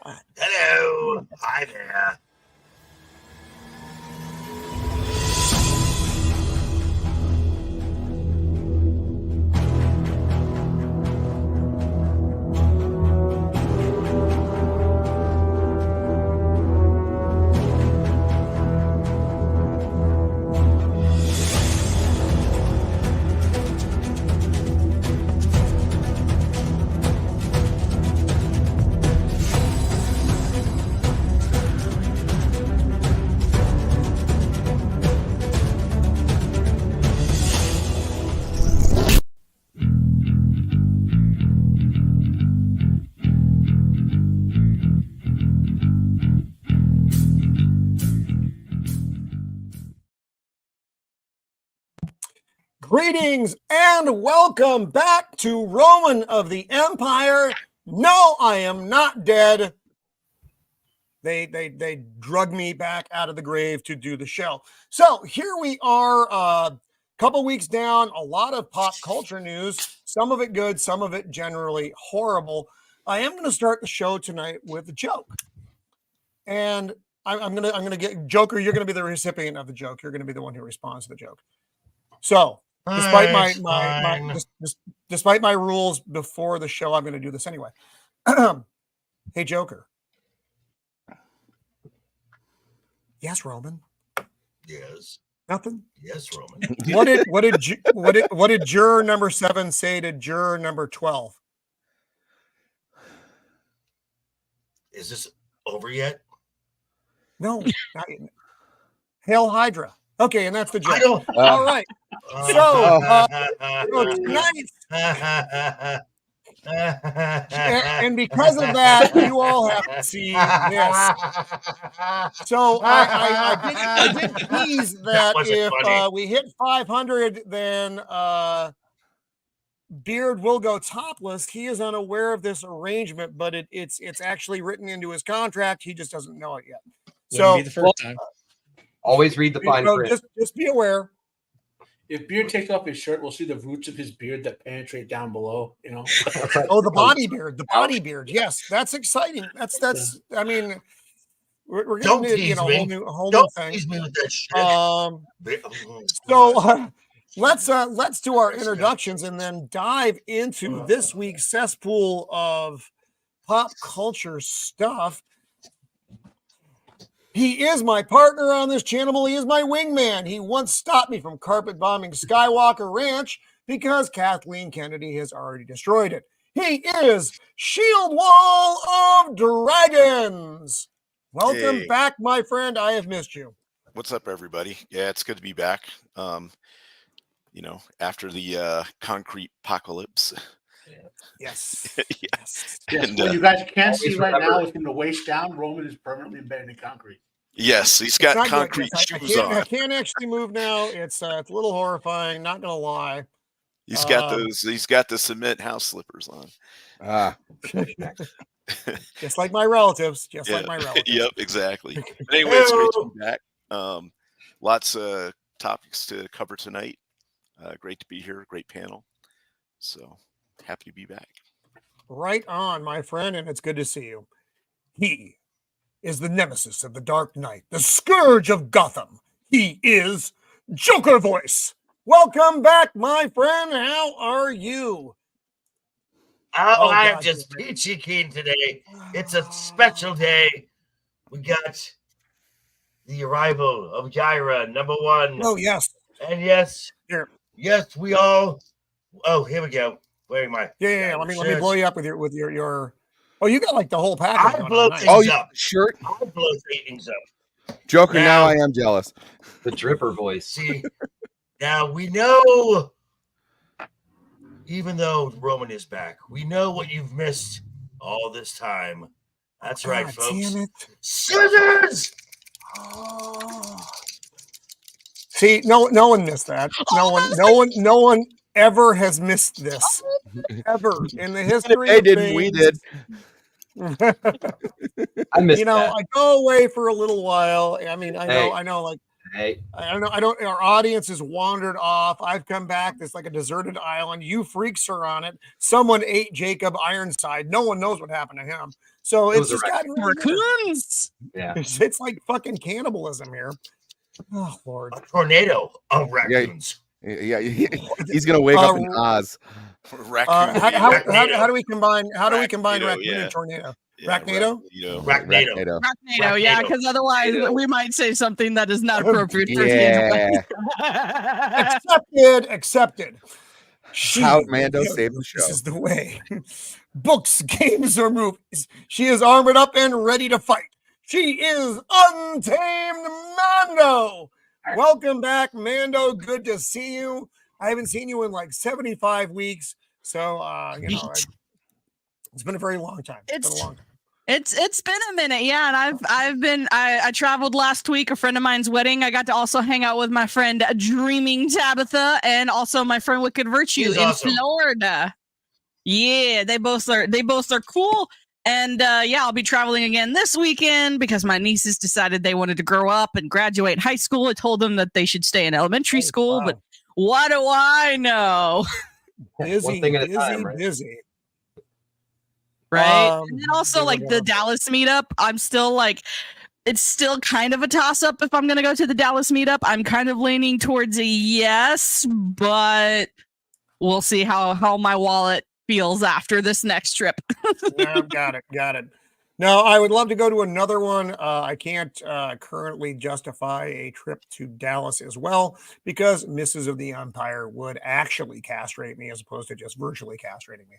Hello. Hi there. Greetings and welcome back to Roman of the Empire. No, I am not dead. They drug me back out of the grave to do the show. So here we are, a couple weeks down, a lot of pop culture news, some of it good, some of it generally horrible. I am going to start the show tonight with a joke. And I'm gonna get Joker, you're gonna be the recipient of the joke. You're gonna be the one who responds to the joke. So despite my rules before the show, I'm going to do this anyway. Hey, Joker. Yes, Roman. Yes. Nothing. Yes, Roman. What did juror number 7 say to juror number 12? Is this over yet? No. Not yet. Hail Hydra. Okay, and that's the joke. I don't. All right. So tonight, and because of that, you all have to see this. So I did tease that if we hit 500, then Beard will go topless. He is unaware of this arrangement, but it's actually written into his contract. He just doesn't know it yet. So be the first time. Always read the fine print. Just be aware. If Beard takes off his shirt, we'll see the roots of his beard that penetrate down below. You know. Oh, the body beard. Yes, that's exciting. That's. I mean, we're getting into a whole new thing. Tease me with that shit. So let's do our introductions and then dive into this week's cesspool of pop culture stuff. He is my partner on this channel. He is my wingman. He once stopped me from carpet bombing Skywalker Ranch because Kathleen Kennedy has already destroyed it. He is Shieldwall of Dragons. Welcome back, my friend. I have missed you. What's up, everybody? Yeah, it's good to be back. After the concrete apocalypse. Yes. Yes. And, what you guys can't see right now is from the waist down, Roman is permanently embedded in concrete. Yes, he's got concrete shoes on. I can't actually move now. It's a little horrifying, not gonna lie. He's got the cement house slippers on. Just like my relatives. Yep, exactly. But anyway, it's great to be back. Lots of topics to cover tonight. Great to be here. Great panel. So happy to be back. Right on, my friend, and it's good to see you. He is the nemesis of the Dark Knight, the scourge of Gotham. He is Joker Voice. Welcome back, my friend. How are you? I'm just peachy keen today. It's a special day. We got the arrival of Gyra, number 1. Oh, yes. And yes. Here. Yes, we all. Oh, here we go. Where am I? Yeah. Let me blow you up with your. Oh, you got like the whole package. I blow things up. Sure. I blow things up. Joker, now I am jealous. The dripper voice. See, now we know. Even though Roman is back, we know what you've missed all this time. That's right, folks. Damn it. Scissors. Oh. See, no one missed that. No one ever has missed this. Ever in the history. They didn't. We did. I missed that. I go away for a little while. I mean, I know. Like Hey, I don't know. Our audience has wandered off. I've come back. There's like a deserted island. You freaks are on it. Someone ate Jacob Ironside. No one knows what happened to him. So it's just gotten really weird. Raccoons. yeah. It's like fucking cannibalism here. Oh Lord. A tornado of raccoons. Yeah, he's gonna wake up in Oz. Raccoon. How do we combine? How do we combine raccoon yeah. and tornado? Yeah, Racnado? Racnado. Racnado, yeah, because otherwise we might say something that is not appropriate for Yeah. Accepted. How Mando saved the show. This is the way. Books, games, or movies. She is armored up and ready to fight. She is Untamed Mando. Welcome back, Mando. Good to see you. I haven't seen you in like 75 weeks. So, it's been a very long time. It's been a long time. It's been a minute, yeah, and I traveled last week, a friend of mine's wedding. I got to also hang out with my friend Dreaming Tabitha and also my friend Wicked Virtue in Florida. Yeah, they both are cool. And I'll be traveling again this weekend because my nieces decided they wanted to grow up and graduate high school. I told them that they should stay in elementary school, but what do I know? Busy. Right. And then also like the Dallas meetup, I'm still like, it's still kind of a toss up if I'm going to go to the Dallas meetup. I'm kind of leaning towards a yes, but we'll see how my wallet feels after this next trip. Yeah, got it. Now, I would love to go to another one. I can't currently justify a trip to Dallas as well because Mrs. of the Empire would actually castrate me as opposed to just virtually castrating me.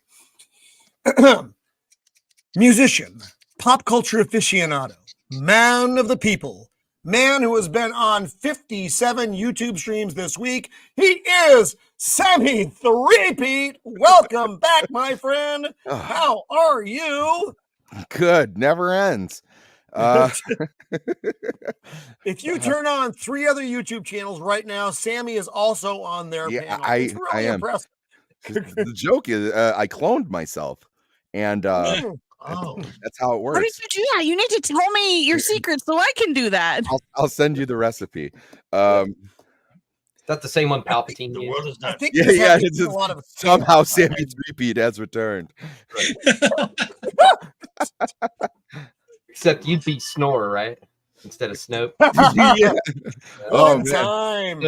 Musician, pop culture aficionado, man of the people, man who has been on 57 YouTube streams this week. He is Sammy Threepeat. Welcome back, my friend. How are you? Good. Never ends. If you turn on 3 other YouTube channels right now, Sammy is also on their panel. It's really I am. impressive. The joke is I cloned myself. And that's how it works. How did you do that? You need to tell me your secrets so I can do that. I'll send you the recipe. Is that the same one Palpatine The used? world is not. It's just, somehow Sammy Threepeat has returned. Except you'd be Snore, right? Instead of Snoke. Yeah. Oh man, time.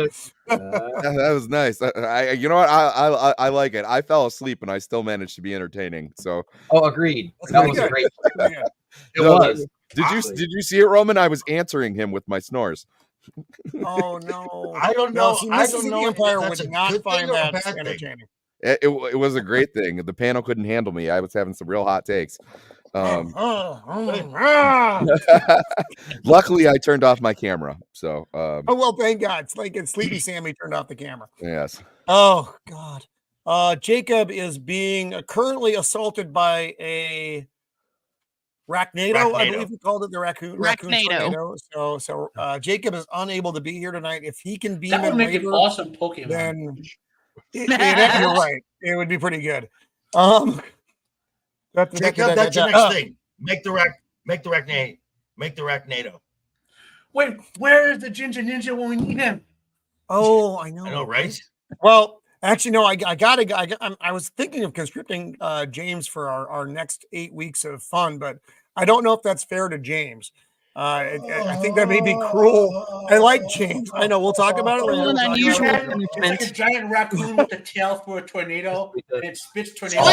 that was nice. You know what? I like it. I fell asleep and I still managed to be entertaining. So. Oh, agreed. That was a great. It No, was. Did you see it, Roman? I was answering him with my snores. Oh no! I don't know. See, I Mrs. don't of know the if Empire that's would a not good find thing or a that bad thing. entertaining. It was a great thing. The panel couldn't handle me. I was having some real hot takes. Luckily, I turned off my camera. So. Oh well, thank God. It's like Sleepy Sammy turned off the camera. Yes. Oh God. Jacob is being currently assaulted by a Racnado. I believe we called it the raccoon tornado. So Jacob is unable to be here tonight. If he can beam That would in make later, an awesome Pokemon. then you're right. It would be pretty good. Jacob, that's your next thing. Make the Racnado. Wait, where is the Ginger Ninja when we need him? Oh, I know. I know, right? Well, actually, no. I was thinking of conscripting James for our next 8 weeks of fun, but I don't know if that's fair to James. I think that may be cruel. I like James. I know. We'll talk about it later. It's like a giant raccoon with a tail for a tornado, and it spits tornado.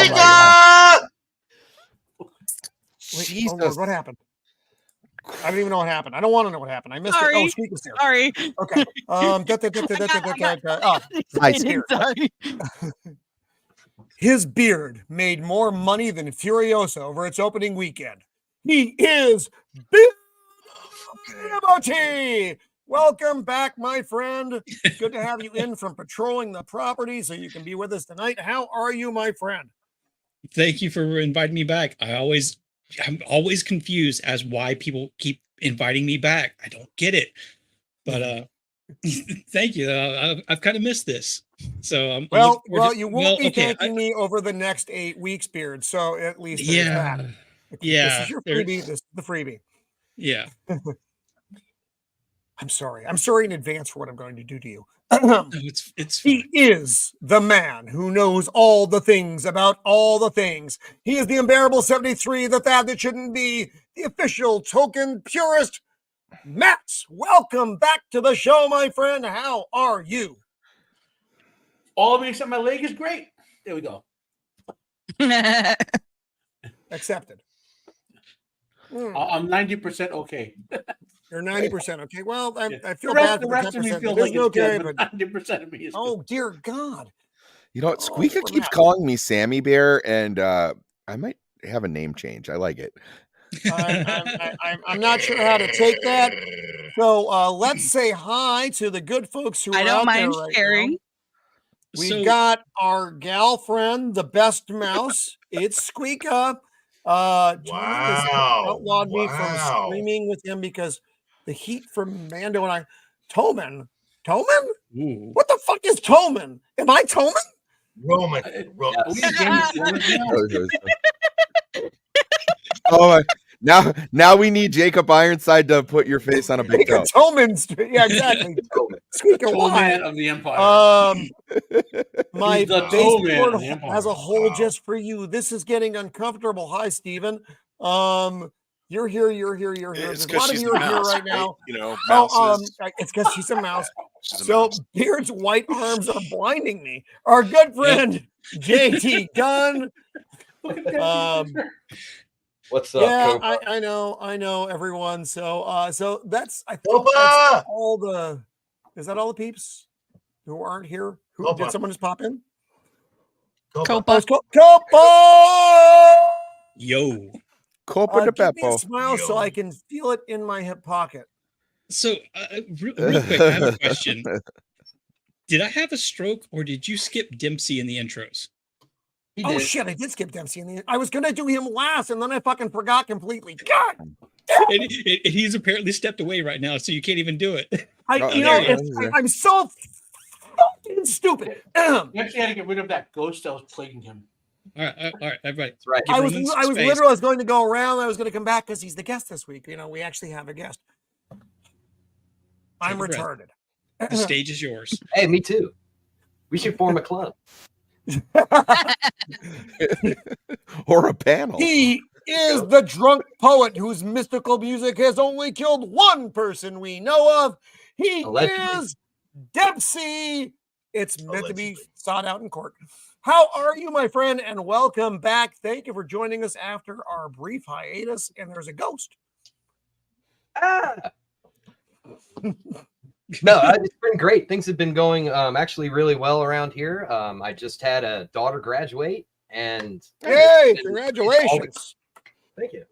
Jesus. Oh Lord, what happened? I don't even know what happened. I don't want to know what happened. I missed it. Oh, Squeak was there. Sorry. Okay. Sorry. His beard made more money than Furiosa over its opening weekend. He is Beardy. Welcome back, my friend. Good to have you in from patrolling the property so you can be with us tonight. How are you, my friend? Thank you for inviting me back. I'm always confused as why people keep inviting me back. I don't get it, but thank you. I've kind of missed this. So you won't be thanking me over the next 8 weeks, Beard. So at least there's that. Yeah, this is your freebie. This is the freebie. Yeah. I'm sorry. I'm sorry in advance for what I'm going to do to you. No, it's He is the man who knows all the things about all the things. He is the unbearable 73, the fad that shouldn't be, the official token purist. Matt, welcome back to the show, my friend. How are you? All of it except my leg is great. There we go. Accepted. I'm 90% okay. You're 90% okay. Well, I feel the rest, bad the for rest of me 10%. feels It like isn't it's okay, good, but 90% of me is oh good. dear God. You know what? Squeaka poor keeps Matt. calling me Sammy Bear, and I might have a name change. I like it. I'm not sure how to take that. So let's say hi to the good folks who are I don't out there mind right sharing. now. We've So- got our gal friend, the best mouse. It's Squeaka. Tony has outlawed me from streaming with him because the heat from Mando and I. Toman? Ooh. What the fuck is Toman? Am I Toman? Roman. Are we in Game of Thrones now? Oh, now we need Jacob Ironside to put your face on a big toe. Toman's, yeah, exactly. Squeaka, Toe why? man of the Empire. My He's the toe baseboard man of the Empire. has a hole just for you. This is getting uncomfortable. Hi, Steven. You're here. It's There's a because lot of she's you a are here mouse, right now. You know, mouses. It's because she's a mouse. She's a So mouse. Beard's white arms are blinding me. Our good friend JT Gunn. Look at that. What's up? Yeah, Copa? I know everyone. So that's I think Copa! that's all the. Is that all the peeps who aren't here? Who Copa. did someone just pop in? Copa. Copa! Yo. Copa de Give me a Beppo. smile so I can feel it in my hip pocket. So real quick, I have a question. Did I have a stroke or did you skip Dempsey in the intros? Oh shit, I did skip Dempsey. I was gonna do him last, and then I fucking forgot completely. God, And he's apparently stepped away right now, so you can't even do it. I'm so fucking stupid. You actually had to get rid of that ghost that was plaguing him. All right, everybody. That's right. I was literally going to go around. I was going to come back because he's the guest this week. You know, we actually have a guest. I'm Take a breath. retarded. The stage is yours. Hey, me too. We should form a club. Or a panel. He is the drunk poet whose mystical music has only killed one person we know of. He is Dempsey. It's meant to be sought out in court. How are you, my friend? And welcome back. Thank you for joining us after our brief hiatus. And there's a ghost. No, it's been great. Things have been going actually really well around here. I just had a daughter graduate, and hey, congratulations! Thank you.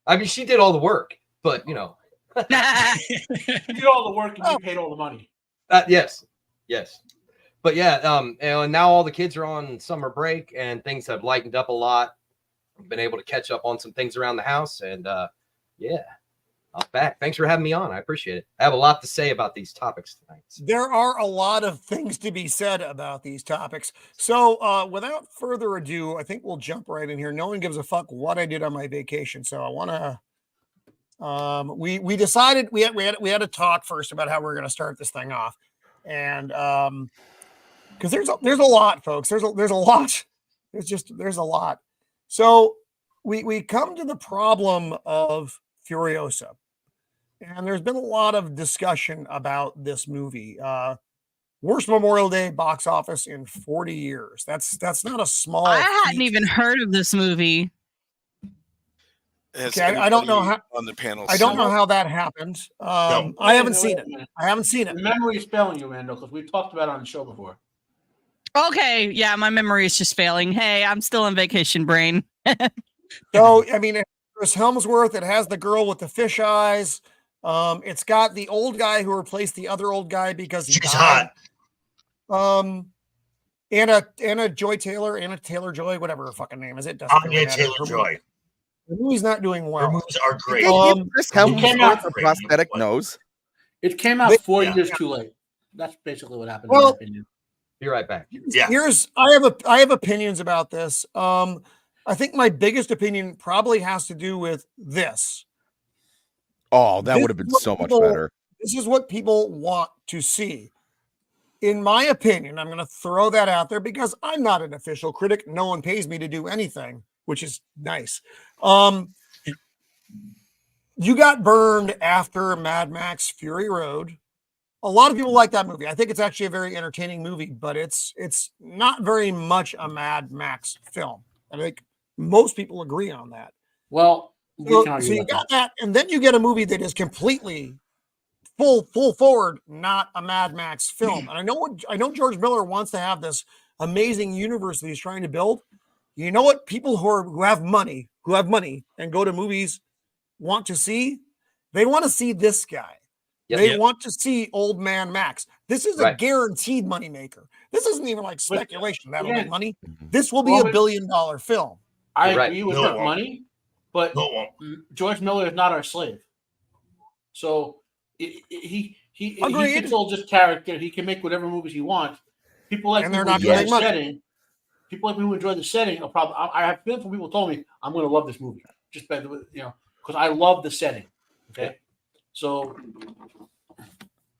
I mean, she did all the work, but you know, You did all the work and you paid all the money. yes. But yeah, and now all the kids are on summer break, and things have lightened up a lot. I've been able to catch up on some things around the house, and yeah. I'm back. Thanks for having me on. I appreciate it. I have a lot to say about these topics tonight. There are a lot of things to be said about these topics. So without further ado, I think we'll jump right in here. No one gives a fuck what I did on my vacation. So I want to, we decided we had a talk first about how we're going to start this thing off. And because there's a lot, folks, there's a lot. There's a lot. So we come to the problem of Furiosa. And there's been a lot of discussion about this movie. Worst Memorial Day box office in 40 years. That's not a small I hadn't feat. even heard of this movie. Okay, I don't know how on the panel. I don't know how that happened. I haven't seen it. I haven't seen it. The memory is failing you, Mando, because we've talked about it on the show before. Okay, yeah, my memory is just failing. Hey, I'm still in vacation brain. So, I mean, Chris Helmsworth, it has the girl with the fish eyes. It's got the old guy who replaced the other old guy because he's hot. Anna Joy Taylor, Anna Taylor Joy, whatever her fucking name is. It doesn't really matter. Taylor Joy. The movie's not doing Her well. movies are great. Chris Hemsworth a prosthetic nose. It came out 4 years too late. That's basically what happened. Well, in my opinion. Be right back. Yeah. I have opinions about this. I think my biggest opinion probably has to do with this. Oh, that would have been so much better. This is what people want to see. In my opinion, I'm going to throw that out there because I'm not an official critic. No one pays me to do anything, which is nice. You got burned after Mad Max Fury Road. A lot of people like that movie. I think it's actually a very entertaining movie, but it's not very much a Mad Max film. I think most people agree on that. Well, so you got that, and then you get a movie that is completely full forward, not a Mad Max film. And I know George Miller wants to have this amazing universe that he's trying to build. You know what? People who have money and go to movies want to see? They want to see this guy. They want to see Old Man Max. This is a guaranteed moneymaker. This isn't even like speculation. That'll make money. This will be a $1 billion film. I agree with that money, but George Miller is not our slave. So he controls this character. He can make whatever movies he wants. People like they're not going to make money. People like me who enjoy the setting. I have been from people told me I'm going to love this movie just by the because I love the setting. Okay, so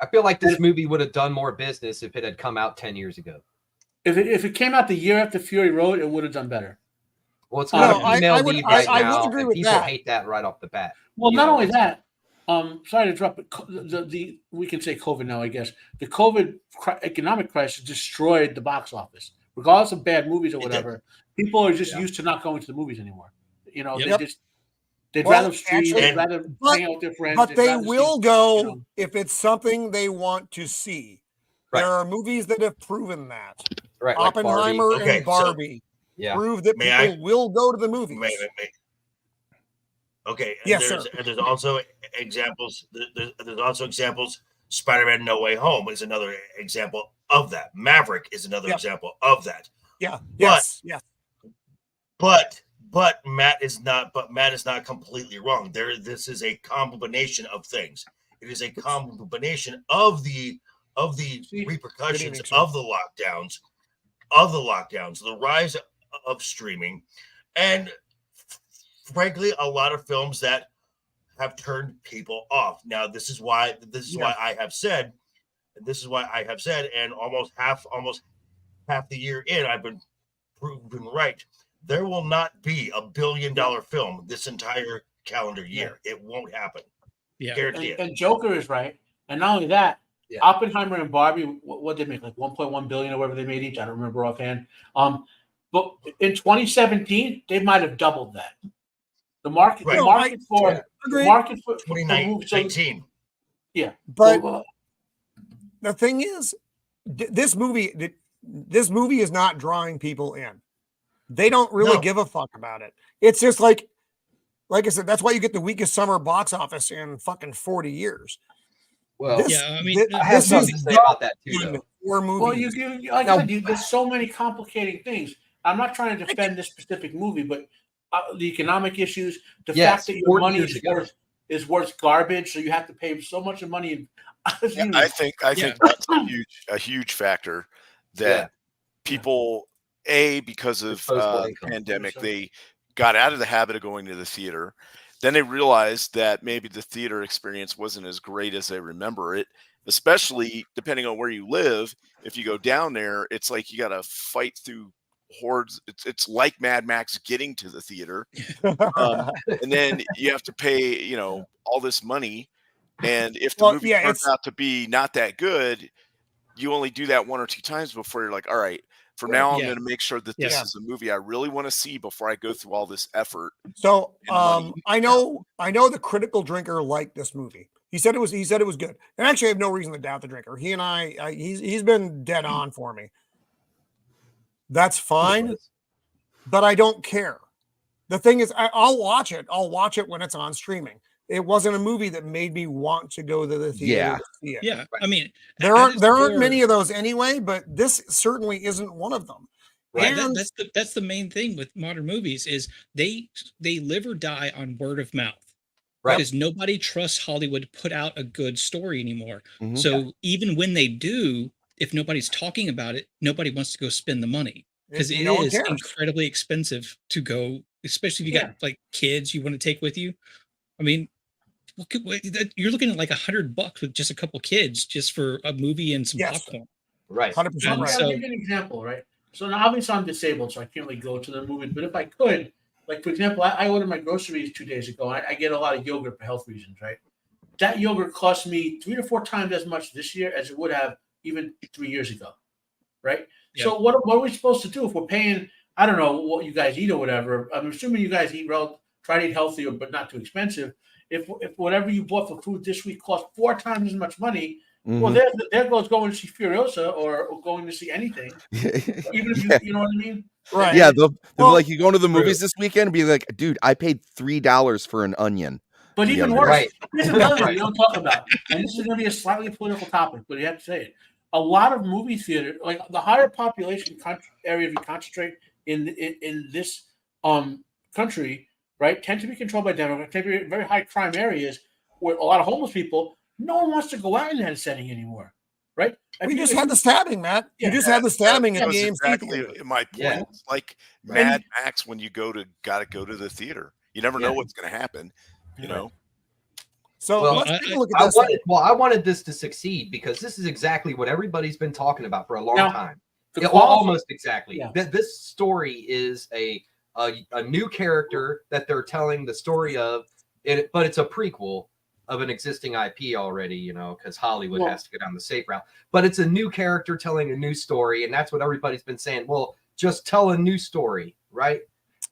I feel like this movie would have done more business if it had come out 10 years ago. If it came out the year after Fury Road, it would have done better. Well, it's got a female lead right now, agree and with people that. hate that right off the bat. Well, not only that. Sorry to interrupt, but we can say COVID now, I guess. The COVID economic crisis destroyed the box office. Regardless of bad movies or whatever, people are just used to not going to the movies anymore. They'd rather stream, they'd rather hang out with their friends. But they will go if it's something they want to see. Right. There are movies that have proven that. Right, Oppenheimer like and Barbie prove that people will go to the movies. Okay. Yes, sir. And there's also examples. There's also examples. Spider-Man: No Way Home is another example of that. Maverick is another example of that. Yeah. But Matt is not. But Matt is not completely wrong. This is a combination of things. It is a combination of the repercussions of the lockdowns, the rise of streaming, and frankly, a lot of films that have turned people off. Now, this is why I have said, and almost half the year in, I've been proven right. There will not be a $1 billion film this entire calendar year. It won't happen. Yeah, and Joker is right. And not only that, Oppenheimer and Barbie, what they make, like 1.1 billion or whatever they made each. I don't remember offhand. But in 2017, they might have doubled that. The market for 2019. Yeah, but the thing is, this movie is not drawing people in. They don't really give a fuck about it. It's just like I said, that's why you get the weakest summer box office in fucking 40 years. Well, I have something to say about that too. Well, there's so many complicating things. I'm not trying to defend this specific movie, but the economic issues, the fact that your money is worth garbage, so you have to pay so much money. I think that's a huge factor that people, because of pandemic, they got out of the habit of going to the theater. Then they realized that maybe the theater experience wasn't as great as they remember it, especially depending on where you live. If you go down there, it's like you got to fight through hordes. It's like Mad Max getting to the theater. And then you have to pay, all this money. And if the movie turns out to be not that good, you only do that one or two times before you're like, all right, from now I'm going to make sure that this is a movie I really want to see before I go through all this effort. So I know the critical drinker liked this movie. He said it was good. And actually I have no reason to doubt the drinker. He and he's been dead on for me. That's fine, but I don't care. The thing is, I'll watch it. I'll watch it when it's on streaming. It wasn't a movie that made me want to go to the theater to see it. Yeah, I mean, there aren't many of those anyway, but this certainly isn't one of them. Right. That's the main thing with modern movies is they live or die on word of mouth. Right. Because nobody trusts Hollywood to put out a good story anymore. Mm-hmm. So even when they do, if nobody's talking about it, nobody wants to go spend the money because it is incredibly expensive to go, especially if you got like kids you want to take with you. I mean, you're looking at like $100 with just a couple kids just for a movie and some Yes. popcorn. Right. 100% And right. so- I'll give you an example, right? So now obviously I'm disabled, so I can't really go to the movies. But if I could, like for example, I ordered my groceries 2 days ago. I get a lot of yogurt for health reasons, right? That yogurt cost me 3 to 4 times as much this year as it would have even 3 years ago, right? Yeah. So what are we supposed to do if we're paying? I don't know what you guys eat or whatever. I'm assuming you guys try to eat healthy, but not too expensive. If whatever you bought for food this week cost 4 times as much money, well, there goes going to see Furiosa or going to see anything. Even if you know what I mean? Right. Yeah, they'll be Well, like, you going to the movies this weekend and be like, dude, I paid $3 for an onion. But the even other worse, Right. here's another thing we don't talk about, and this is going to be a slightly political topic, but you have to say it. A lot of movie theater, like the higher population area you concentrate in this country, right, tend to be controlled by Democrats, tend to be very high crime areas where a lot of homeless people. No one wants to go out in that setting anymore, right? We just had the stabbing, Matt. You just had the stabbing That at was the AMC exactly theater. my point. Yeah. It's like Right. Mad Max when you gotta go to the theater. You never know what's going to happen. You know. So Well, let's take a look at I this. wanted this to succeed because this is exactly what everybody's been talking about for a long Now, time. the Yeah, quality- almost exactly. Yeah. This story is a new character that they're telling the story of, but it's a prequel of an existing IP already, you know, because Hollywood has to go down the safe route. But it's a new character telling a new story, and that's what everybody's been saying. Well, just tell a new story, right?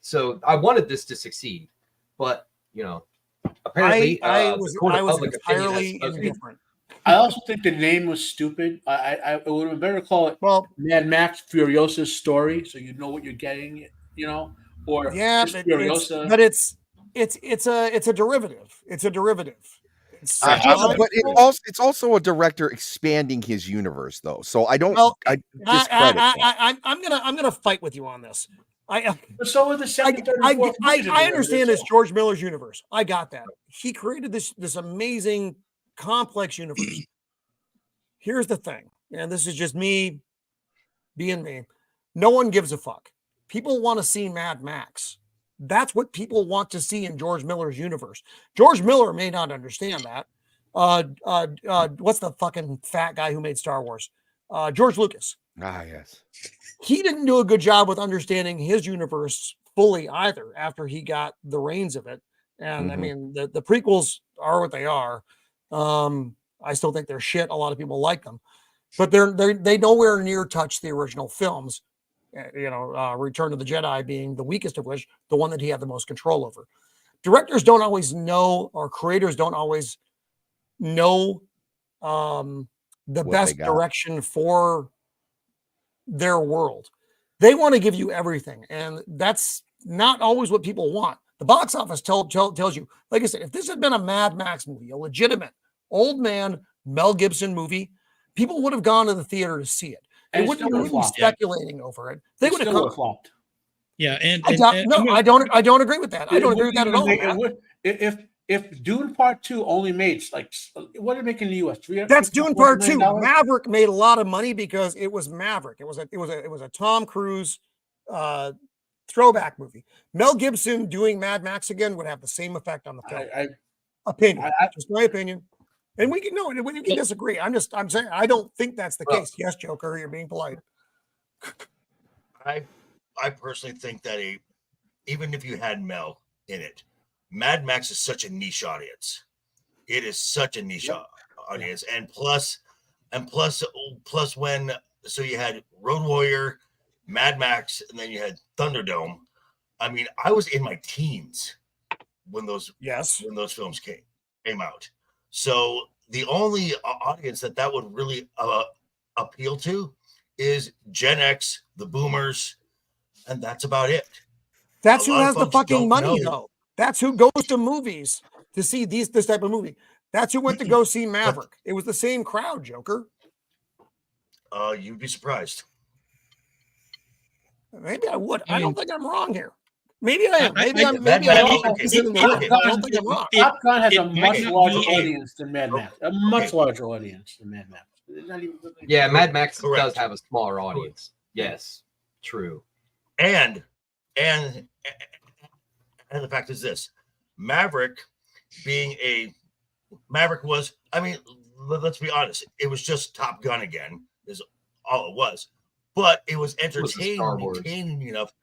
So I wanted this to succeid, but you know, apparently I the was court of public opinion has entirely spoken. indifferent. I also think the name was stupid. I would have been better to call it Well, Mad Max Furiosa's story, so you know what you're getting, you know, or yeah, just but Furiosa. it's a derivative. It's a derivative. It's But not- it's also a director expanding his universe, though. So I don't. Well, I discredit that. I'm gonna fight with you on this. But so are the second, third, I and fourth movies of I the understand universe. it's George Miller's universe. I got that. He created this amazing, complex universe. Here's the thing, and this is just me being me. No one gives a fuck. People want to see Mad Max. That's what people want to see in George Miller's universe. George Miller may not understand that. What's the fucking fat guy who made Star Wars? George Lucas. Ah, yes. He didn't do a good job with understanding his universe fully either after he got the reins of it. And I mean, the prequels are what they are. I still think they're shit. A lot of people like them, but they nowhere near touch the original films. You know, Return of the Jedi being the weakest of which, the one that he had the most control over. Directors don't always know, or creators don't always know the What best they got. direction for their world. They want to give you everything, and that's not always what people want. The box office tells you, like I said, if this had been a Mad Max movie, a legitimate old man Mel Gibson movie, people would have gone to the theater to see it. They And wouldn't still be flopped. speculating over it. They would have Still come. flopped. Yeah, and I don't agree with that. I don't agree with that at all. Matt. If Dune Part 2 only made like what did it make in the US? That's Dune Part 2. $million? Maverick made a lot of money because it was Maverick. It was a Tom Cruise throwback movie. Mel Gibson doing Mad Max again would have the same effect on the film. Just my opinion. And we can disagree. I'm saying I don't think that's the case. Yes, Joker, you're being polite. I personally think that even if you had Mel in it, Mad Max is such a niche audience. It is such a niche audience, and plus when you had Road Warrior, Mad Max, and then you had Thunderdome. I mean, I was in my teens when those films came out. So the only audience that would really appeal to is Gen X, the Boomers, and that's about it. That's who has the fucking money, though. That's who goes to movies to see this type of movie. That's who went to go see Maverick. It was the same crowd, Joker. You'd be surprised. Maybe I would. I don't think I'm wrong here. Maybe I am. Top Gun has a much larger audience than Mad Max. A much larger audience than Mad Max. Yeah, Mad Max does have a smaller audience. Yes, true. And the fact is this: Maverick, being a Maverick was, I mean, let's be honest, it was just Top Gun again, is all it was. But it was entertaining enough.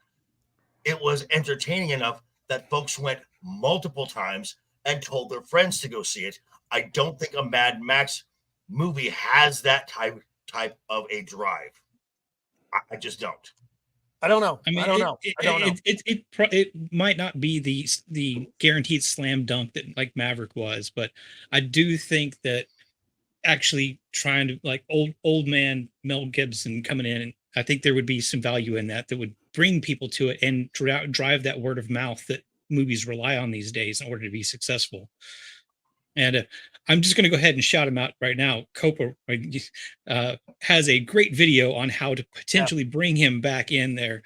It was entertaining enough that folks went multiple times and told their friends to go see it. I don't think a Mad Max movie has that type of a drive. I just don't. I don't know. I mean, I don't know. It might not be the guaranteed slam dunk that like Maverick was, but I do think that actually trying to like old man Mel Gibson coming in, I think there would be some value in that would bring people to it and drive that word of mouth that movies rely on these days in order to be successful. And I'm just going to go ahead and shout him out right now. Copa has a great video on how to potentially bring him back in there.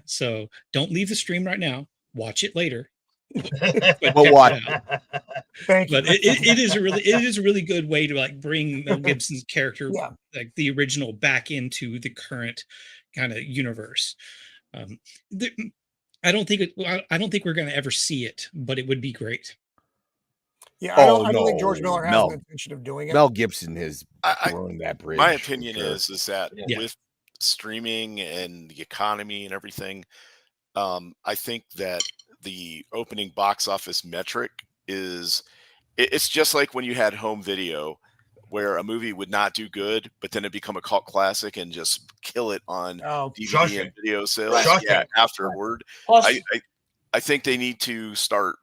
So don't leave the stream right now. Watch it later. We'll watch. Thank you. But it is a really good way to like bring Mel Gibson's character, like the original, back into the current kind of universe. I don't think we're going to ever see it, but it would be great. Yeah, I don't think George Miller has an intention of doing it. Mel Gibson has thrown that bridge. My opinion is that Yeah. with streaming and the economy and everything, I think that the opening box office metric it's just like when you had home video, where a movie would not do good, but then it become a cult classic and just kill it on DVD and video sales. Yeah, afterward. I think they need to start.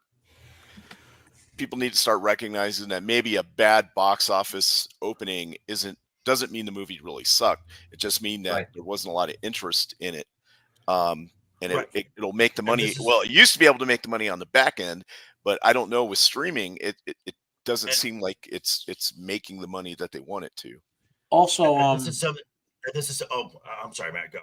People need to start recognizing that maybe a bad box office opening doesn't mean the movie really sucked. It just means that there wasn't a lot of interest in it. And it'll make the money. Well, it used to be able to make the money on the back end, but I don't know, with streaming, it doesn't seem like it's making the money that they want it to. Also, I'm sorry, Matt, go.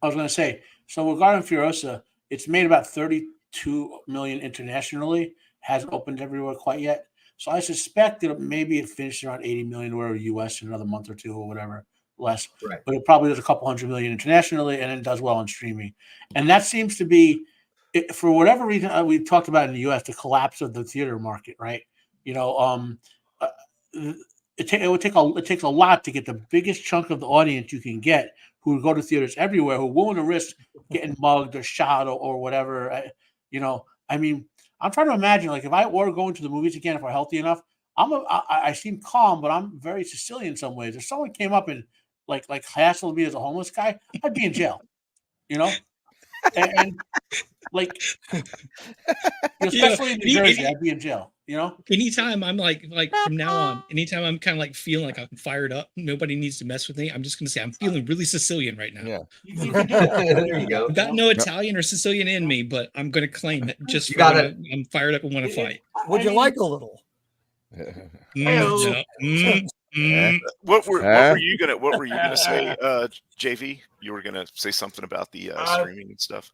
I was going to say, so regarding Furiosa, it's made about 32 million internationally. Hasn't opened everywhere quite yet. So I suspect that maybe it finished around 80 million or US in another month or two or whatever, less. Right. But it probably does a couple hundred million internationally and then does well on streaming. And that seems to be, for whatever reason, we talked about in the US, the collapse of the theater market, right? You know, it takes a lot to get the biggest chunk of the audience you can get who would go to theaters everywhere, who are willing to risk getting mugged or shot or whatever. You know, I mean, I'm trying to imagine, like, if I were going to the movies again, if I'm healthy enough, I seem calm, but I'm very Sicilian in some ways. If someone came up and like hassled me as a homeless guy, I'd be in jail, you know? and like, especially in New Jersey, I'd be in jail, you know? Anytime I'm like from now on, anytime I'm kind of like feeling like I'm fired up, nobody needs to mess with me. I'm just going to say I'm feeling really Sicilian right now. Yeah. There you go. I've got no Italian or Sicilian in me, but I'm going to claim it just You got when I'm fired up and want to fight. Would you like a little? What were you gonna say, JV? You were gonna say something about the streaming and stuff.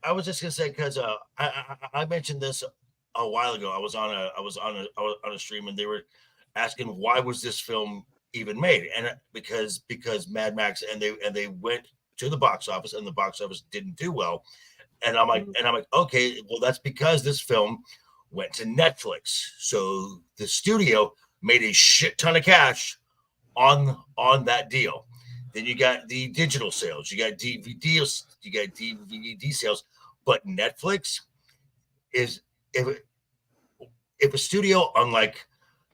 I was just gonna say, because I mentioned this a while ago. I was on a stream and they were asking why was this film even made, and because Mad Max and they went to the box office and the box office didn't do well, and I'm like okay, well, that's because this film went to Netflix, so the studio made a shit ton of cash on that deal. Then you got the digital sales, you got DVD sales, but Netflix is, if a studio, unlike,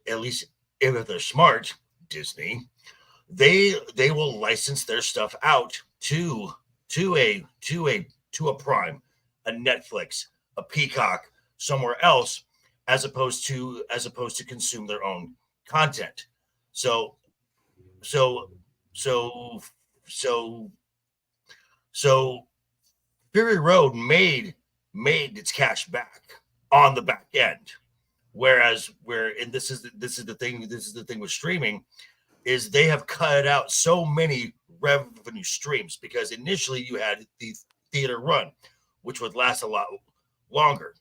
at least if they're smart, Disney, they will license their stuff out to a Prime, a Netflix, a Peacock, somewhere else, as opposed to consume their own content. So Fury Road made its cash back on the back end, and this is the thing with streaming, is they have cut out so many revenue streams, because initially you had the theater run, which would last a lot longer.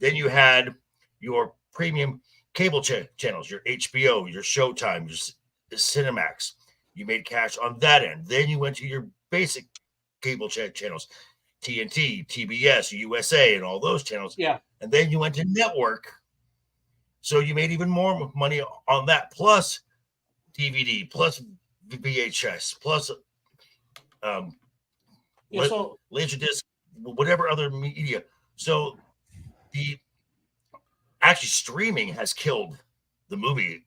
Then you had your premium cable channels, your HBO, your Showtime, your Cinemax. You made cash on that end. Then you went to your basic cable channels, TNT, TBS, USA, and all those channels. Yeah. And then you went to network. So you made even more money on that, plus DVD, plus VHS, plus Laserdisc, whatever other media. So the actually streaming has killed the movie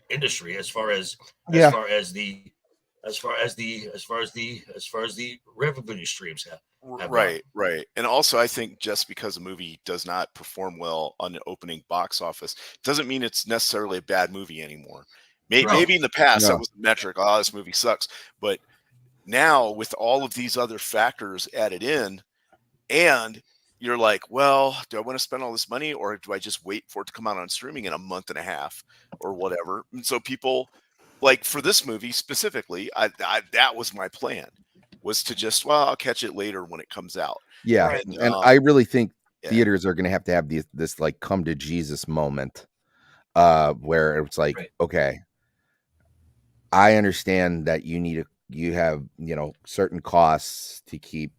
industry as far as the revenue streams have Right. And also, I think just because a movie does not perform well on the opening box office doesn't mean it's necessarily a bad movie anymore. Maybe in the past that was the metric. Oh, this movie sucks. But now with all of these other factors added in, and you're like, well, do I want to spend all this money, or do I just wait for it to come out on streaming in a month and a half or whatever? And so people, like for this movie specifically, I that was my plan, was to just, well, I'll catch it later when it comes out. Yeah. And I really think theaters are going to have this like come to Jesus moment where it's like, okay, I understand that you have, certain costs to keep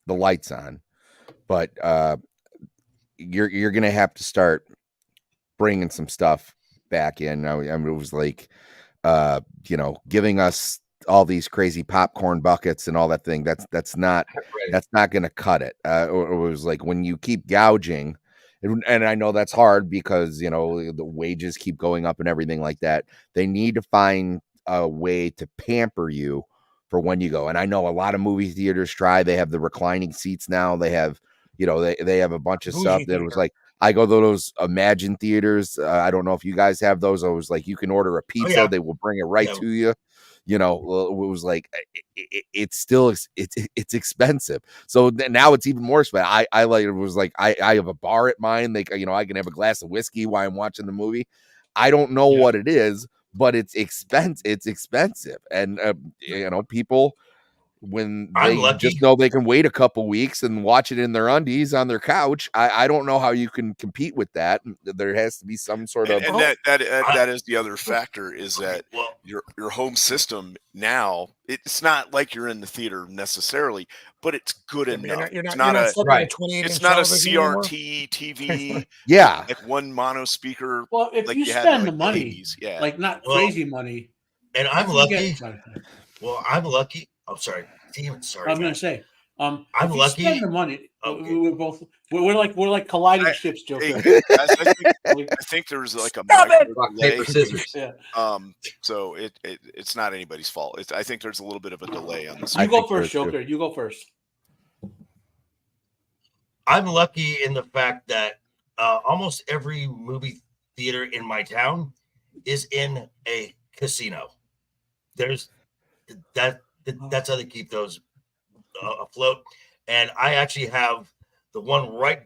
the lights on, but you're going to have to start bringing some stuff back in. I mean, it was like, giving us all these crazy popcorn buckets and all that thing. That's not going to cut it. Or it was like when you keep gouging, and I know that's hard because, the wages keep going up and everything like that. They need to find a way to pamper you for when you go. And I know a lot of movie theaters try. They have the reclining seats now. They have, they have a bunch of stuff that was like, I go to those Imagine theaters. I don't know if you guys have those. I was like, you can order a pizza. They will bring it right to you. It was like, it's still, it's expensive. So now it's even more expensive. I like, it was like, I have a bar at mine. Like, I can have a glass of whiskey while I'm watching the movie. I don't know what it is, but it's expensive. It's expensive. And, people, when they just know they can wait a couple weeks and watch it in their undies on their couch, I don't know how you can compete with that. There has to be some sort of, and that is the other factor, is that your home system now, it's not like you're in the theater necessarily, but it's good enough. It's not a CRT TV, like one mono speaker. Well, if like you spend the money, like not crazy money, and I'm lucky. I'm lucky. I'm sorry. Damn, sorry. I'm going to say, I'm lucky. Spend the money. Okay. We're like colliding ships, Joker. I think there's like a paper scissors. So it's not anybody's fault. I think there's a little bit of a delay on this. You go first, Joker. You go first. I'm lucky in the fact that almost every movie theater in my town is in a casino. There's that. That's how they keep those afloat. And I actually have the one right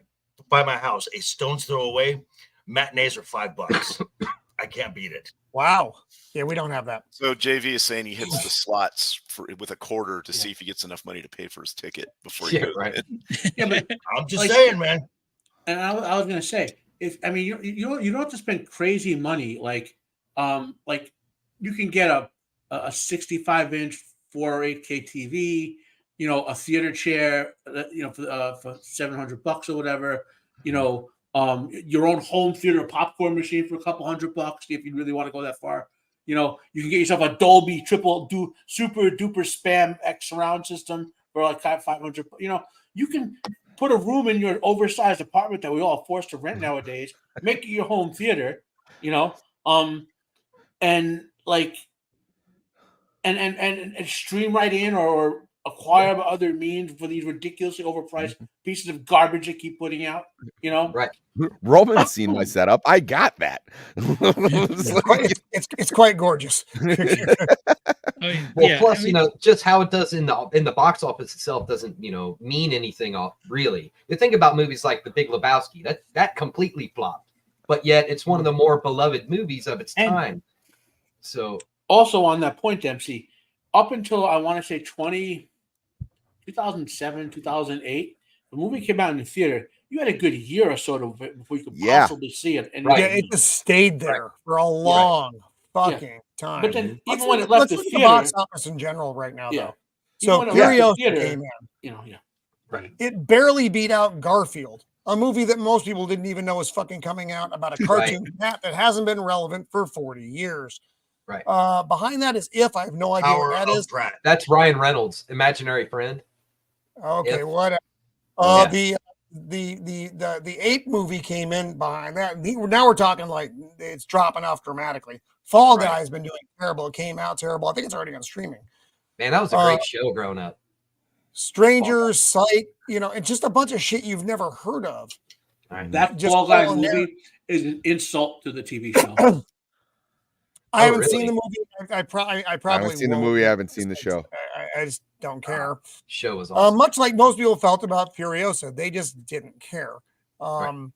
by my house, a stone's throw away. Matinees are $5. I can't beat it. Wow. Yeah, we don't have that. So JV is saying he hits the slots with a quarter to see if he gets enough money to pay for his ticket before he goes in. Yeah, but I'm just saying, man. And I was going to say, you don't have to spend crazy money. Like you can get a 65-inch 4K TV, a theater chair, for $700 or whatever, your own home theater popcorn machine for a couple $100 if you really want to go that far. You can get yourself a Dolby super duper spam X surround system for like $500. You can put a room in your oversized apartment that we all are forced to rent nowadays, make it your home theater, and like, and stream right in or acquire by other means for these ridiculously overpriced pieces of garbage they keep putting out, Right. Roman's seen my setup. I got that. It's quite gorgeous. Plus, just how it does in the box office itself doesn't, mean anything really. You think about movies like The Big Lebowski, that completely flopped, but yet it's one of the more beloved movies of its time. So. Also on that point, Dempsey, up until I want to say 2007, 2008, the movie came out in the theater. You had a good year or so of it before you could possibly see it. And it just stayed there for a long fucking time. But then even when it left the theater, box office in general right now, though. So Curiosity came in. Right. It barely beat out Garfield. a movie that most people didn't even know was fucking coming out about a cartoon cat that hasn't been relevant for 40 years. Right. Behind that is If. I have no idea Power what that of is. Drag. That's Ryan Reynolds, imaginary friend. Okay, If. what? Yeah. The Ape movie came in behind that. Now we're talking like it's dropping off dramatically. Fall Guy has been doing terrible. It came out terrible. I think it's already on streaming. Man, that was a great show growing up. Strangers, Sight, and just a bunch of shit you've never heard of. That Fall Guy movie is an insult to the TV show. I haven't seen the movie. I probably haven't seen the movie. I haven't seen the show. I just don't care. Show was awesome. Much like most people felt about Furiosa, they just didn't care. Oh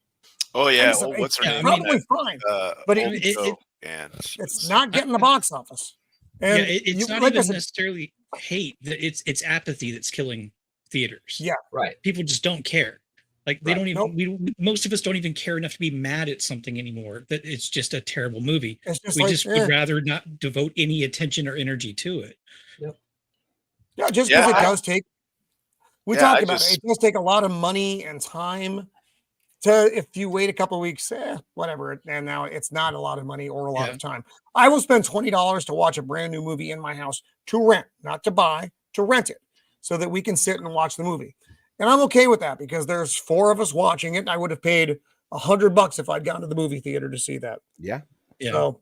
yeah, what's her name? Probably fine, but it's not getting the box office. And it's not even necessarily hate. It's apathy that's killing theaters. Yeah, right. People just don't care. Like they don't even. Most of us don't even care enough to be mad at something anymore. That it's just a terrible movie. We would rather not devote any attention or energy to it. Yep. Yeah, just because it does take. We talked about it. It does take a lot of money and time. If you wait a couple of weeks, whatever. And now it's not a lot of money or a lot of time. I will spend $20 to watch a brand new movie in my house to rent, not to buy, to rent it, so that we can sit and watch the movie. And I'm okay with that because there's 4 of us watching it. And I would have paid $100 if I'd gone to the movie theater to see that. Yeah. So,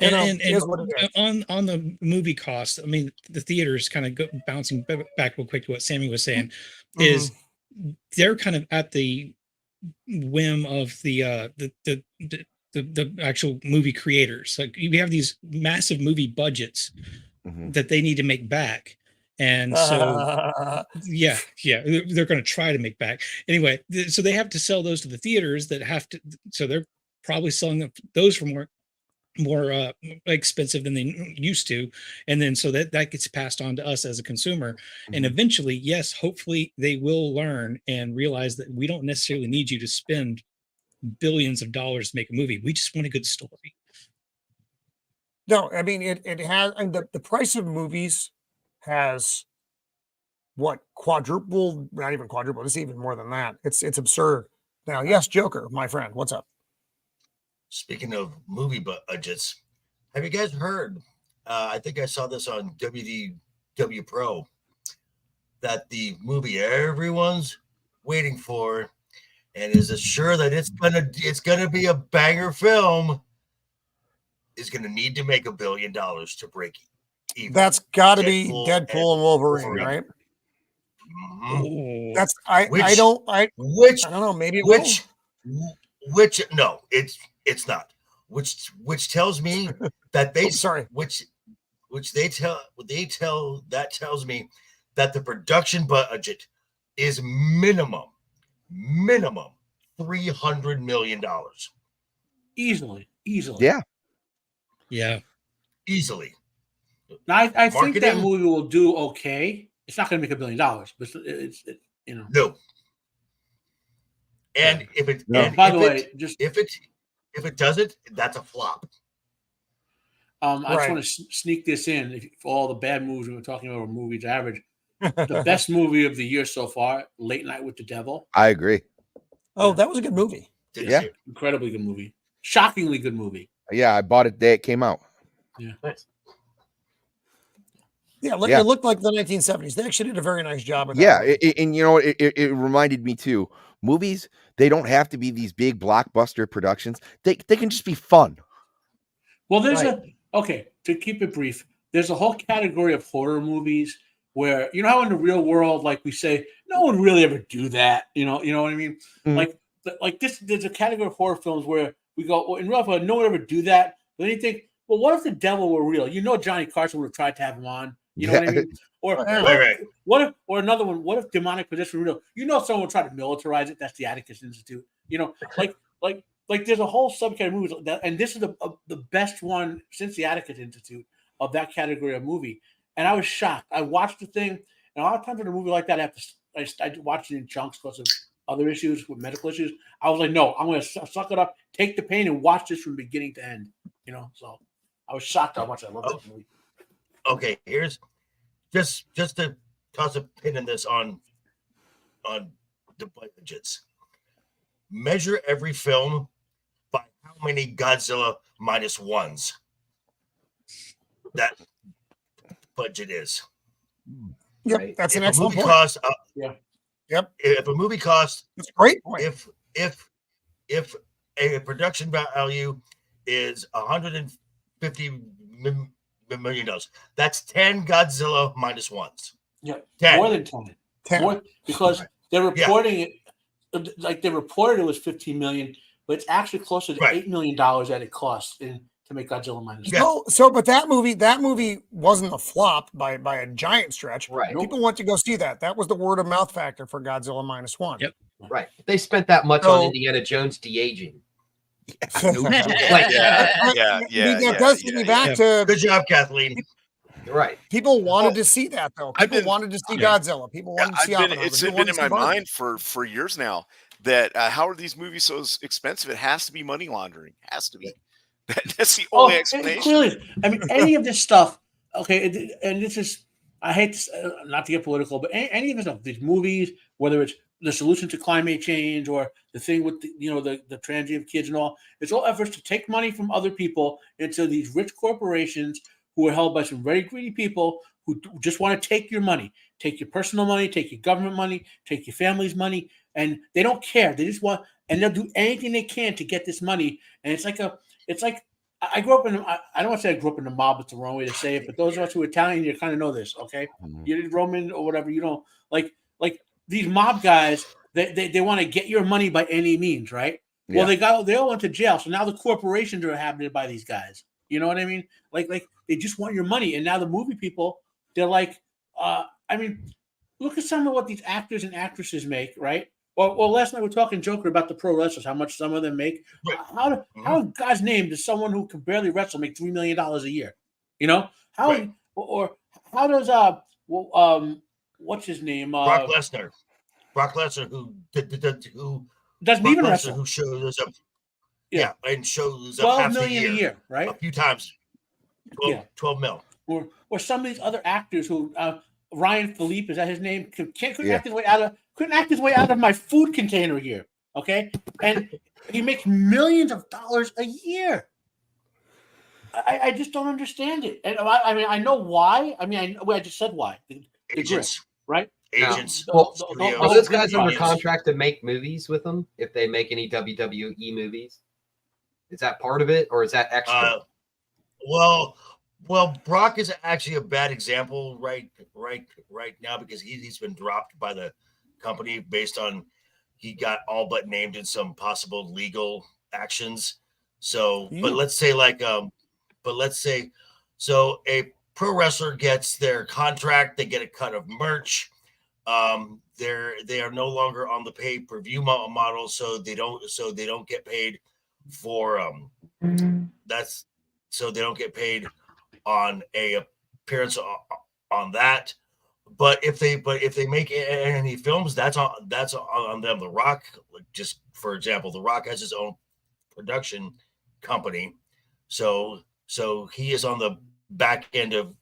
and on the movie cost, I mean, the theaters kind of bouncing back real quick to what Sammy was saying, is they're kind of at the whim of the actual movie creators. Like we have these massive movie budgets that they need to make back. And so, they're going to try to make back anyway. So they have to sell those to the theaters that have to. So they're probably selling those for more expensive than they used to, and then so that gets passed on to us as a consumer. And eventually, yes, hopefully they will learn and realize that we don't necessarily need you to spend billions of dollars to make a movie. We just want a good story. No, I mean it has, and the price of movies has quadrupled, not even quadrupled, it's even more than that. It's absurd. Now, yes, Joker, my friend, what's up? Speaking of movie budgets, have you guys heard? I think I saw this on WDW Pro that the movie everyone's waiting for and is assured that it's gonna be a banger film is gonna need to make $1 billion to break even. That's got to be Deadpool and Wolverine, right? Mm-hmm. That's I don't know. Maybe no, it's not. Which tells me that they that tells me that the production budget is minimum $300 million. Easily. Yeah. Easily. Now, I think that movie will do okay. It's not going to make $1 billion, but it's no. And if it doesn't, that's a flop. I just want to sneak this in. For all the bad movies we were talking about, movies average. The best movie of the year so far, Late Night with the Devil. I agree. Oh, that was a good movie. Yeah, incredibly good movie. Shockingly good movie. Yeah, I bought it the day it came out. Yeah, nice. Yeah, it looked like the 1970s. They actually did a very nice job of that. Yeah, and you know, it reminded me too. Movies, they don't have to be these big blockbuster productions. They can just be fun. Well, there's to keep it brief, there's a whole category of horror movies where, you know how in the real world, like we say, no one really ever do that. You know what I mean? Mm-hmm. Like this, there's a category of horror films where we go, well, in real life, no one ever do that. But then you think, well, what if the devil were real? You know, Johnny Carson would have tried to have him on. You know what I mean? Or another one, what if demonic possession were real? You know, someone would try to militarize it. That's the Atticus Institute. You know, like there's a whole subcategory of movies that, and this is the best one since the Atticus Institute of that category of movie. And I was shocked. I watched the thing, and a lot of times in a movie like that, I watched it in chunks because of other issues with medical issues. I was like, no, I'm going to suck it up, take the pain, and watch this from beginning to end. You know, so I was shocked how much I love that movie. Okay, here's just to toss a pin in this on the budgets. measure every film by how many Godzilla -1s that budget is. Yep, Right. that's an If a excellent movie point. costs, Yep, if a movie costs, that's a great point. if a production value is $150 million, that's 10 Godzilla -1s. Yeah, 10. more than 10. 10. More, because they're reporting it, like they reported it was 15 million, but it's actually closer to $8 million that it costs to make Godzilla -1. So, but that movie wasn't a flop by a giant stretch. Right. People went to go see that. That was the word of mouth factor for Godzilla -1. Yep. Right. They spent that much on Indiana Jones de-aging. That does get me back to good job, Kathleen. Right. People wanted to see that though. People wanted to see Godzilla. People wanted to see Oppenheimer. It's been in my mind for years now that how are these movies so expensive? It has to be money laundering. It has to be. That's the only explanation. Clearly, I mean, any of this stuff. Okay, and this is. I hate not to get political, but any of this stuff, these movies, whether it's the solution to climate change or the thing with the transient kids and all, it's all efforts to take money from other people into these rich corporations who are held by some very greedy people who just want to take your money, take your personal money, take your government money, take your family's money, and they don't care. They just want, and they'll do anything they can to get this money. And it's like I grew up in. I don't want to say I grew up in the mob. It's the wrong way to say it. But those of us who are Italian, you kind of know this, okay? You're Roman or whatever. You know, like these mob guys. They want to get your money by any means, right? Well, they all went to jail, so now the corporations are inhabited by these guys. You know what I mean? Like they just want your money, and now the movie people, they're like, I mean, look at some of what these actors and actresses make, right? Well, last night we were talking Joker about the pro wrestlers, how much some of them make. Right. How in God's name does someone who can barely wrestle make $3 million a year? You know how or how does what's his name? Brock Lesnar, who doesn't even wrestle, who shows up, and shows up 12 half million the a year, right? A few times, 12 mil. Or some of these other actors who Ryan Philippe, is that his name? Couldn't act his way out of my food container here. Okay, and he makes millions of dollars a year. I just don't understand it, and I mean I know why. I mean I just said why. Agents, right? Agents. Are those guys under contract to make movies with them if they make any WWE movies? Is that part of it, or is that extra? Well, Brock is actually a bad example right now because he's been dropped by the company based on he got all but named in some possible legal actions. So, but let's say so a pro wrestler gets their contract, they get a cut of merch. They are no longer on the pay-per-view model, so they don't get paid for they don't get paid on a appearance on that. But if they make any films, that's on them. The Rock, just for example, The Rock has his own production company, so he is on the back end of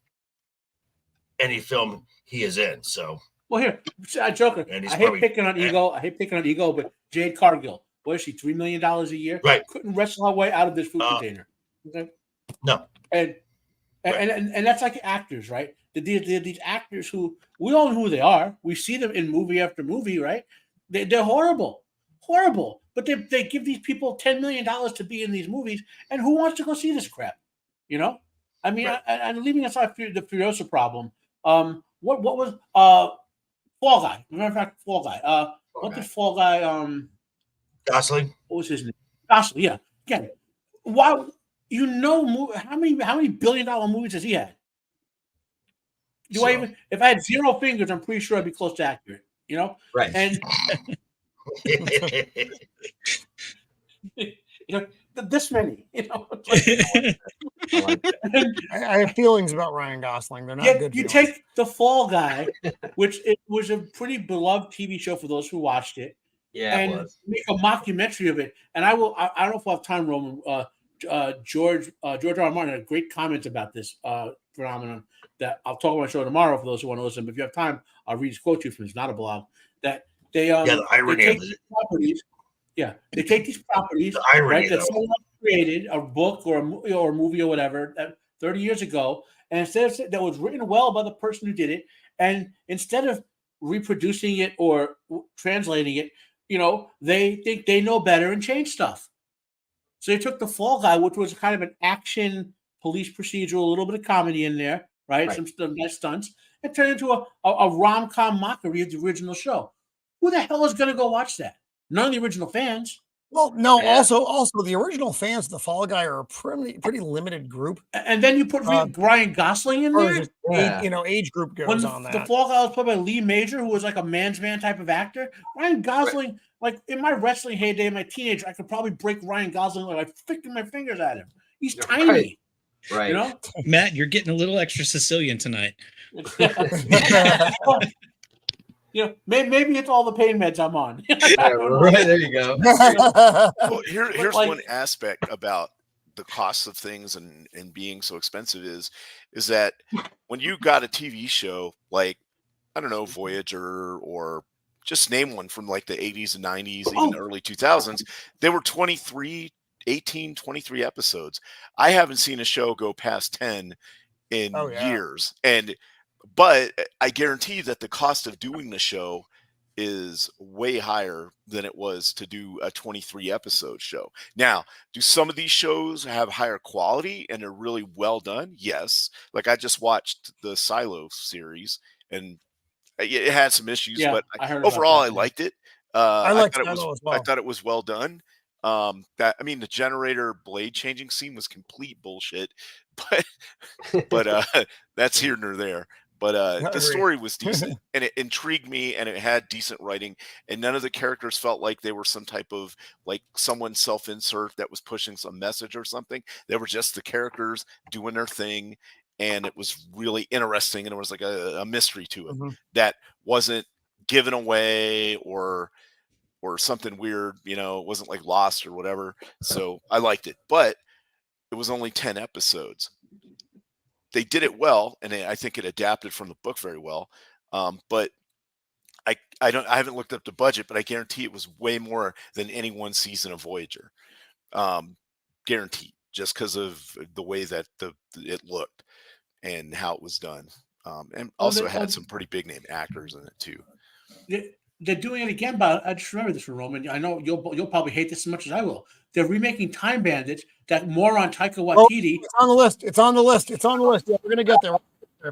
any film he is in. So well, here, Joker. I hate picking on ego, but Jade Cargill, what is she? $3 million a year, right? Couldn't wrestle her way out of this food container. Okay? No, and that's like actors, right? These actors who we all know who they are. We see them in movie after movie, right? They're horrible, but they give these people $10 million to be in these movies, and who wants to go see this crap? You know, I mean, and leaving aside the Furiosa problem, what was Fall Guy? Remember Fall Guy? Did Fall Guy? Gosling. What was his name? Gosling. Yeah. Again, why? You know, how many billion-dollar movies has he had? If I had 0 fingers, I'm pretty sure I'd be close to accurate. You know, right? And this many. You know, I have feelings about Ryan Gosling. They're not good. You take The Fall Guy, which it was a pretty beloved TV show for those who watched it. Yeah, and it was. Make a mockumentary of it. And I don't know if we'll have time, Roman. George R. Martin had great comments about this phenomenon that I'll talk about on the show tomorrow for those who want to listen. But if you have time, I'll read his quote to you from it's not a blog. That they the irony of it. properties. Yeah, they take these properties, The irony, right, that though. someone created, a book or a movie or whatever, 30 years ago, and instead of that was written well by the person who did it, and instead of reproducing it or translating it, they think they know better and change stuff. So they took The Fall Guy, which was kind of an action police procedural, a little bit of comedy in there, right? Some nice stunts, and turned into a rom-com mockery of the original show. Who the hell is going to go watch that? None of the original fans. Well, no. Also, the original fans of The Fall Guy are a pretty limited group. And then you put Ryan Gosling in there. Age group goes when on that. The Fall Guy was played by Lee Major, who was like a man's man type of actor. Ryan Gosling, like in my wrestling heyday, in my teenager, I could probably break Ryan Gosling like fticking my fingers at him. He's tiny. Right. Matt, you're getting a little extra Sicilian tonight. Maybe it's all the pain meds I'm on. Right, there you go. Well, here's one aspect about the cost of things and being so expensive is that when you got a TV show like, I don't know, Voyager, or just name one from like the 80s and 90s, even the early 2000s, they were 23 episodes. I haven't seen a show go past 10 in years. But I guarantee that the cost of doing the show is way higher than it was to do a 23 episode show. Now, do some of these shows have higher quality and are really well done? Yes. Like I just watched the Silo series and it had some issues, but overall I liked it. I thought it was well done. The generator blade changing scene was complete bullshit, but that's here nor there. But the story was decent and it intrigued me and it had decent writing, and none of the characters felt like they were some type of like someone self-insert that was pushing some message or something. They were just the characters doing their thing, and it was really interesting, and there was like a mystery to it that wasn't given away or something weird, it wasn't like Lost or whatever. So I liked it, but it was only 10 episodes. They did it well, and I think it adapted from the book very well. But I haven't looked up the budget, but I guarantee it was way more than any one season of Voyager. Guaranteed, just because of the way that it looked and how it was done. And also had some pretty big name actors in it too. They're doing it again, but I just remember this from Roman. I know you'll probably hate this as much as I will. They're remaking Time Bandits. That moron Taika Waititi. It's on the list. It's on the list. Yeah, we're gonna get there.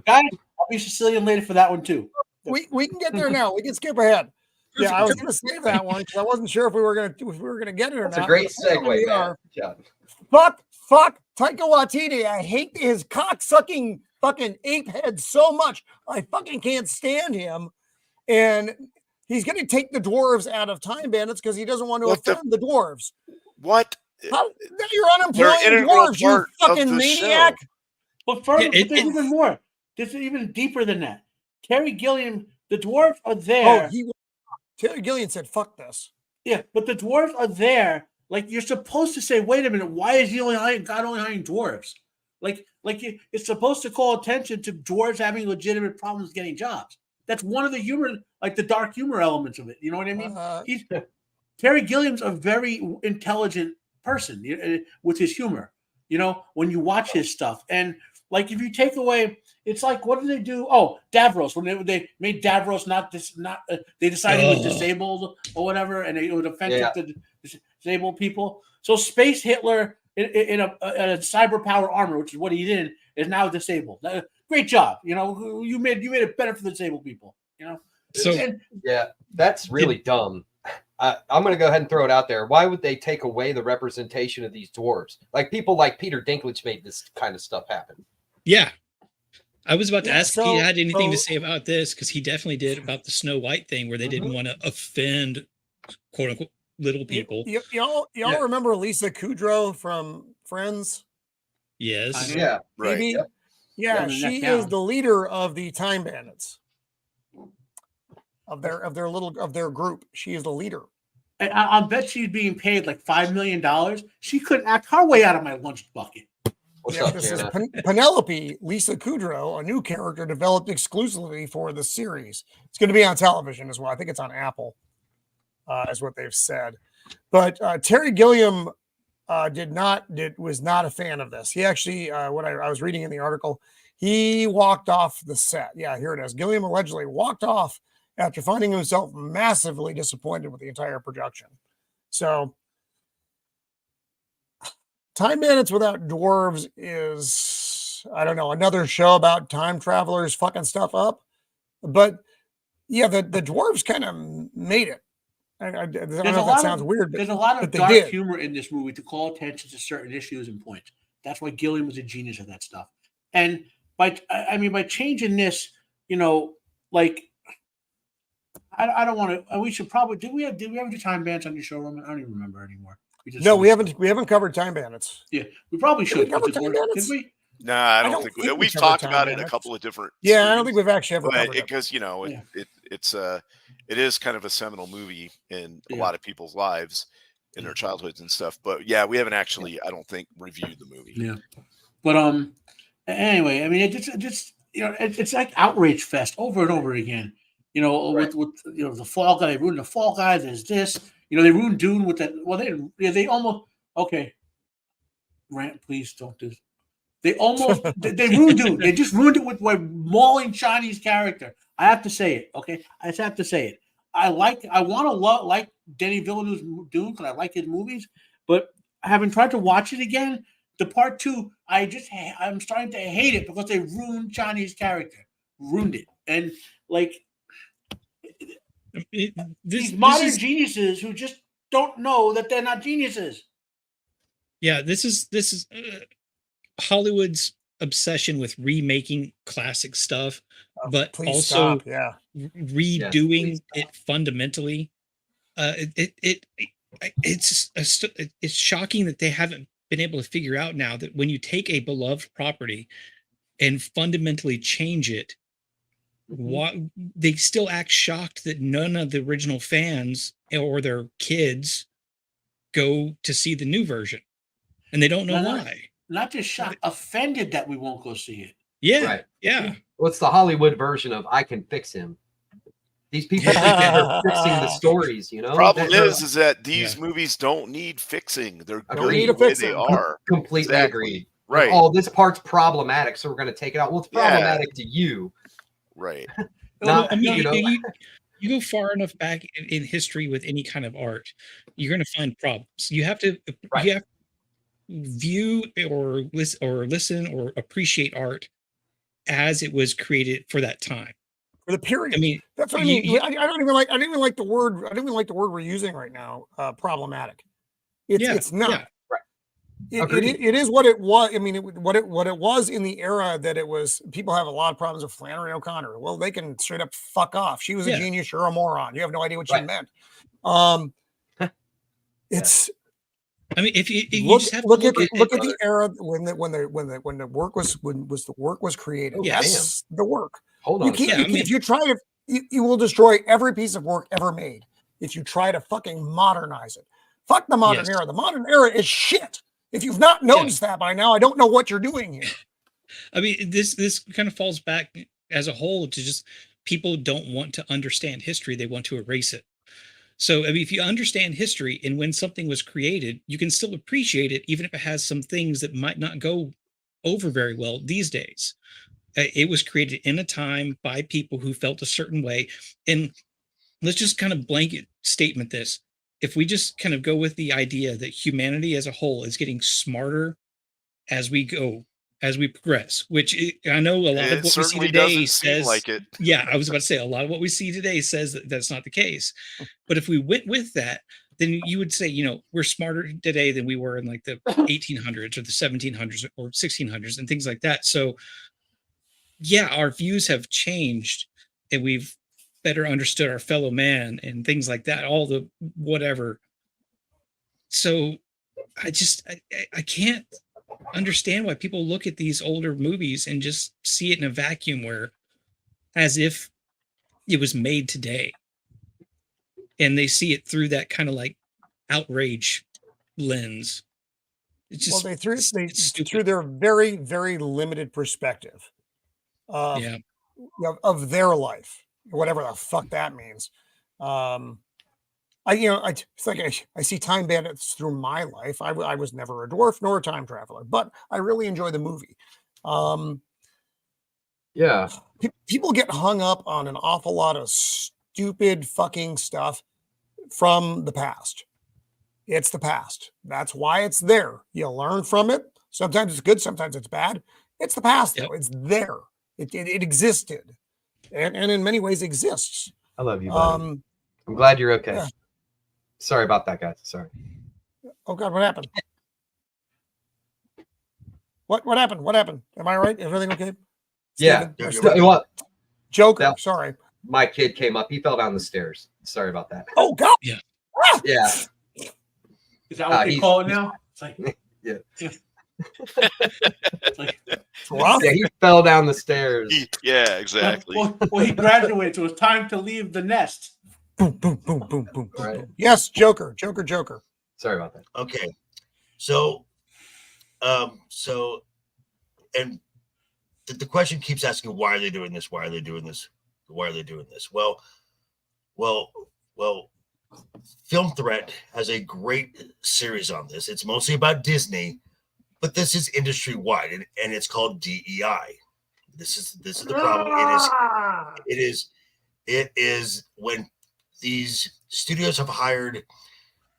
Guys, I'll be Sicilian later for that one too. We can get there now. We can skip ahead. Yeah, I was gonna save that one because I wasn't sure if we were gonna get it or not. That's a great segue. Fuck Taika Waititi. I hate his cock sucking fucking ape head so much. I fucking can't stand him. And he's going to take the dwarves out of Time Bandits because he doesn't want to offend the dwarves. What? You're unemploying dwarves, you fucking maniac. But further, there's even more. There's even deeper than that. Terry Gilliam, the dwarves are there. Terry Gilliam said, fuck this. Yeah, but the dwarves are there. Like, you're supposed to say, wait a minute, why is God only hiring dwarves? Like it's supposed to call attention to dwarves having legitimate problems getting jobs. That's one of the humor, like the dark humor elements of it. You know what I mean? Terry Gilliam's a very intelligent person with his humor. When you watch his stuff, and like if you take away, it's like what did they do? Oh, Davros, when they made Davros they decided he was disabled or whatever, and it was offensive to disabled people. So Space Hitler in a cyber power armor, which is what he did, is now disabled. Great job. You made it better for the disabled people. Yeah, that's really dumb. I'm going to go ahead and throw it out there. Why would they take away the representation of these dwarves? Like people like Peter Dinklage made this kind of stuff happen. Yeah. I was about to ask if he had anything to say about this, because he definitely did about the Snow White thing where they didn't want to offend quote unquote little people. Y'all remember Lisa Kudrow from Friends? Yes. Yeah. Right. Maybe? Yeah, she is the leader of the Time Bandits. Of their group. She is the leader. And I'll bet she's being paid like $5 million. She couldn't act her way out of my lunch bucket. This is Penelope Lisa Kudrow, a new character developed exclusively for the series. It's going to be on television as well. I think it's on Apple, is what they've said. But Terry Gilliam was not a fan of this. He actually, what I was reading in the article, he walked off the set. Yeah, here it is. Gilliam allegedly walked off after finding himself massively disappointed with the entire production. So, Time Bandits Without Dwarves is, I don't know, another show about time travelers fucking stuff up. But yeah, the dwarves kind of made it. I don't know if that sounds weird, but there's a lot of dark humor in this movie to call attention to certain issues and points. That's why Gilliam was a genius at that stuff. And by changing this, like I don't want to. We should probably did we ever do Time Bandits on your show, Roman? I don't even remember anymore. We haven't covered Time Bandits. Yeah, we probably should. Did we? No, I don't think we've talked about it a couple of different. Yeah, I don't think we've actually ever covered it because it is kind of a seminal movie in a lot of people's lives in their childhoods and stuff. But yeah, we haven't actually, I don't think, reviewed the movie. Yeah, but anyway, I mean, it's like outrage fest over and over again. With the Fall Guy, they ruined the Fall Guy. There's this, they ruined Dune with that. Well, they almost okay. Rant, please don't do. They almost they ruined Dune. They just ruined it with a mauling Chinese character. I have to say it. Okay, I just have to say it. I want to like Denis Villeneuve's Dune because I like his movies, but having tried to watch it again, the part 2, I'm starting to hate it because they ruined Chinese character, ruined it, and like these modern geniuses who just don't know that they're not geniuses. Yeah, this is Hollywood's obsession with remaking classic stuff, but also redoing it fundamentally. It's shocking that they haven't been able to figure out now that when you take a beloved property and fundamentally change it, they still act shocked that none of the original fans or their kids go to see the new version, and they don't know why. Not just shocked, offended that we won't go see it. Yeah, right. Yeah. What's the Hollywood version of "I can fix him"? These people think they're fixing the stories. Problem is that these movies don't need fixing. They're good the way they are. Completely agreed. Right. Oh, this part's problematic, so we're going to take it out. Well, it's problematic to you. Right. You go far enough back in history with any kind of art, you're going to find problems. You have to view or listen or appreciate art as it was created for that time, for the period. I mean, that's what I mean. I don't even like the word we're using right now. Problematic. It's not. Yeah. It is what it was. I mean, what it was in the era that it was. People have a lot of problems with Flannery O'Connor. Well, they can straight up fuck off. She was a genius. You're a moron. You have no idea what she meant. It's. I mean, if you look at the era when the work was created. Yes, the work. Hold on. If you try to, you will destroy every piece of work ever made if you try to fucking modernize it. Fuck the modern era. The modern era is shit. If you've not noticed that by now, I don't know what you're doing here. I mean, this kind of falls back as a whole to just people don't want to understand history. They want to erase it. So, I mean, if you understand history and when something was created, you can still appreciate it, even if it has some things that might not go over very well these days. It was created in a time by people who felt a certain way. And let's just kind of blanket statement this. If we just kind of go with the idea that humanity as a whole is getting smarter as we go, as we progress, which I know a lot of what we see today says like it. Yeah, I was about to say a lot of what we see today says that that's not the case. But if we went with that, then you would say, we're smarter today than we were in like the 1800s or the 1700s or 1600s and things like that. So yeah, our views have changed and we've better understood our fellow man and things like that, all the whatever. So I can't understand why people look at these older movies and just see it in a vacuum where as if it was made today, and they see it through that kind of like outrage lens. It's just through their very, very limited perspective of their life, whatever the fuck that means. It's like I see Time Bandits through my life. I was never a dwarf nor a time traveler, but I really enjoy the movie. Yeah. People get hung up on an awful lot of stupid fucking stuff from the past. It's the past. That's why it's there. You learn from it. Sometimes it's good, sometimes it's bad. It's the past, though. It's there. It existed, and in many ways exists. I love you, buddy. I'm glad you're okay. Yeah. Sorry about that, guys. Sorry. Oh God, what happened? What happened? What happened? Am I right? Everything okay? Yeah. What? Joker. Sorry. My kid came up. He fell down the stairs. Sorry about that. Oh God. Yeah. Yeah. Is that what they call it now? It's like, yeah. Yeah, he fell down the stairs. Yeah, exactly. Well, he graduated, so it was time to leave the nest. Boom, boom, boom, boom, boom. Right. Yes, Joker. Sorry about that. Okay, so the question keeps asking, why are they doing this? Why are they doing this? Why are they doing this? Well, Film Threat has a great series on this. It's mostly about Disney, but this is industry wide, and it's called DEI. This is the problem. It is when these studios have hired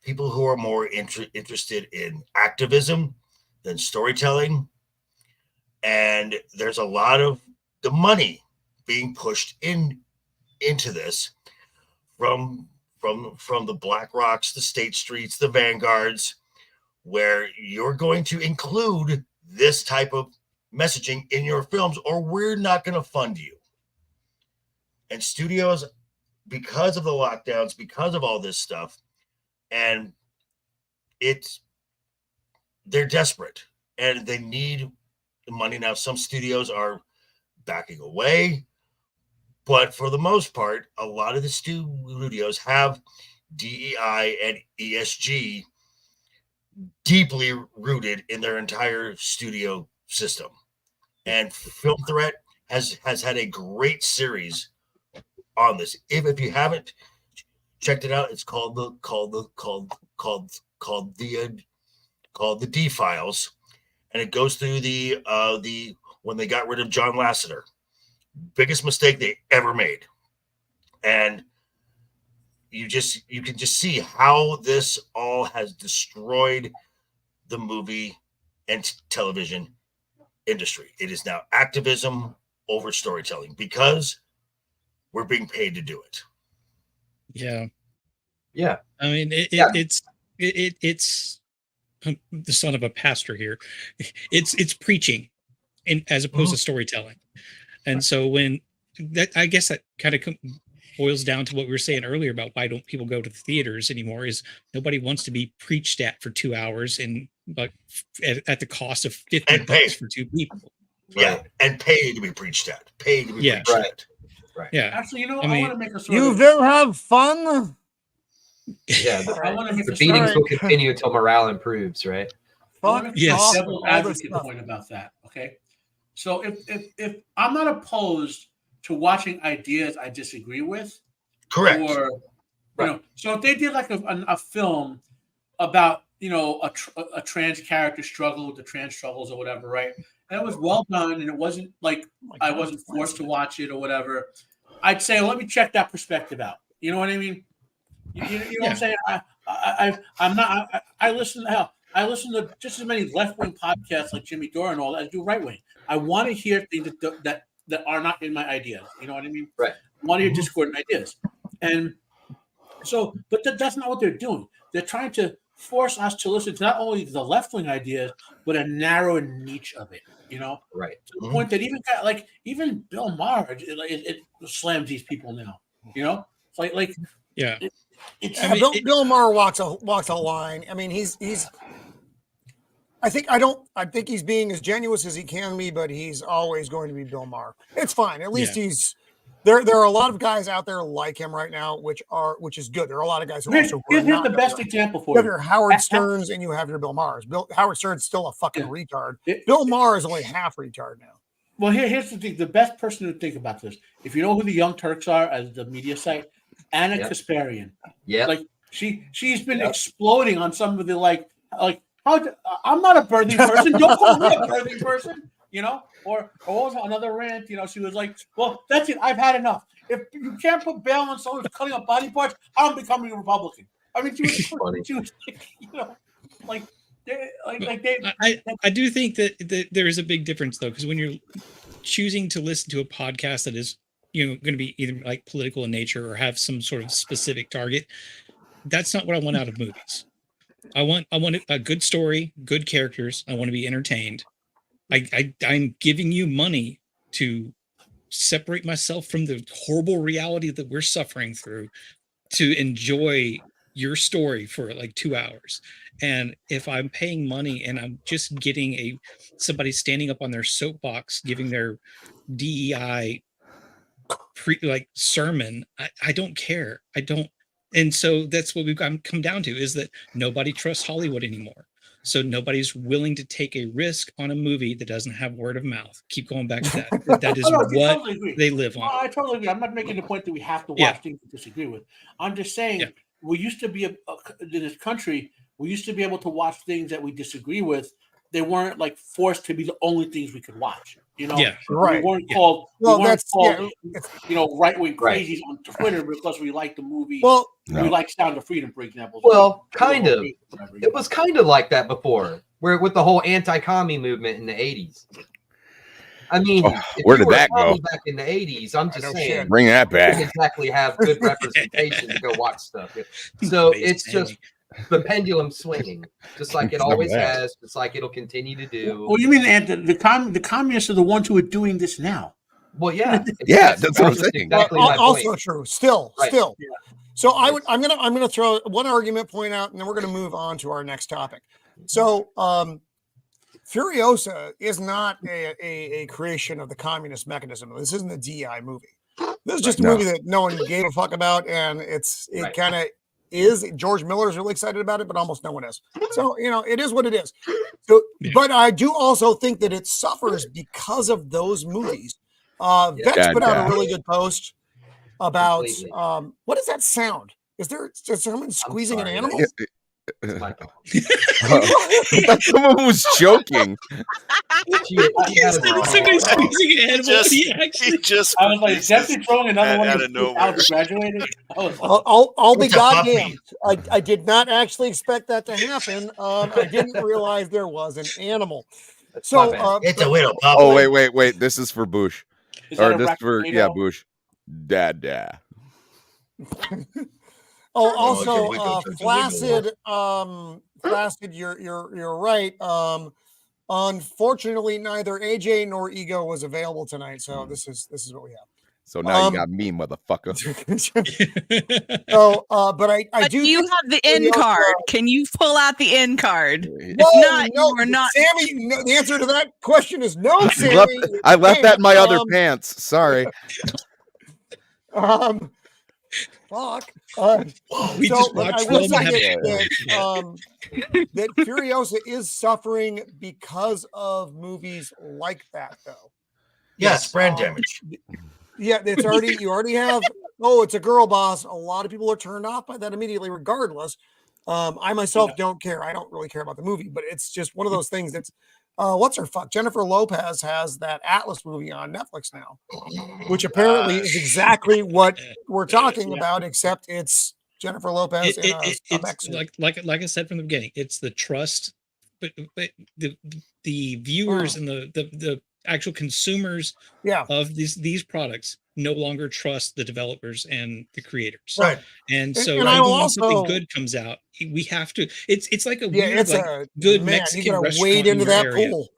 people who are more interested in activism than storytelling, and there's a lot of the money being pushed into this from the Black Rocks, the State Streets, the Vanguards, where you're going to include this type of messaging in your films, or we're not going to fund you. And studios, because of the lockdowns, because of all this stuff, and they're desperate and they need the money. Now, some studios are backing away, but for the most part, a lot of the studios have DEI and ESG deeply rooted in their entire studio system. And Film Threat has had a great series on this. If you haven't checked it out, it's called the D Files, and it goes through the when they got rid of John Lasseter, biggest mistake they ever made, and you can just see how this all has destroyed the movie and television industry. It is now activism over storytelling because we're being paid to do it. Yeah. I mean, it's I'm the son of a pastor here. It's preaching, as opposed to storytelling. And so when that, I guess that kind of boils down to what we were saying earlier about why don't people go to the theaters anymore, is nobody wants to be preached at for 2 hours but at the cost of $50 for two people. Yeah, and paid to be preached at. Paid to be preached at. Right. Yeah. Actually, I want to make a You will have fun. Yeah, the beatings will continue until morale improves, right? Yes. Devil's advocate point about that. Okay, so if I'm not opposed to watching ideas I disagree with, correct, or so if they did like a film about a trans character struggle with the trans struggles or whatever, right? And it was well done, and it wasn't like I wasn't forced to watch it or whatever. I'd say, let me check that perspective out. You know what I mean? You know what I'm saying? I listen to just as many left-wing podcasts like Jimmy Dore and all that as do right-wing. I want to hear things that are not in my ideas. You know what I mean? Right. I want to hear discordant ideas. And so, but that's not what they're doing. They're trying to force us to listen to not only the left-wing ideas, but a narrow niche of it. Right. To the point that even Bill Maher, it slams these people now. It's like yeah. Bill Maher walks a line. I mean, he's. I think he's being as genuine as he can be, but he's always going to be Bill Maher. It's fine. At least he's. There are a lot of guys out there like him right now, which is good. There are a lot of guys who here's the best example for you. You have your Howard Sterns and you have your Bill Mahers. Howard Stern's still a fucking retard. Bill Maher is only half retard now. Well, here's the thing. The best person to think about this, if you know who the Young Turks are as the media site, Anna Kasparian. Yeah. Like She's been exploding on some of the like I'm not a birthing person. Don't call me a birthing person. You know, or also another rant. You know, she was like, "Well, that's it. I've had enough. If you can't put bail on someone who's cutting up body parts, I'm becoming a Republican." I mean, she was like, you know, like I do think that there is a big difference though, because when you're choosing to listen to a podcast that is, you know, going to be either like political in nature or have some sort of specific target, that's not what I want out of movies. I want a good story, good characters. I want to be entertained. I'm giving you money to separate myself from the horrible reality that we're suffering through, to enjoy your story for like 2 hours. And if I'm paying money and I'm just getting somebody standing up on their soapbox giving their DEI sermon, I don't care. I don't. And so that's what we've come down to, is that nobody trusts Hollywood anymore. So nobody's willing to take a risk on a movie that doesn't have word of mouth. Keep going back to that. That is what totally they live on. I totally agree. I'm not making the point that we have to watch things we disagree with. I'm just saying we used to be in this country. We used to be able to watch things that we disagree with. They weren't like forced to be the only things we could watch. You know, right? We weren't called. Well, we weren't called, you know, right-wing crazies on Twitter because we like the movie. Well, we like Sound of Freedom, for example. Well, kind of. It was kind of like that before, where with the whole anti-commie movement in the 80s. I mean, where did that go? Back in the 80s, I'm just saying, bring that back. You didn't exactly have good representation to go watch stuff. So it's just the pendulum swinging, just like it always has, just like it'll continue to do. Well, you mean the communists are the ones who are doing this now? Well, yeah, that's what I'm saying. Exactly also true. Still. Yeah. So I'm gonna throw one argument point out, and then we're gonna move on to our next topic. So Furiosa is not a creation of the communist mechanism. This isn't a DI movie. This is just a movie that no one gave a fuck about, and it kind of is. George Miller is really excited about it, but almost no one is. So, you know, it is what it is. So, but I do also think that it suffers because of those movies. Vex put out a really good post about what is that sound? Is someone squeezing an animal? Someone was joking. He just I was like, Dempsey throwing another one out of nowhere. Graduated. I'll be goddamn. I did not actually expect that to happen. I didn't realize there was an animal. So it's a widow. Oh wait. This is for Bush. Or this for Bush. Dad. Oh, also, Flaccid. Flaccid, you're right. Unfortunately, neither AJ nor Ego was available tonight, so this is what we have. So now you got me, motherfucker. So, but I do. You have the end card. Can you pull out the end card? If not, you are not. Sammy, no, the answer to that question is no, Sammy. I left that in my other pants. Sorry. Fuck. We just watched that Furiosa is suffering because of movies like that, though. Yes, brand damage. Yeah, it's already you already have. Oh, it's a girl boss. A lot of people are turned off by that immediately, regardless. I myself don't care. I don't really care about the movie, but it's just one of those things that's. What's her fuck? Jennifer Lopez has that Atlas movie on Netflix now, which apparently is exactly what we're talking about, except it's Jennifer Lopez. It's like I said from the beginning, it's the trust, but the viewers and the actual consumers of these products no longer trust the developers and the creators. Right. And so even when something good comes out, we have to it's like a weird good Mexican restaurant. Wade into that area. pool.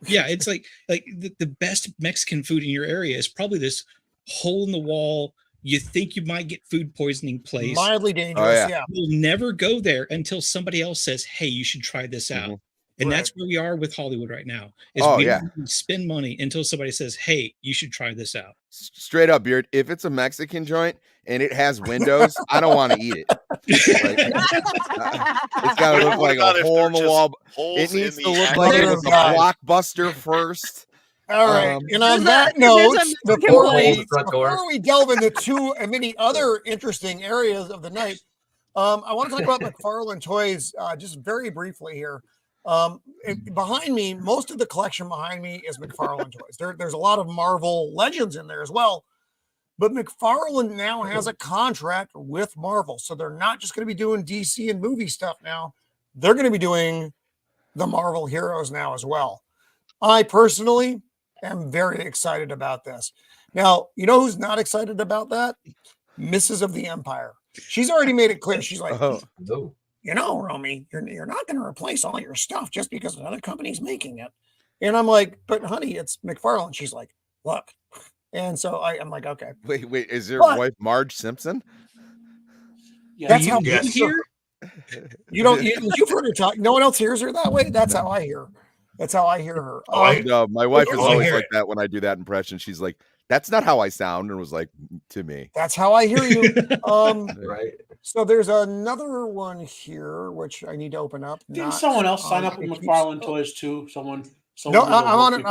Yeah, it's like the best Mexican food in your area is probably this hole in the wall. You think you might get food poisoning place. Mildly dangerous. You'll never go there until somebody else says, "Hey, you should try this out." And that's where we are with Hollywood right now. Is we don't spend money until somebody says, "Hey, you should try this out." Straight up, Beard. If it's a Mexican joint and it has windows, I don't want to eat it. It's got to look like a hole in the wall. It needs to look like it was a blockbuster first. All right. And on that note, before we delve into many other interesting areas of the night, I want to talk about McFarlane Toys just very briefly here. Behind me, most of the collection behind me is McFarlane Toys. There's a lot of Marvel Legends in there as well. But McFarlane now has a contract with Marvel. So they're not just going to be doing DC and movie stuff now. They're going to be doing the Marvel heroes now as well. I personally am very excited about this. Now, you know who's not excited about that? Mrs. of the Empire. She's already made it clear. She's like, you know, Romy, you're not going to replace all your stuff just because another company's making it. And I'm like, but honey, it's McFarlane. She's like, look. And so I'm like, okay. Wait, is your wife Marge Simpson? Yeah, That's how Yes. hear. You've heard her talk. No one else hears her that way. That's how I hear. That's how I hear her. No, my wife is always like it. that when I do that impression. She's like, that's not how I sound, and was like, to me. That's how I hear you. Right. So there's another one here which I need to open up. Didn't someone else sign up with McFarlane Toys too? Someone No, I'm on it.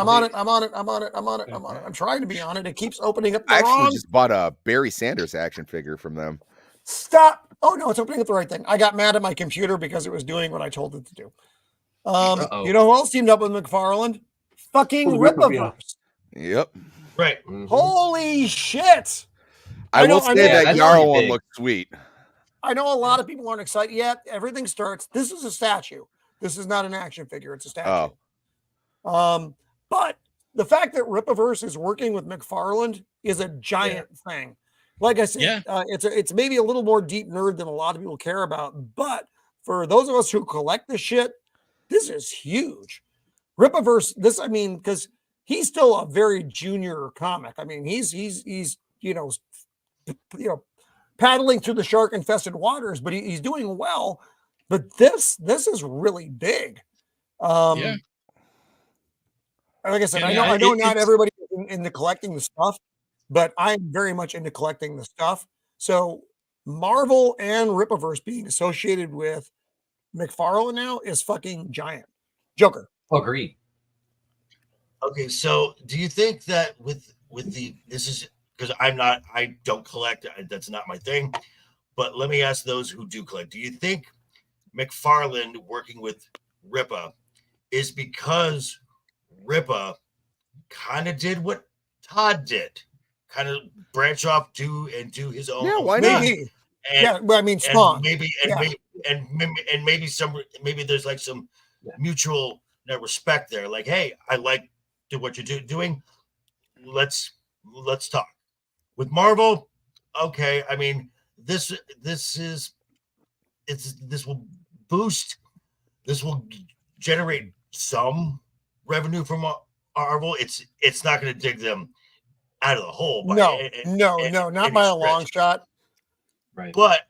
I'm trying to be on it. It keeps opening up. I actually just bought a Barry Sanders action figure from them. Stop. Oh no, it's opening up the right thing. I got mad at my computer because it was doing what I told it to do. You know who else teamed up with McFarlane? Fucking Rippaverse. Yep. Right. Mm-hmm. Holy shit. I will say that that's Yarrow really one big. looks sweet. I know a lot of people aren't excited yet. Everything starts. This is a statue. This is not an action figure. It's a statue. But the fact that Rippaverse is working with McFarlane is a giant thing. Like I said, it's maybe a little more deep nerd than a lot of people care about. But for those of us who collect this shit, this is huge. Rippaverse, because he's still a very junior comic. I mean, he's paddling through the shark infested waters, but he's doing well. But this is really big. Like I said, I know not everybody is into collecting the stuff, but I'm very much into collecting the stuff. So Marvel and Rippaverse being associated with McFarlane now is fucking giant. Joker. Agreed. Okay, so do you think that with this is because I don't collect, that's not my thing, but let me ask those who do collect. Do you think McFarlane working with Rippa is because Rippa kind of did what Todd did, kind of branch off do his own? Yeah, why not? Maybe. Spawn. Maybe there's like some mutual respect there. Like, hey, I like what you're doing. Let's talk. With Marvel, okay. I mean, this will boost. This will generate some revenue from Marvel. It's not going to dig them out of the hole. Not by a long shot. Right. But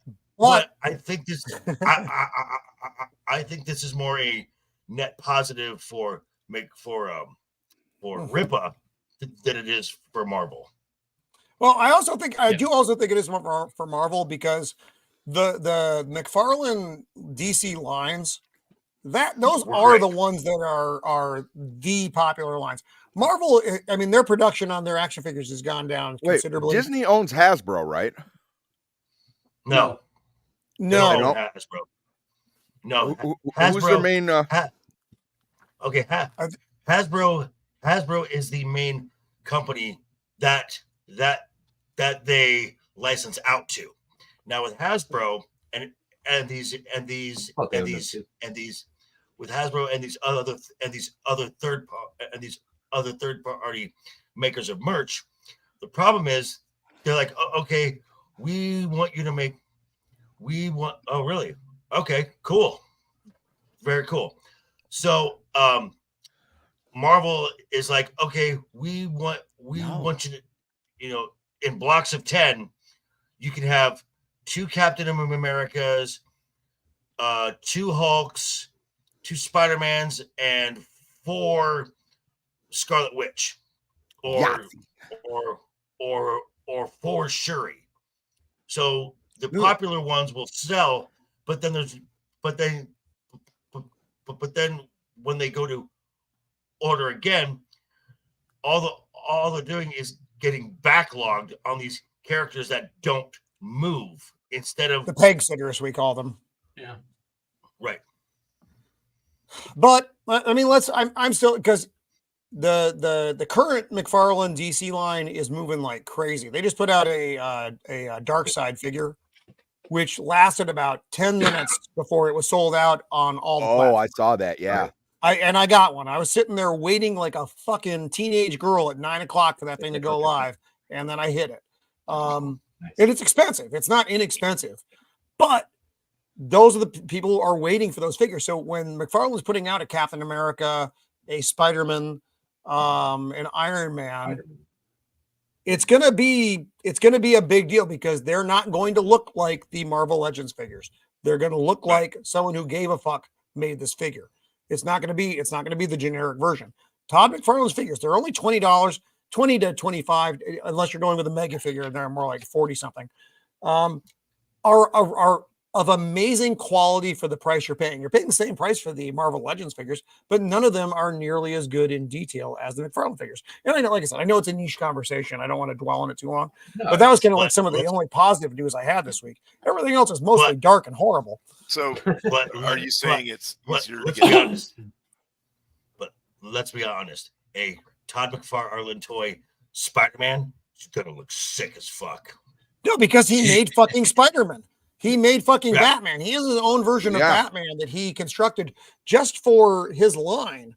I think this. I think this is more a net positive for Rippa than it is for Marvel. Well, I do also think it is more for Marvel because the McFarlane DC lines, those are the ones that are the popular lines. Marvel, I mean, their production on their action figures has gone down considerably. Disney owns Hasbro, right? No. Hasbro. No. Who's their main? Okay, Hasbro is the main company that they license out to. Now with Hasbro and these with Hasbro and these other third party makers of merch, the problem is they're like, oh, okay, oh really? Okay, cool. Very cool. So Marvel is like, okay, we want you to, in blocks of 10, you can have 2 Captain Americas, 2 Hulks, 2 Spider-Mans, and 4 Scarlet Witch, or 4 Shuri. So the popular ones will sell, but then when they go to order again, all they're doing is getting backlogged on these characters that don't move instead of the peg sitters, we call them. Yeah. right. But I mean, I'm still, because the current McFarlane DC line is moving like crazy. They just put out a Dark Side figure, which lasted about 10 minutes before it was sold out on all the platforms. I saw that. Yeah. I got one. I was sitting there waiting like a fucking teenage girl at 9 o'clock for that thing to go live, and then I hit it. And it's expensive. It's not inexpensive, but those are the people who are waiting for those figures. So when McFarlane's putting out a Captain America, a Spider-Man, an Iron Man, it's gonna be a big deal, because they're not going to look like the Marvel Legends figures. They're gonna look like someone who gave a fuck made this figure. It's not gonna be the generic version. Todd McFarlane's figures, they're only $20, 20 to 25, unless you're going with a mega figure, and they're more like 40 something. Are of amazing quality for the price you're paying. You're paying the same price for the Marvel Legends figures, but none of them are nearly as good in detail as the McFarlane figures. And I know, like I said, I know it's a niche conversation. I don't want to dwell on it too long, but that was kind of like some of the only positive news I had this week. Everything else is mostly dark and horrible. So, are you saying it's easier to Let's get? be honest. But let's be honest. A Todd McFarlane toy Spider-Man is gonna look sick as fuck. No, because he made fucking Spider-Man. He made fucking Batman. He has his own version of Batman that he constructed just for his line.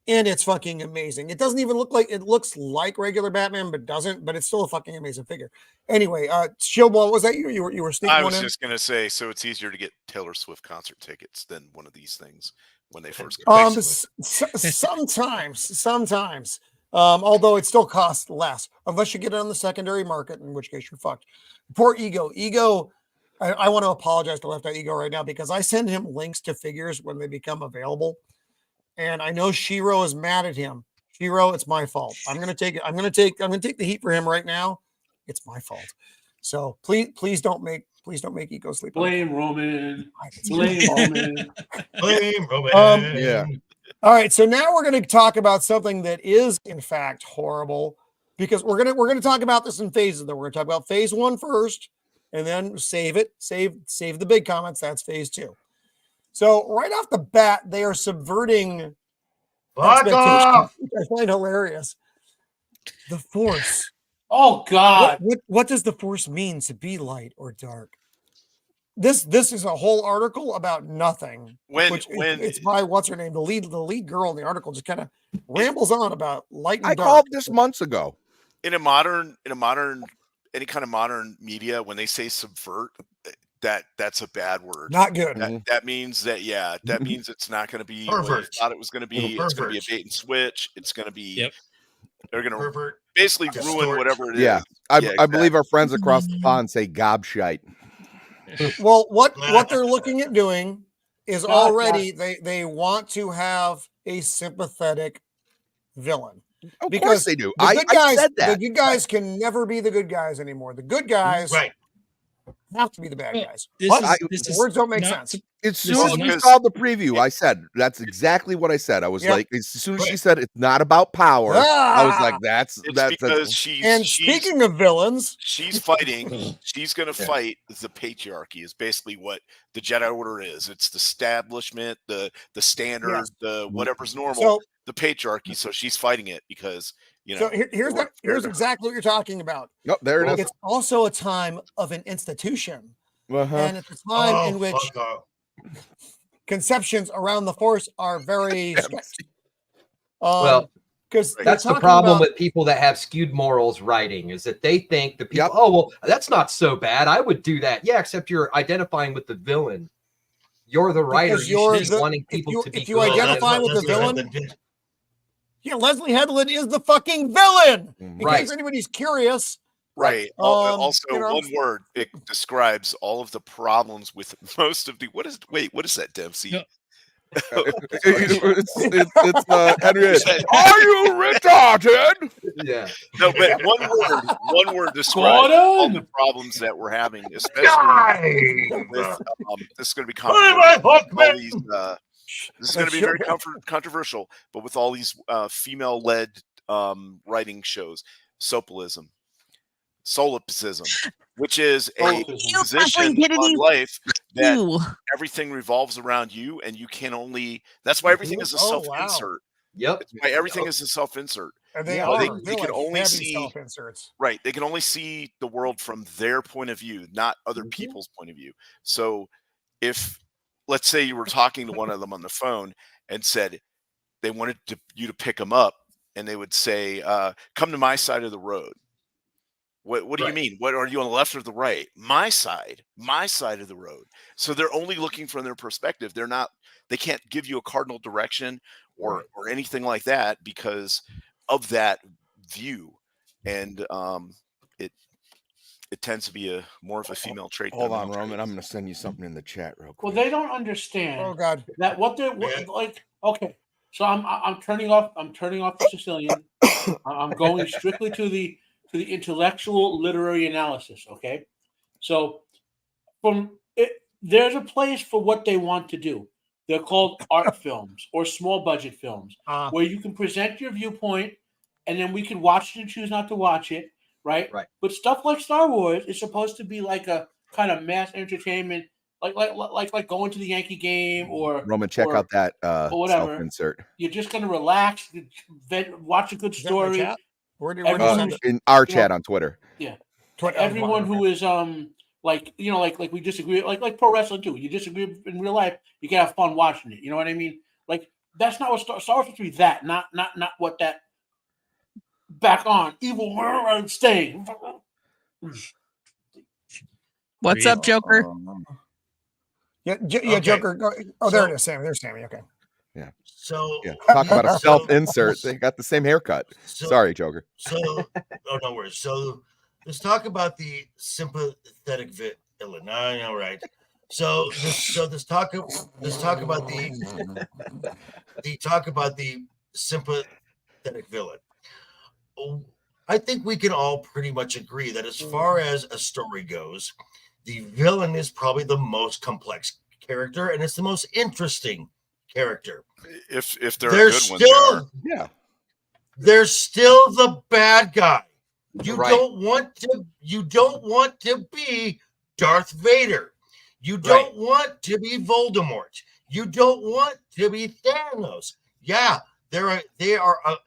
And it's fucking amazing. It doesn't even look like, it looks like regular Batman, but doesn't, but it's still a fucking amazing figure. Anyway, Shieldwall, was that you? You were sneaking I one was in? just going to say, so it's easier to get Taylor Swift concert tickets than one of these things when they first come. Sometimes. Although it still costs less, unless you get it on the secondary market, in which case you're fucked. Poor Ego. I want to apologize to Left Eye Ego right now, because I send him links to figures when they become available. And I know Shiro is mad at him. Shiro, it's my fault. I'm going to take the heat for him right now. It's my fault. So please don't make Ego sleep. Blame Roman. Blame Roman. Blame Roman. Yeah. All right. So now we're going to talk about something that is in fact horrible, because we're going to talk about this in phases. Though we're going to talk about phase 1 first, and then save the big comments. That's phase 2. So right off the bat, they are subverting expectations, which I find hilarious. The Force. Oh God! What does the Force mean to be light or dark? This is a whole article about nothing. It's by what's her name, the lead girl in the article, just kind of rambles on about light and dark. I called this months ago. In any kind of modern media, when they say subvert, that's a bad word. Not good. That means that means it's not going to be what you thought it was going to be. It's going to be a bait and switch. It's going to be they're going to basically ruin whatever it is. Yeah, I believe our friends across the pond say gobshite. Well, what they're looking at doing is already they want to have a sympathetic villain. Of course they do. I said that. The good guys can never be the good guys anymore. The good guys have to be the bad guys. Words don't make sense. As soon as we saw the preview, I said that's exactly what I said. I was like, as soon as she said it's not about power, I was like, that's because speaking of villains, she's fighting. She's going to fight the patriarchy. Is basically what the Jedi Order is. It's the establishment, the standard, the whatever's normal. So, the patriarchy. So she's fighting it because So here's exactly what you're talking about. Yep, there it is. It's also a time of an institution, and it's a time in which conceptions around the Force are very strict. Because that's the problem with people that have skewed morals writing, is that they think the people, oh, well, that's not so bad. I would do that. Yeah, except you're identifying with the villain. You're the writer. You're wanting people to be if you identify with the villain. Yeah, Leslie Headland is the fucking villain. In case anybody's curious. Right. Also, one word, it describes all of the problems with most of the. What is that, Dempsey? No. it's Henriette. Are you retarded? Yeah. No, but one word describes all the problems that we're having, especially with this is going to be controversial. This is going to be very controversial, but with all these female-led writing shows, soapalism. solipsism, which is a Solipsism. position fucking on life that Ew. everything revolves around you, and you can only. That's why everything is a Oh, self-insert. Yep. It's why everything is a self-insert. And they Yeah, are. they They're can like only heavy see- self-inserts. Right. They can only see the world from their point of view, not other Mhm. people's point of view. So if, let's say you were talking to one of them on the phone and said they wanted you to pick them up, and they would say, come to my side of the road. What do you Right. mean? What are you on the left or the right? My side of the road. So they're only looking from their perspective. They can't give you a cardinal direction or anything like that because of that view. And it tends to be more of a female trait. Hold than a on, male Roman. trait. I'm going to send you something in the chat real Well, quick. they don't understand Oh God. that what they're Yeah. like. Okay, so I'm turning off the Sicilian. I'm going strictly to the intellectual literary analysis. Okay, so there's a place for what they want to do. They're called art films or small budget films, where you can present your viewpoint, and then we can watch it and choose not to watch it. Right. But stuff like Star Wars is supposed to be like a kind of mass entertainment, like going to the Yankee game or Roman, check out that or whatever. self-insert. You're just going to relax, watch a good Is that in the story. chat? Where do Everyone you send who's- it? In our chat on Twitter. Yeah. Twitter- Everyone who is like we disagree, like pro wrestling too. You disagree in real life, you can have fun watching it. You know what I mean? Like that's not what Star Wars supposed to be. That not what that back on evil world staying. What's up, Joker? Yeah, Okay. Joker. Oh, there So- it is, Sammy. There's Sammy. Okay. So Yeah. Talk about a so- self-insert. They got the same haircut. so- Sorry, Joker. So, oh, no worries. So, let's talk about the sympathetic villain. I know, right? So, this talk about the sympathetic villain. I think we can all pretty much agree that as far as a story goes, the villain is probably the most complex character, and it's the most interesting character. If they're They're a good one, they are. still Yeah. they're still the bad guy. You Right. don't want to be Darth Vader. You don't want to be Voldemort. You don't want to be Thanos. Yeah, they are a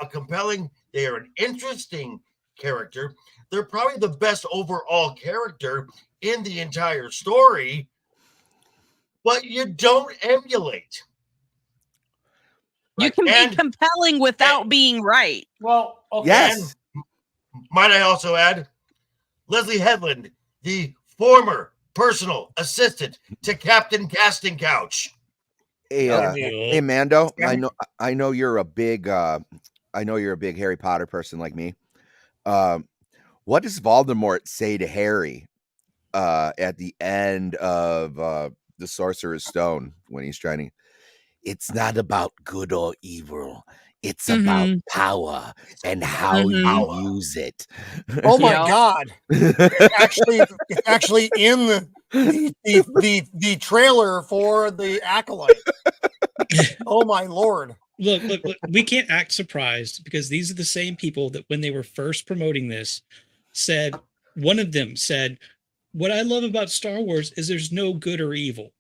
compelling, they are an interesting character. They're probably the best overall character in the entire story, but you don't emulate. You can And- be compelling without being right. Well, okay. Yes. Might I also add, Leslie Headland, the former personal assistant to Captain Casting Couch. Hey, Oh, hey, Mando. Yeah. I know you're a big Harry Potter person like me. What does Voldemort say to Harry at the end of the Sorcerer's Stone when he's trying to? It's not about good or evil. It's about power and how you use it. Oh my Yeah. God! It's actually in the trailer for the Acolyte. Oh my Lord! Look, we can't act surprised because these are the same people that when they were first promoting this one of them said, what I love about Star Wars is there's no good or evil.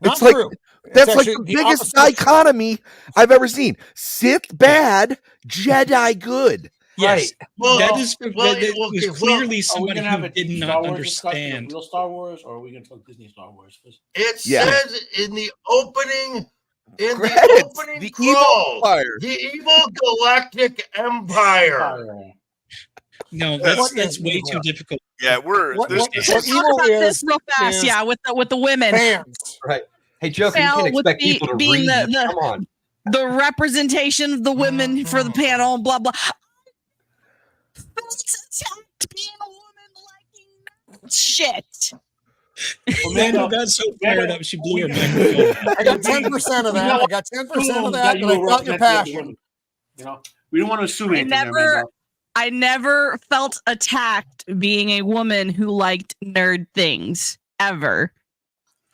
Not It's like- true. That's It's like actually the biggest opposite of true. dichotomy I've ever seen. Sith bad, Jedi good. Yes, Well, that is that okay, was well, clearly Are we somebody gonna have who a did Star not Wars discussion of understand. real Star Wars, or are we going to talk Disney Star Wars? 'Cause It Yeah. says in the opening, Credits, the evil crawl, empire. the evil galactic empire. Empire. No, What that's is way evil? too difficult. Yeah, What Let's talk evil about this is real fast. is Yeah, with the women. fans. Right. Hey, Joker, Well, you can't with expect people to being read. the- Come on. The representation of the women for the panel, blah blah. It's attacked being a woman liking shit. Well, Mando Mando, got so fired up she blew her microphone. I got 10% of that. I got 10% of that, but I felt your passion. You know, we don't want to assume anything. I never felt attacked being a woman who liked nerd things ever.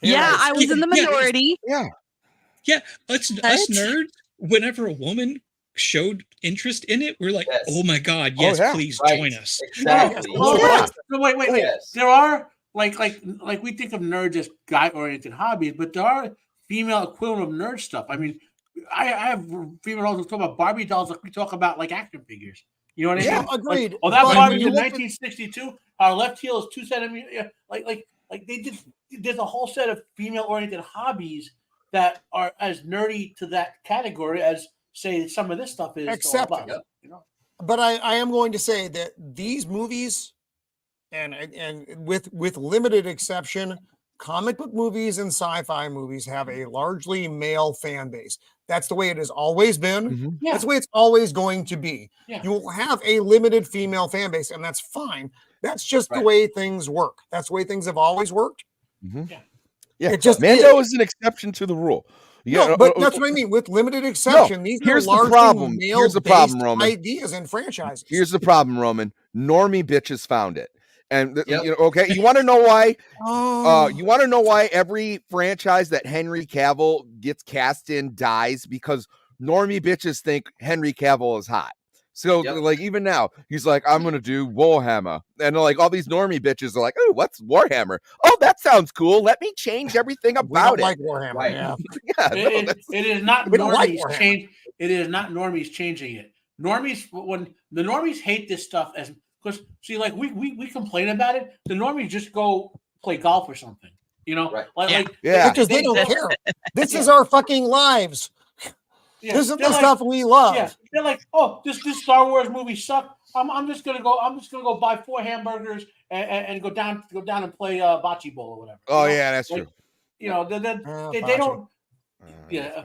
Yeah, I was in the Yeah, minority. Yeah. Yeah, us What? nerds, whenever a woman showed interest in it, we're like, Yes. oh my god, Oh, yes, yeah. please Right. join us. Exactly. Well, Yeah. wait. Yes. There are like we think of nerds as guy-oriented hobbies, but there are female equivalent of nerd stuff. I mean, I have female dolls who talk about Barbie dolls like we talk about like action figures. You know what I Yeah, mean? agreed. Like, oh, that But Barbie when you in look at- 1962, our left heel is 2 centimeters. Yeah, like they did. There's a whole set of female-oriented hobbies that are as nerdy to that category as say some of this stuff is. Except, all about, you know. but I am going to say that these movies, and with limited exception, comic book movies and sci-fi movies have a largely male fan base. That's the way it has always been. Mhm. Yeah. That's the way it's always going to be. Yeah. You will have a limited female fan base, and that's fine. That's just the Right. way things work. That's the way things have always worked. Mhm. Yeah. Yeah, It just Mando is an exception to the rule. Yeah, No, but that's what I mean. With limited exception, these here's are the largely problem. Here's the problem, male-based Roman. ideas and franchises. Here's the problem, Roman. Normie bitches found it. And Yep. you know, okay, you want to know why? Oh, You want to know why every franchise that Henry Cavill gets cast in dies? Because normie bitches think Henry Cavill is hot. So Yep. like even now, he's like, I'm gonna do Warhammer, and like all these normie bitches are like, oh, what's Warhammer? Oh, that sounds cool. Let me change everything we don't about it. like Warhammer. Right. Yeah. Yeah, no, It is not We don't like normies Warhammer. change. It is not normies changing it. Normies, when the normies hate this stuff, as because see, like we complain about it. The normies just go play golf or something. You know, Right. like Yeah. Because they don't care. This is our fucking lives. yeah, This is they're the like- stuff we love. Yeah, they're like, oh, this Star Wars movie sucked. I'm just gonna go buy 4 hamburgers and go down and play bocce ball or whatever. Oh You know? yeah, that's Like, true. You know, they bocce. don't. Yeah,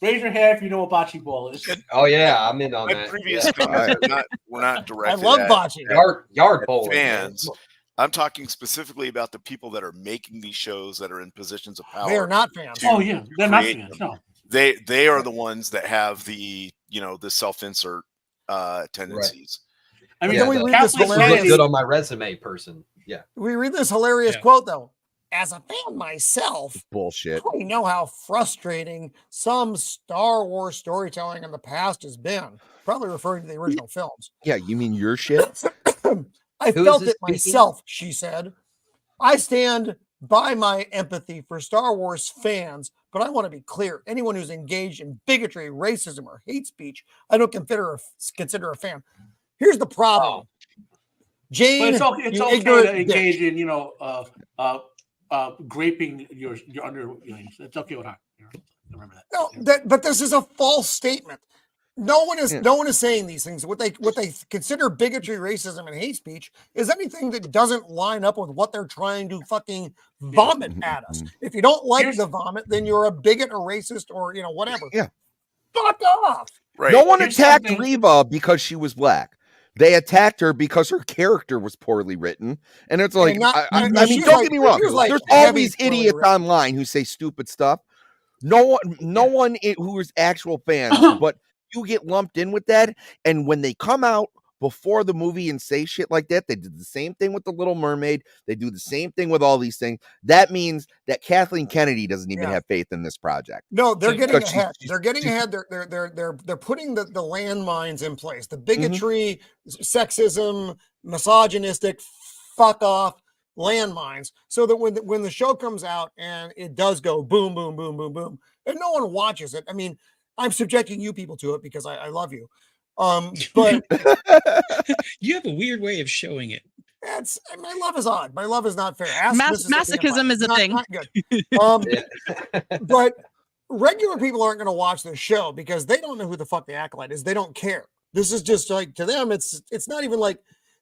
Raise your hand if you know what bocce ball is. Oh yeah, I'm in on My that. previous Yeah. comments were not I directed love at bocce. Yard bowling. man. fans. I'm talking specifically about the people that are making these shows that are in positions of power. They are not fans. Oh yeah, they're not create fans. them. No. They are the ones that have the the self-insert tendencies. I mean, Yeah, we the read this Catholic Look hilarious- Church- good on my resume, person. Yeah. We read this hilarious Yeah. quote though. As a fan myself, Bullshit. I know how frustrating some Star Wars storytelling in the past has been. Probably referring to the original films. Yeah, you mean your shit? I Who is felt this it speaking? myself, she said. I stand by my empathy for Star Wars fans, but I want to be clear. Anyone who's engaged in bigotry, racism, or hate speech, I don't consider a fan. Here's the problem. Jane, But it's okay. It's you okay ignorant to bitch. engage in graping your underlings. It's okay with her. Remember that. No, but this is a false statement. No one is Yeah. saying these things. What they consider bigotry, racism, and hate speech is anything that doesn't line up with what they're trying to fucking vomit at us. If you don't like the vomit, then you're a bigot or racist or whatever. Yeah. Fuck off. Right. No one Here's attacked something- Reva because she was black. They attacked her because her character was poorly written. And it's like, I mean, she's don't like- get me wrong. she's like There's heavy always poorly idiots written. online who say stupid stuff. No one who is actual fans, but you get lumped in with that. And when they come out before the movie and say shit like that, they did the same thing with The Little Mermaid. They do the same thing with all these things. That means that Kathleen Kennedy doesn't even have faith in this project. No, they're So- getting Because ahead. she's- They're getting ahead. They're putting the landmines in place. The bigotry, sexism, misogynistic, fuck off landmines, so that when the show comes out and it does go boom, boom, boom, boom, boom, and no one watches it. I mean, I'm subjecting you people to it because I love you. But You have a weird way of showing it. my love is odd. My love is not fair. Ask Mississippi Masochism Empire. is a Not- thing. Not good. But regular people aren't going to watch this show because they don't know who the fuck the acolyte is. They don't care. This is just like, to them, it's not even like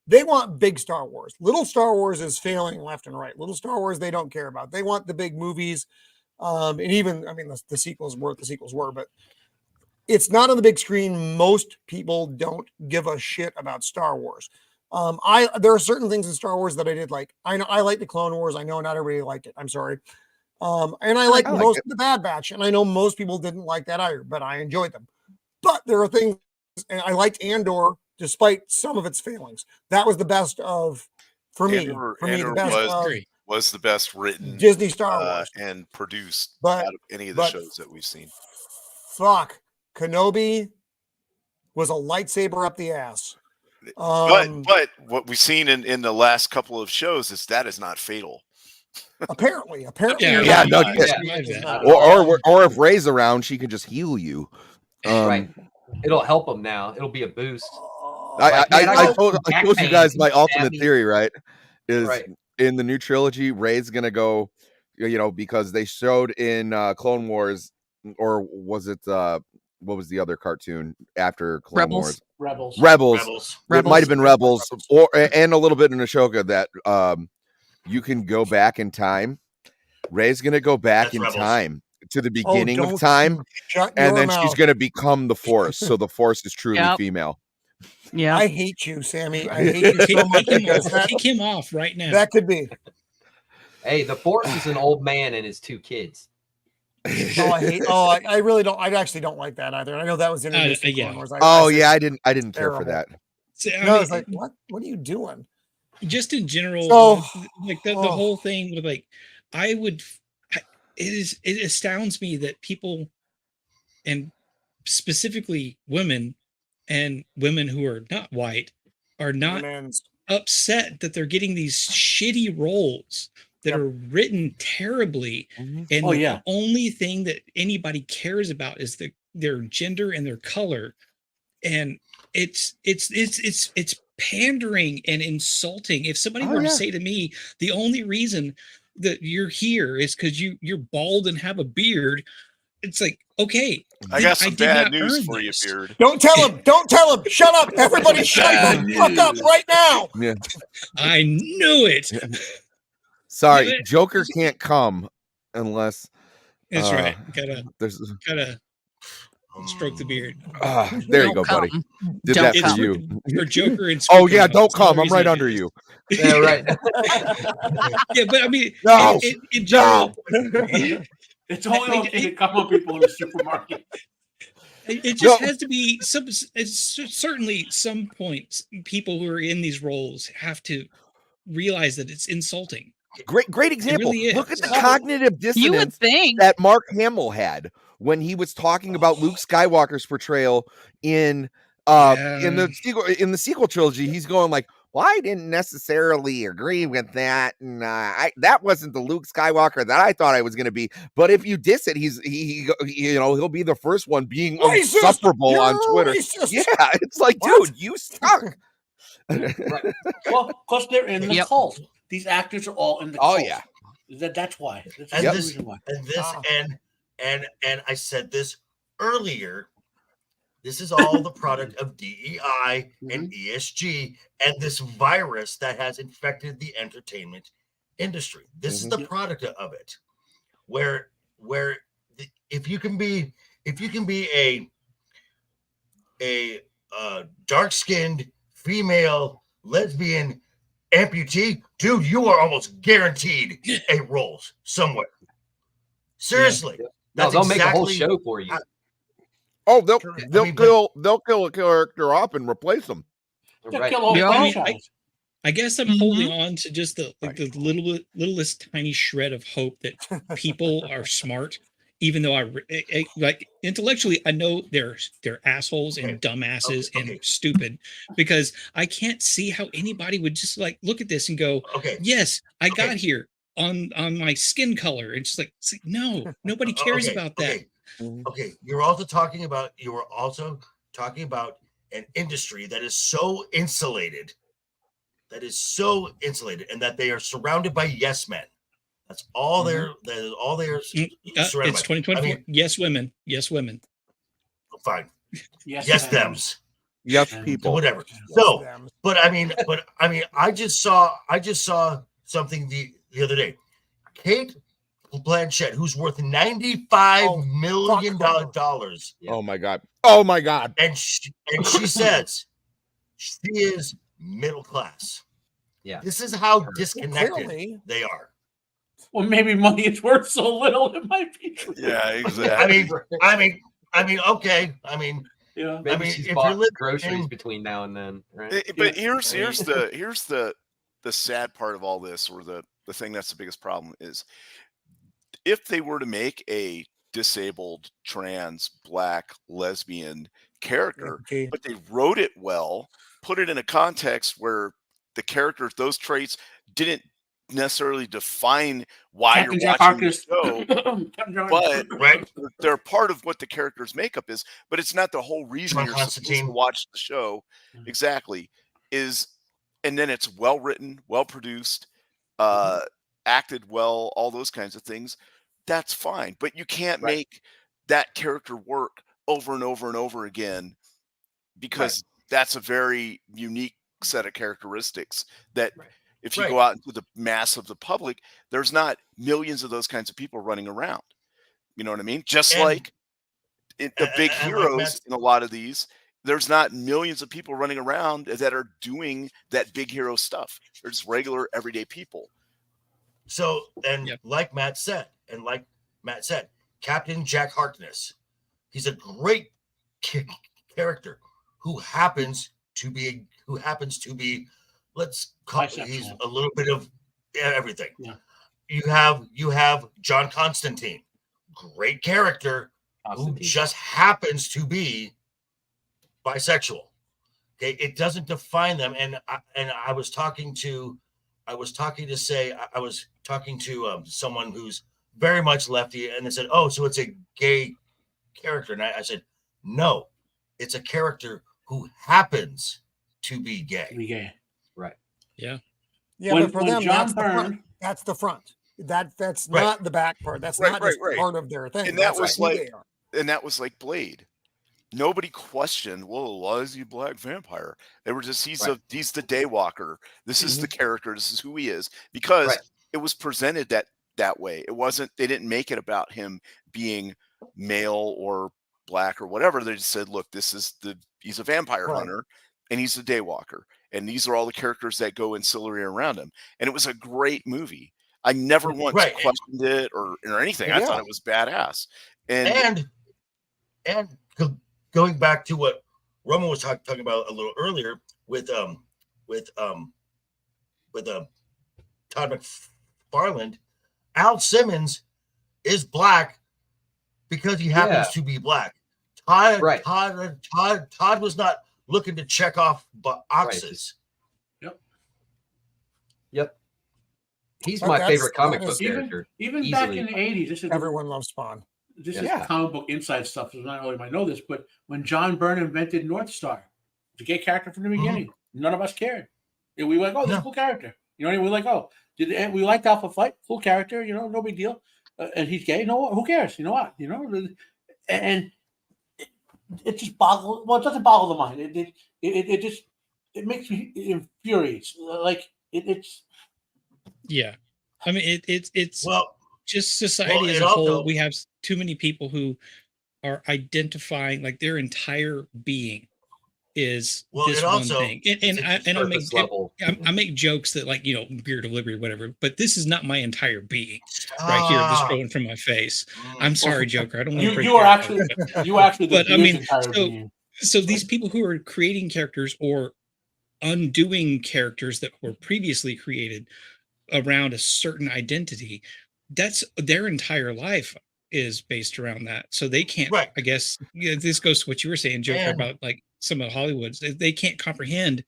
they want big Star Wars. Little Star Wars is failing left and right. Little Star Wars they don't care about. They want the big movies, and even, I mean, the sequels were what the sequels were, but it's not on the big screen. Most people don't give a shit about Star Wars. There are certain things in Star Wars that I did like. I know I like the Clone Wars. I know not everybody liked it. I'm sorry. And I like I liked most it. of the Bad Batch, and I know most people didn't like that either, but I enjoyed them. But there are things, and I liked Andor despite some of its failings. That was the best of, for me, Andor the best of Agree. was the best written Disney Star Wars. and produced But- out of any of the but- shows that we've seen. Fuck, Kenobi was a lightsaber up the ass. But what we've seen in the last couple of shows is that is not fatal. Apparently, yeah, no, or if Ray's around, she can just heal you. Right, it'll help them now. It'll be a boost. I told you guys my ultimate theory, right? Is in the new trilogy, Ray's gonna go, because they showed in Clone Wars, or was it what was the other cartoon after Clone Wars? Rebels. It might have been Rebels, and a little bit in Ashoka that you can go back in time. Ray's gonna go back in time to the beginning of time, and then she's gonna become the Force. So the Force is truly female. Yeah, I hate you, Sammy. I hate you so much. Take him off right now. That could be. Hey, the Force is an old man and his 2 kids. I really don't. I actually don't like that either. I know that was introduced in Clone Wars. I didn't care for that. So, I was like, what are you doing? Just in general, like the whole thing with like, it astounds me that people, and specifically women and women who are not white, are not upset that they're getting these shitty roles that are written terribly, and the only thing that anybody cares about is their gender and their color, and it's pandering and insulting. If somebody were to say to me, the only reason that you're here is because you're bald and have a beard, it's like, okay, I got some bad news for you, Beard. Don't tell him. Don't tell him. Shut up. Everybody shut the fuck up right now. Yeah. I knew it. Sorry, Joker can't come unless. That's right. Gotta stroke the beard. There you go, buddy. Did Don't that come. for you. For Joker and oh yeah, don't come. I'm right under you. Yeah, right. Yeah, but I mean, no, in general, it's only okay to come on people in the supermarket. It just has to be certainly some points. People who are in these roles have to realize that it's insulting. Great example. Really Look at the cognitive dissonance you would think that Mark Hamill had when he was talking about Luke Skywalker's portrayal in the sequel trilogy. He's going like, well, I didn't necessarily agree with that, and that wasn't the Luke Skywalker that I thought I was going to be. But if you diss it, he'll be the first one being insufferable on Twitter. Racist. Yeah, it's like, dude, you suck. Right. Well, because they're in the cult. These actors are all in the cult. Yeah. That's why. That's And the this, reason why. and this, and I said this earlier. This is all the product of DEI and ESG and this virus that has infected the entertainment industry. This is the product of it. Where if you can be a dark-skinned female lesbian amputee, dude, you are almost guaranteed a role somewhere. Seriously. No, they'll make a whole show for you. They'll kill a character off and replace them. They'll kill a whole franchise. I guess I'm holding on to just the littlest tiny shred of hope that people are smart, even though I like intellectually I know they're assholes and dumbasses and stupid, because I can't see how anybody would just like look at this and go, yes, I got here on my skin color. It's just like, no, nobody cares about that. Okay, you were also talking about an industry that is so insulated, and that they are surrounded by yes men. That's all they're surrounded it's by. 2024. I mean, yes, women. Fine. Yes, thems. Yes, people. Whatever. So, but I mean, I just saw something the other day. Kate Blanchett, who's worth $95 million. Oh my god. And she says she is middle class. Yeah. This is how disconnected they are. Well, maybe money is worth so little it might be true. Yeah, exactly. I mean, okay. I mean, yeah. Maybe she's bought groceries between now and then, right? But here's the sad part of all this, or the thing that's the biggest problem is, if they were to make a disabled, trans, black, lesbian character, Okay. but they wrote it well, put it in a context where the characters, those traits didn't necessarily define why Captain you're Jack watching the Harkness. show, Captain Jack but Right. they're part of what the character's makeup is, but it's not the whole reason John you're supposed to Constantine. watch the show. Exactly. And then it's well written, well produced, acted well, all those kinds of things. That's fine. But you can't make that character work over and over and over again, because that's a very unique set of characteristics that if you go out into the mass of the public, there's not millions of those kinds of people running around. You know what I mean? Just like the big heroes in a lot of these, there's not millions of people running around that are doing that big hero stuff. They're just regular everyday people. So, and like Matt said, Captain Jack Harkness, he's a great character who happens to be, let's call it, he's a little bit of everything. Yeah. You have John Constantine, great character who just happens to be bisexual. Okay, it doesn't define them. And I was talking to someone who's very much lefty, and they said, "Oh, so it's a gay character?" And I said, "No, it's a character who happens to be gay." Right. Yeah, When- but for when them, John that's the front. Byrne- That's the front. That's Right. not the back part. That's Right, not right, just right. part of their thing. And that That's was who like- they are. And that was like Blade. Nobody questioned, well, why is he a black vampire? They were just, he's the daywalker. This is the character. This is who he is. Because it was presented that way. It wasn't, they didn't make it about him being male or black or whatever. They just said, look, he's a vampire hunter and he's a daywalker. And these are all the characters that go ancillary around him. And it was a great movie. I never once questioned it or anything. I thought it was badass. And going back to what Roman was talking about a little earlier with Todd McFarlane, Al Simmons is black because he happens to be black. Todd was not looking to check off boxes. Yep. He's my favorite comic book character. Even back in the 80s, this is Everyone loves Spawn. This is comic book inside stuff, so not only might know this, but when John Byrne invented North Star, the gay character from the beginning, none of us cared. And we were like, oh, this is a cool character. You know what I mean? We're like, oh, we liked Alpha Flight, cool character, you know, no big deal. And he's gay, no, who cares? You know what? You know, and it just boggles. Well, it doesn't boggle the mind. It just makes me, it infuriates. Like it's. Yeah, I mean it's well, just society as a whole. We have too many people who are identifying like their entire being is this one thing. And I make jokes that, like, you know, Beard of Liberty or whatever, but this is not my entire being right here, just growing from my face. I'm sorry, Joker. I don't want to. You actually. But I mean, so these people who are creating characters or undoing characters that were previously created around a certain identity, that's their entire life is based around that. So they can't, I guess, this goes to what you were saying, Joker, about like some of Hollywood's, they can't comprehend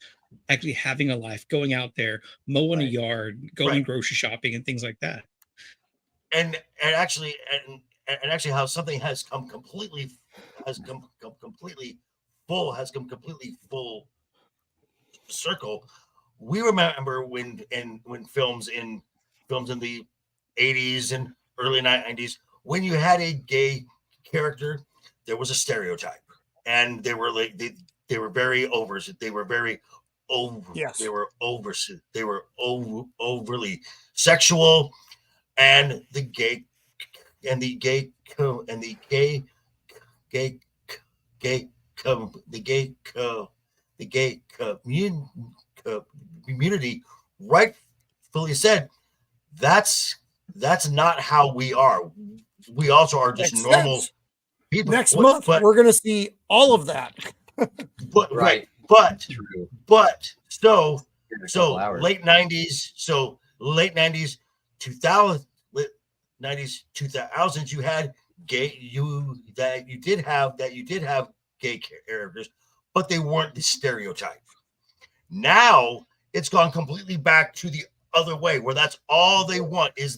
actually having a life, going out there, mowing a yard, going grocery shopping and things like that. And actually how something has come completely full circle. We remember when films in the 80s and early 90s, when you had a gay character, there was a stereotype, and they were like they were very overly sexual, and the gay community rightfully said, that's not how we are. We also are just normal people. Next month, we're going to see all of that. But late 90s, 2000s, you had you did have gay characters, but they weren't the stereotype. Now it's gone completely back to the other way, where that's all they want is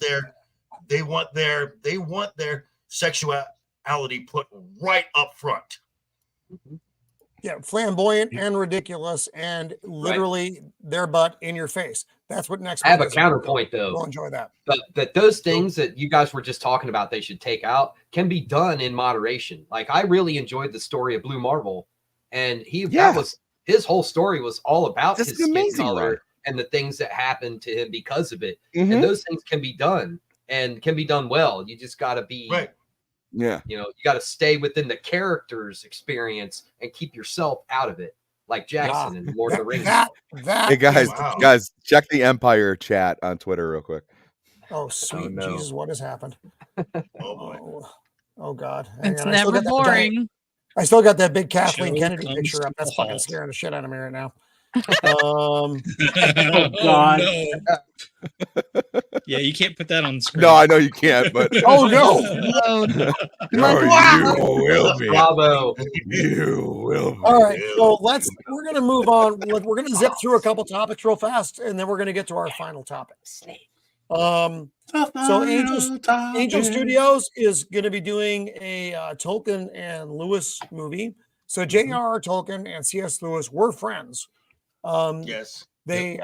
they want their sexuality put right up front. Yeah, flamboyant and ridiculous, and literally their butt in your face. That's what next. I have a counterpoint though. We'll enjoy that. That those things that you guys were just talking about, they should take out, can be done in moderation. Like I really enjoyed the story of Blue Marvel, and that was his whole story was all about his skin color and the things that happened to him because of it. Mm-hmm. And those things can be done and can be done well. You just got to be right. Yeah, you got to stay within the character's experience and keep yourself out of it, like Jackson and Lord of the Rings. Hey guys, check the Empire chat on Twitter real quick. Oh sweet Jesus, what has happened? Oh God, it's never boring. I still got that big Kathleen Kennedy picture up. That's fucking scaring the shit out of me right now. Oh God. No. Yeah, you can't put that on the screen. No, I know you can't, but oh no. You will be. Bravo. You will be. All right, so we're gonna move on. We're gonna zip through a couple topics real fast, and then we're gonna get to our final topic. So Angel Studios is going to be doing a Tolkien and Lewis movie. So J.R.R. Tolkien and C.S. Lewis were friends. Yes. There's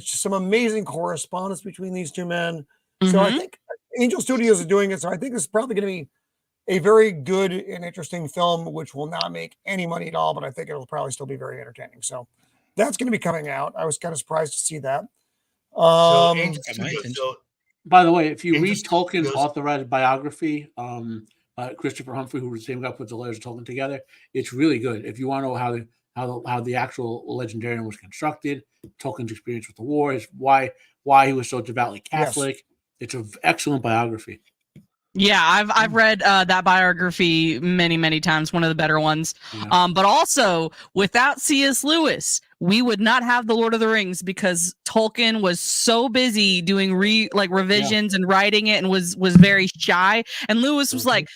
some amazing correspondence between these two men. So I think Angel Studios is doing it. So I think this is probably going to be a very good and interesting film, which will not make any money at all, but I think it'll probably still be very entertaining. So that's going to be coming out. I was kind of surprised to see that. By the way, if you read Tolkien's authorized biography, Christopher Humphrey, who was the same guy who put the Layers of Tolkien together, it's really good. If you want to know how the actual legendarium was constructed, Tolkien's experience with the wars, why he was so devoutly Catholic, it's an excellent biography. Yeah, I've read that biography many times. One of the better ones. Yeah. But also, without C.S. Lewis, we would not have the Lord of the Rings because Tolkien was so busy doing revisions and writing it, and was very shy. And Lewis was like,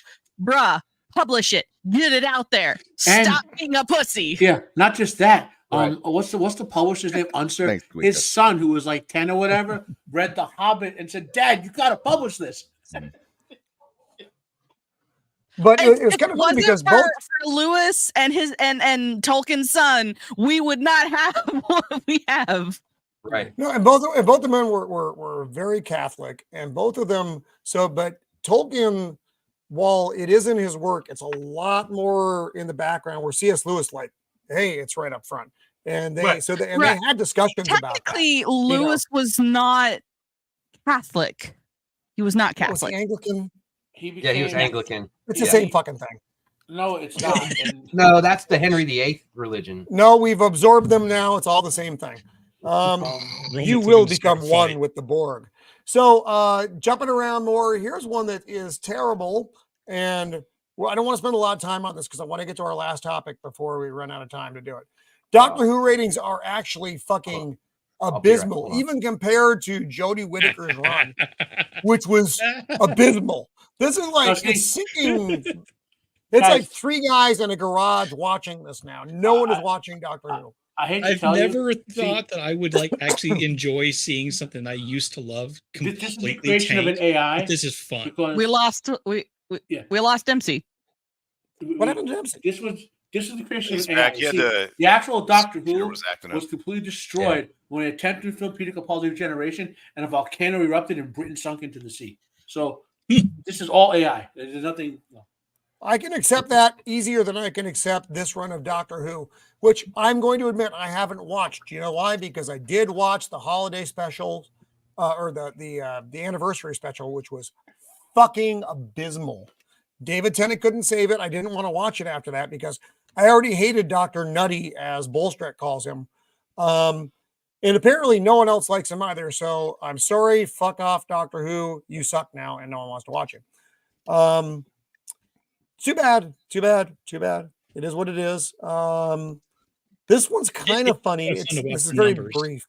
"Bruh, publish it, get it out there, stop being a pussy." Yeah, not just that. What's the publisher's name? Unser. His son, who was like 10 or whatever, read The Hobbit and said, "Dad, you got to publish this." But it was kind of funny because for Lewis and his and Tolkien's son, we would not have what we have. Right. No, and both of the men were very Catholic, and both of them. But Tolkien, while it is in his work, it's a lot more in the background. Where C.S. Lewis, hey, it's right up front, and they they had discussions about that. Technically, Lewis was not Catholic. He was not Catholic. Was he Anglican? He was Anglican. It's the same fucking thing. No, it's not. No, that's the Henry VIII religion. No, we've absorbed them now. It's all the same thing. You will become one with the Borg. So jumping around more, here's one that is terrible. And I don't want to spend a lot of time on this because I want to get to our last topic before we run out of time to do it. Doctor Who ratings are actually fucking abysmal, even compared to Jodie Whittaker's run, which was abysmal. This is it's sinking. It's like three guys in a garage watching this now. No one is watching Doctor Who. I've never thought that I would actually enjoy seeing something I used to love completely tanked. Of an AI. This is fun. We lost Dempsey. What happened to Dempsey? This is the creation of an AI. The actual Doctor Who was completely destroyed when it attempted to film Peter Capaldi's generation, and a volcano erupted and Britain sunk into the sea. So this is all AI. There's nothing. No. I can accept that easier than I can accept this run of Doctor Who, which I'm going to admit I haven't watched. You know why? Because I did watch the holiday special, or the anniversary special, which was fucking abysmal. David Tennant couldn't save it. I didn't want to watch it after that because I already hated Dr. Nutty, as Bolstreck calls him. And apparently no one else likes him either. So I'm sorry. Fuck off, Doctor Who. You suck now, and no one wants to watch it. Too bad. It is what it is. This one's kind of funny. This is very brief.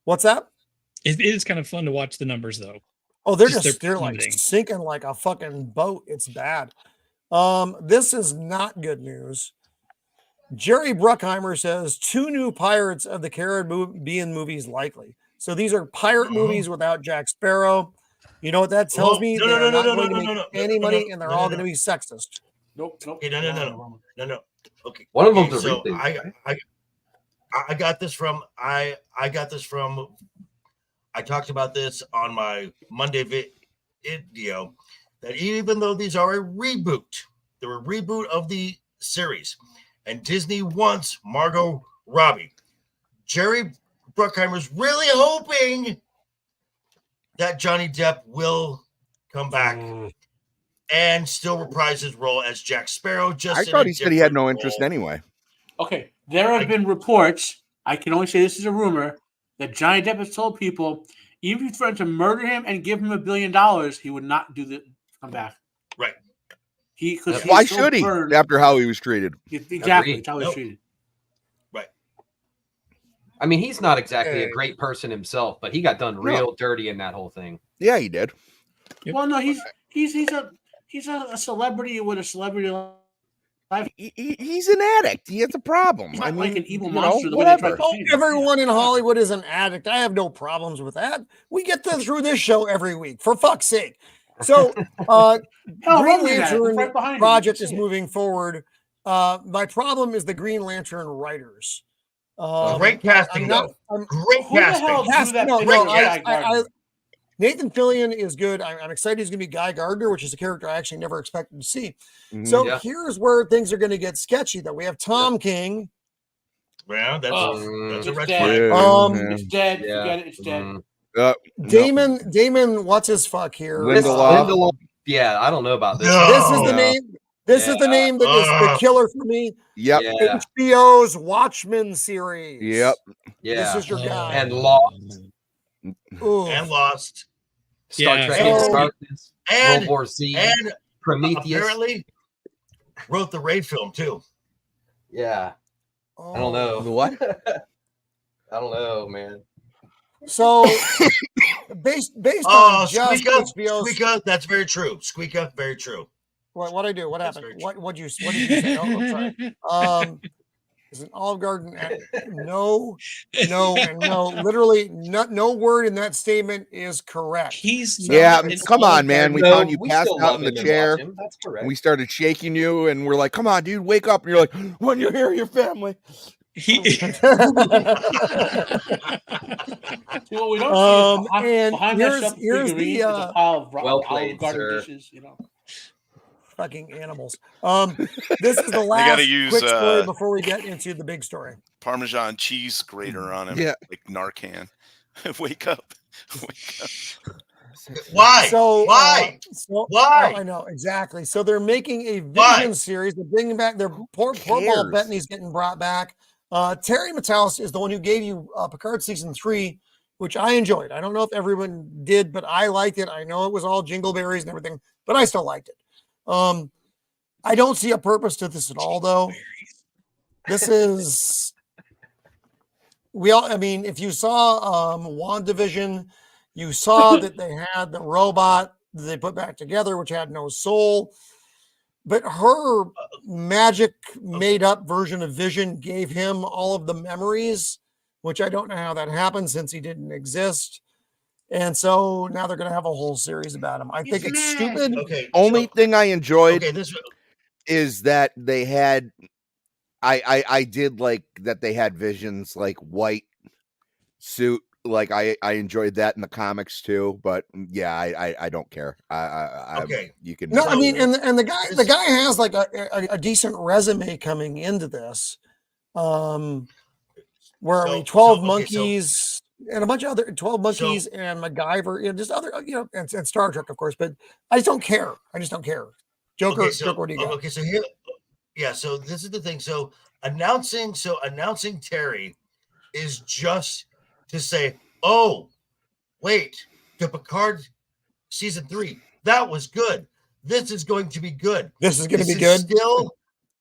What's that? It is kind of fun to watch the numbers, though. Oh, they're Just they're like plummeting. sinking like a fucking boat. It's bad. This is not good news. Jerry Bruckheimer says 2 new Pirates of the Caribbean movies likely. So these are pirate movies without Jack Sparrow. You know what that tells me? No, They no, are no, not no, going no, to no, make no, any no, money, no, and they're no, all no, going to be sexist. Nope. Okay, no. Okay, One of okay, them's a so reboot, right? I got this from I talked about this on my Monday video that even though these are a reboot, they're a reboot of the series, and Disney wants Margot Robbie. Jerry Bruckheimer's really hoping that Johnny Depp will come back and still reprise his role as Jack Sparrow. I thought he said he had no interest anyway. Okay, there have been reports. I can only say this is a rumor that Johnny Depp has told people, even if you threatened to murder him and give him $1 billion, he would not do the come back. Right. Why should he? After how he was treated. Exactly. It's how he was treated. Right. I mean, he's not exactly a great person himself, but he got done real dirty in that whole thing. Yeah, he did. Well, no, he's a celebrity with a celebrity life. He's an addict. He has a problem. He's not I mean, like an evil monster. Whatever. Everyone in Hollywood is an addict. I have no problems with that. We get through this show every week, for fuck's sake. So, Green Lantern project is moving forward. My problem is the Green Lantern writers. Great casting, though. Great casting. Nathan Fillion is good. I'm excited he's going to be Guy Gardner, which is a character I actually never expected to see. So here's where things are going to get sketchy, though. We have Tom King. Well, that's a red flag. It's dead. Forget it. It's dead. Damon, what's his fuck here? Lindelof. Yeah, I don't know about this. This is the name. This is the name that is the killer for me. Yep. Yeah. HBO's Watchmen series. Yep. Yeah. This is your guy. And Lost. And Lost. Star Trek Into Darkness. And World War Z. And Prometheus. Apparently wrote the Raid film too. Yeah. I don't know. What? I don't know, man. So based on just Squeaka, Squeaka, that's very true. Squeaka, very true. What I do? What happened? What did you say? Oh, I'm sorry. Is an Olive Garden? No, and no. Literally, no word in that statement is correct. Come on, man. We found you passed out in the chair. That's correct. We started shaking you, and we're like, "Come on, dude, wake up!" And you're like, "When you hear your family." See, what we don't see is behind that shelf figurine is a pile of Olive Garden dishes, you know. Fucking animals. This is the last quick story before we get into the big story. Parmesan cheese grater on him, like Narcan. Wake up! Wake up! Why? Why? Why? I know exactly. So they're making a Vision series. They're bringing back their poor Paul Bettany's getting brought back. Terry Matalas is the one who gave you Picard season 3, which I enjoyed. I don't know if everyone did, but I liked it. I know it was all jingleberries and everything, but I still liked it. I don't see a purpose to this at all, though. This is I mean, if you saw WandaVision, you saw that they had the robot that they put back together, which had no soul. But her magic made up version of Vision gave him all of the memories, which I don't know how that happened since he didn't exist. And so now they're going to have a whole series about him. I think it's stupid. Only thing I enjoyed is that they had, I did like that they had Vision's like white suit. Like I enjoyed that in the comics too, but yeah, I don't care. You can. No, I mean, and the guy has like a decent resume coming into this. Where 12 Monkeys and a bunch of other 12 Monkeys and MacGyver, just other, and Star Trek, of course. But I just don't care. Joker, what do you got? Okay, so here, so this is the thing. So announcing Terry is just to say, oh, wait, the Picard season 3, that was good. This is going to be good. This is going to be good.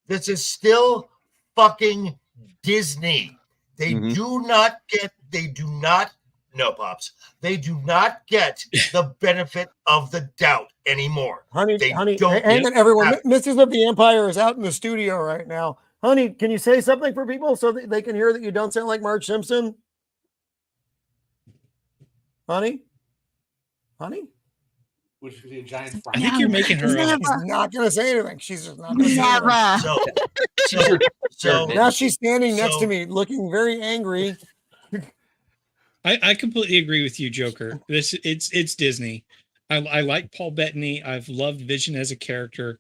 This is still fucking Disney. They do not No, Pops. They do not get the benefit of the doubt anymore. Honey, They hang don't on, everyone. have- Mrs. of the Empire is out in the studio right now. Honey, can you say something for people so that they can hear that you don't sound like Marge Simpson? Honey? Which is a giant fry. I think you're making her. She's not going to say anything. She's just not going to say anything. Never. So Now she's standing next So- to me, looking very angry. I completely agree with you, Joker. It's Disney. I like Paul Bettany. I've loved Vision as a character,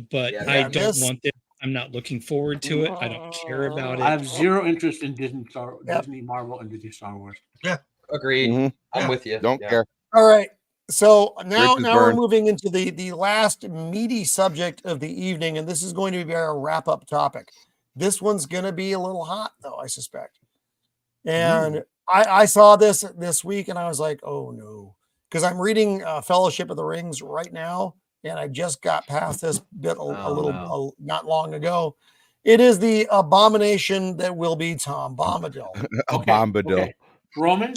but Yeah, I don't want this. I'm not looking forward to it. I don't care about I it. have zero interest in Disney, Disney, Marvel, and Disney Star Wars. Agreed. Mhm. I'm with you. Don't Yeah. care. All right. So now Bridges we're burned. moving into the last meaty subject of the evening, and this is going to be our wrap-up topic. This one's going to be a little hot, though, I suspect. And I saw this week, and I was like, oh, no. Because I'm reading Fellowship of the Rings right now, and I just got past this bit not long ago. It is the abomination that will be Tom Bombadil. Bombadil. Okay. Roman,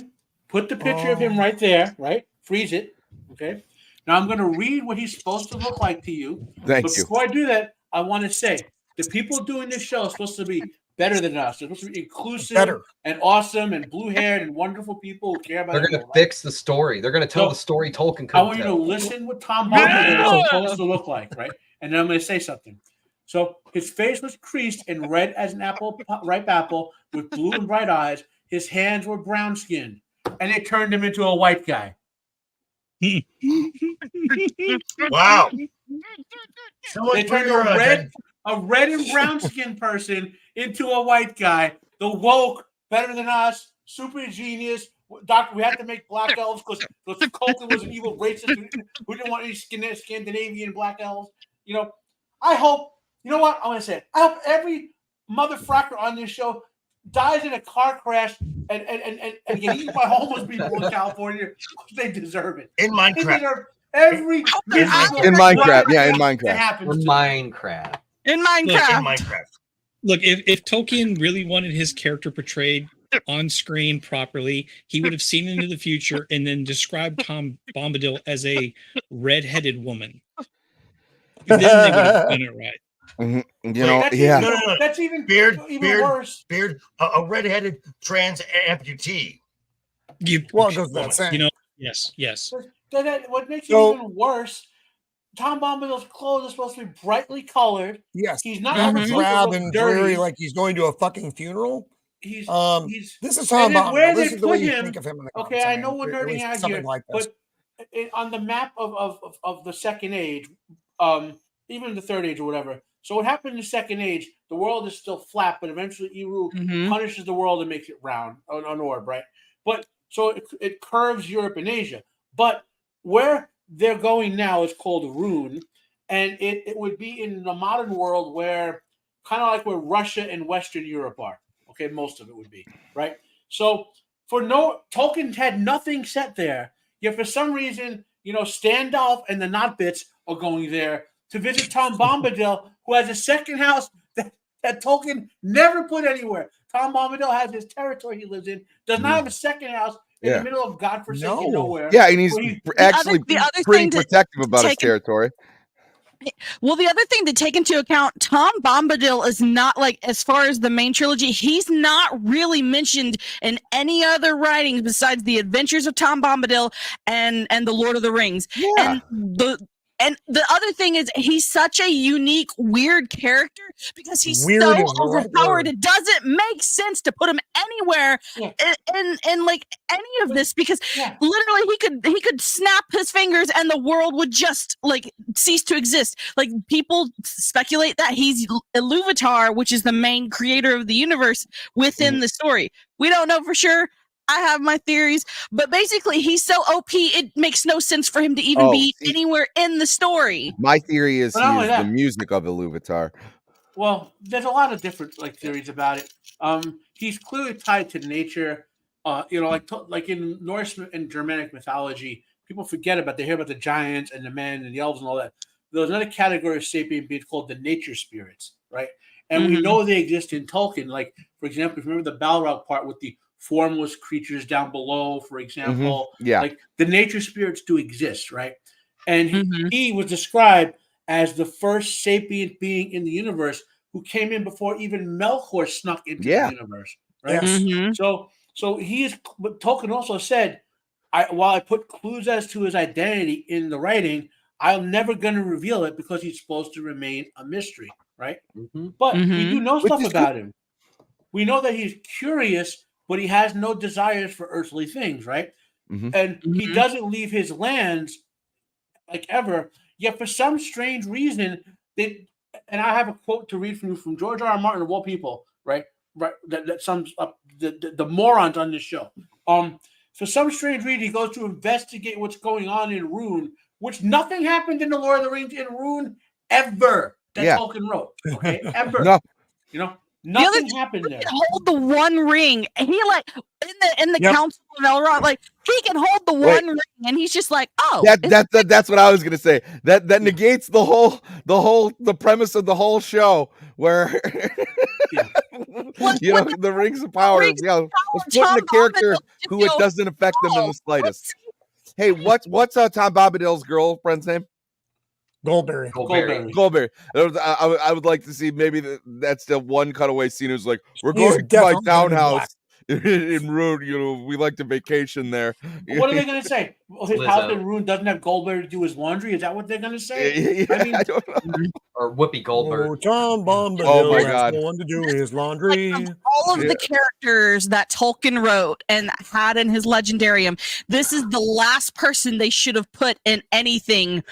put the picture of him right there, right? Freeze it. Okay. Now I'm going to read what he's supposed to look like to you. Thank But you. before I do that, I want to say the people doing this show are supposed to be better than us. They're supposed to be inclusive Better. and awesome and blue-haired and wonderful people who care about They're going to everyone, right? fix the story. They're going to tell So, the story Tolkien I want couldn't you to tell. listen what Tom Bombadil is supposed to look like, right? And then I'm going to say something. So his face was creased and red as an apple, ripe apple, with blue and bright eyes. His hands were brown skinned, and it turned him into a white guy. wow. They turned a red and brown skinned person into a white guy. The woke, better than us, super genius. Doctor, we had to make black elves because Tolkien was an evil racist who didn't want any Scandinavian black elves. You know, I hope, you know what? I'm going to say it. I hope every motherfucker on this show dies in a car crash and get eaten by homeless people in California. They deserve it. In They Minecraft. deserve every In Minecraft. Yeah, in Minecraft. that happens Or to them. Minecraft. In In Minecraft. Minecraft. Look, if Tolkien really wanted his character portrayed on screen properly, he would have seen into the future and then described Tom Bombadil as a red-headed woman. Then they would have done it right. You Wait, know, That's yeah. even, No. that's even Beard, worse. a redheaded trans amputee. Well, it goes without saying. You know, yes. What makes So- it even worse, Tom Bombadil's clothes are supposed to be brightly colored. Yes. He's not Not supposed to drab look and dirty. dreary like he's going to a fucking funeral. He's This is Tom and then where Bombadil. This they is the way put you him- think of him in the okay. comics. I mean, know we're at nerding least out something here, like this. but on the map of the Second Age, even the Third Age or whatever. So what happened in the Second Age? The world is still flat, but eventually Eru Mhm. punishes the world and makes it round, an orb, right? But so it curves Europe and Asia. But where they're going now is called Rune, and it would be in the modern world where kind of like where Russia and Western Europe are. Okay, most of it would be, right? So Tolkien had nothing set there. Yet for some reason, Standoff and the Not-Bits are going there to visit Tom Bombadil, who has a second house that Tolkien never put anywhere. Tom Bombadil has his territory he lives in, does not have a second house in the middle of godforsaken nowhere. Yeah, and he's where he- actually the other pretty thing to protective about his take in- territory. Well, the other thing to take into account, Tom Bombadil is not like, as far as the main trilogy, he's not really mentioned in any other writings besides the Adventures of Tom Bombadil and the Lord of the Rings. Yeah. And the other thing is, he's such a unique, weird character because he's Weird so is the right overpowered. word. It doesn't make sense to put him anywhere Yeah. in like any of this, because Yeah. literally he could snap his fingers and the world would just like cease to exist. Like, people speculate that he's Iluvatar, which is the main creator of the universe within the story. We don't know for sure. I have my theories, but basically he's so OP, it makes no sense for him to even be anywhere in the story. My theory is But he not only is the that- music of Iluvatar. Well, there's a lot of different theories about it. He's clearly tied to nature. Like in Norse and Germanic mythology, people forget about. They hear about the giants and the men and the elves and all that. There's another category of sapient beings called the nature spirits, right? And we know they exist in Tolkien. Like, for example, if you remember the Balrog part with the formless creatures down below, for example. Yeah. Like the nature spirits do exist, right? And he was described as the first sapient being in the universe who came in before even Melkor snuck into the universe, right? Yes. So he is. But Tolkien also said, while I put clues as to his identity in the writing, I'm never going to reveal it because he's supposed to remain a mystery, right? But we do know stuff about him. We know that he's curious, but he has no desires for earthly things, right? And he doesn't leave his lands like ever. Yet for some strange reason, and I have a quote to read from George R. R. Martin of all people, right? That sums up the morons on this show. For some strange reason, he goes to investigate what's going on in Rune, which nothing happened in the Lord of the Rings in Rune ever that Tolkien wrote. Okay, ever. No. You know, nothing happened there. Hold the one ring. He like in the Council of Elrond, like he can hold the one ring, and he's just like, oh, that's what I was gonna say. That negates the premise of the whole show, where the rings of power. Let's put in a character who it doesn't affect them in the slightest. Hey, what's Tom Bombadil's girlfriend's name? Goldberry. I would like to see maybe that's the one cutaway scene who's like, we're going to my townhouse in Rune. We like to vacation there. What are they going to say? His house in Rune doesn't have Goldberry to do his laundry. Is that what they're going to say? I don't know. Or Whoopi Goldberg. Oh, Tom Bombadil. Oh my God. Going to do his laundry. Like, all of the characters that Tolkien wrote and had in his legendarium, this is the last person they should have put in anything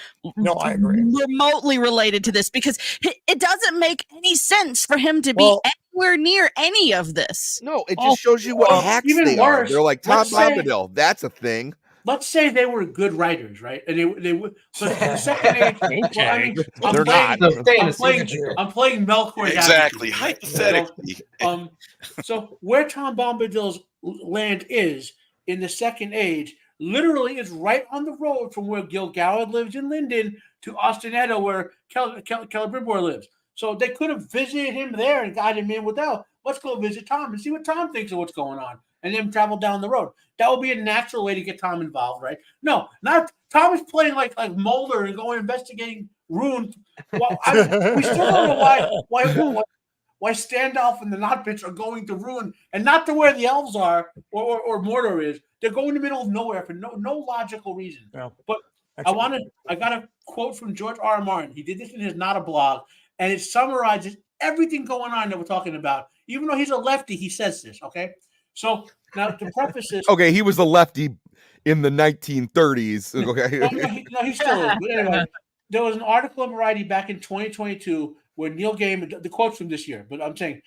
I agree. remotely related to this, because it doesn't make any sense for him to be anywhere near any of this. No, it just shows you what hacks they are. They're like, Tom Bombadil, that's a thing. Let's say they were good writers, right? And they would. So the second age, I'm playing Melkor. Exactly, hypothetically. So where Tom Bombadil's land is in the Second Age, literally is right on the road from where Gil-galad lives in Lindon to Ostenetto, where Celebrimbor lives. So they could have visited him there and got him in without. Let's go visit Tom and see what Tom thinks of what's going on, and then travel down the road. That would be a natural way to get Tom involved, right? No, not Tom is playing like Mulder and going investigating Rune. Well, we still don't know why Standalf and the Notbits are going to Rune and not to where the elves are or Mordor is. They're going in the middle of nowhere for no logical reason. Yeah. But I got a quote from George R. R. Martin. He did this in his Not a Blog, and it summarizes everything going on that we're talking about. Even though he's a lefty, he says this, okay? So now to preface this. Okay, he was a lefty in the 1930s. Okay. No, he still is. But anyway, there was an article in Variety back in 2022 where Neil Gaiman, the quote's from this year, but I'm saying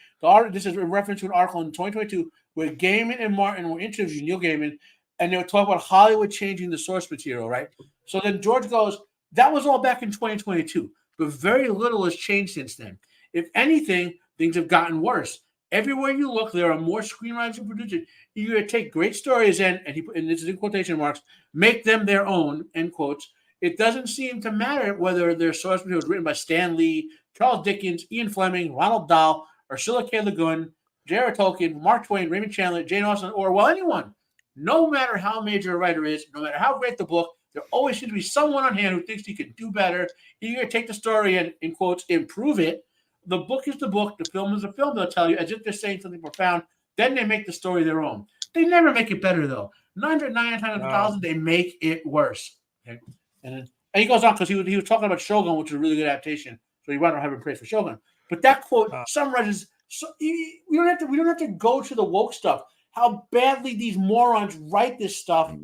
this is a reference to an article in 2022 where Gaiman and Martin were interviewing Neil Gaiman, and they were talking about Hollywood changing the source material, right? So then George goes, that was all back in 2022, but very little has changed since then. If anything, things have gotten worse. Everywhere you look, there are more screenwriters and producers eager to take great stories and this is in quotation marks, make them their own, end quotes. It doesn't seem to matter whether their source material was written by Stan Lee, Charles Dickens, Ian Fleming, Ronald Dahl, Ursula K. Le Guin, J.R. Tolkien, Mark Twain, Raymond Chandler, Jane Austen, or anyone. No matter how major a writer is, no matter how great the book, there always seems to be someone on hand who thinks he could do better, eager to take the story and, in quotes, improve it. The book is the book, the film is the film, they'll tell you, as if they're saying something profound. Then they make the story their own. They never make it better, though. 999 times 1,000, they make it worse. Okay? And he goes on because he was talking about Shogun, which is a really good adaptation. So you want to have him praise for Shogun. But that quote summarizes. So we don't have to go to the woke stuff. How badly these morons write this stuff,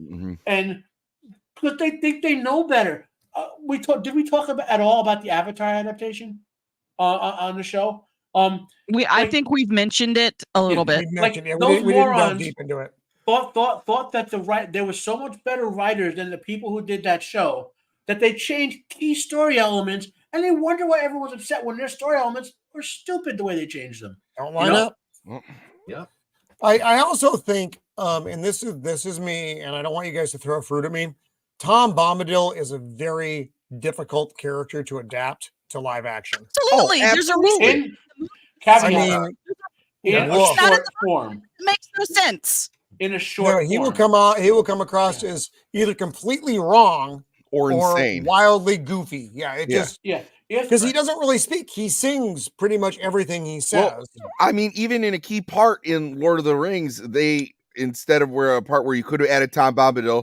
and because they think they know better. Did we talk at all about the Avatar adaptation on the show? I think we've mentioned it a little bit. Those morons deep into it. Thought that there was so much better writers than the people who did that show that they changed key story elements, and they wonder why everyone's upset when their story elements were stupid the way they changed them. Don't line up. Yeah. I also think, and this is me, and I don't want you guys to throw fruit at me. Tom Bombadil is a very difficult character to adapt to live action. Absolutely. There's a reason. in a Whoa. short form. It makes no sense. In a short No, he will form. come out. He will come across as either completely wrong or insane. wildly goofy. Yeah, it Yeah. just Yeah, because he doesn't really speak. He sings pretty much everything he says. Well, I mean, even in a key part in Lord of the Rings, they instead of where a part where you could have added Tom Bombadil,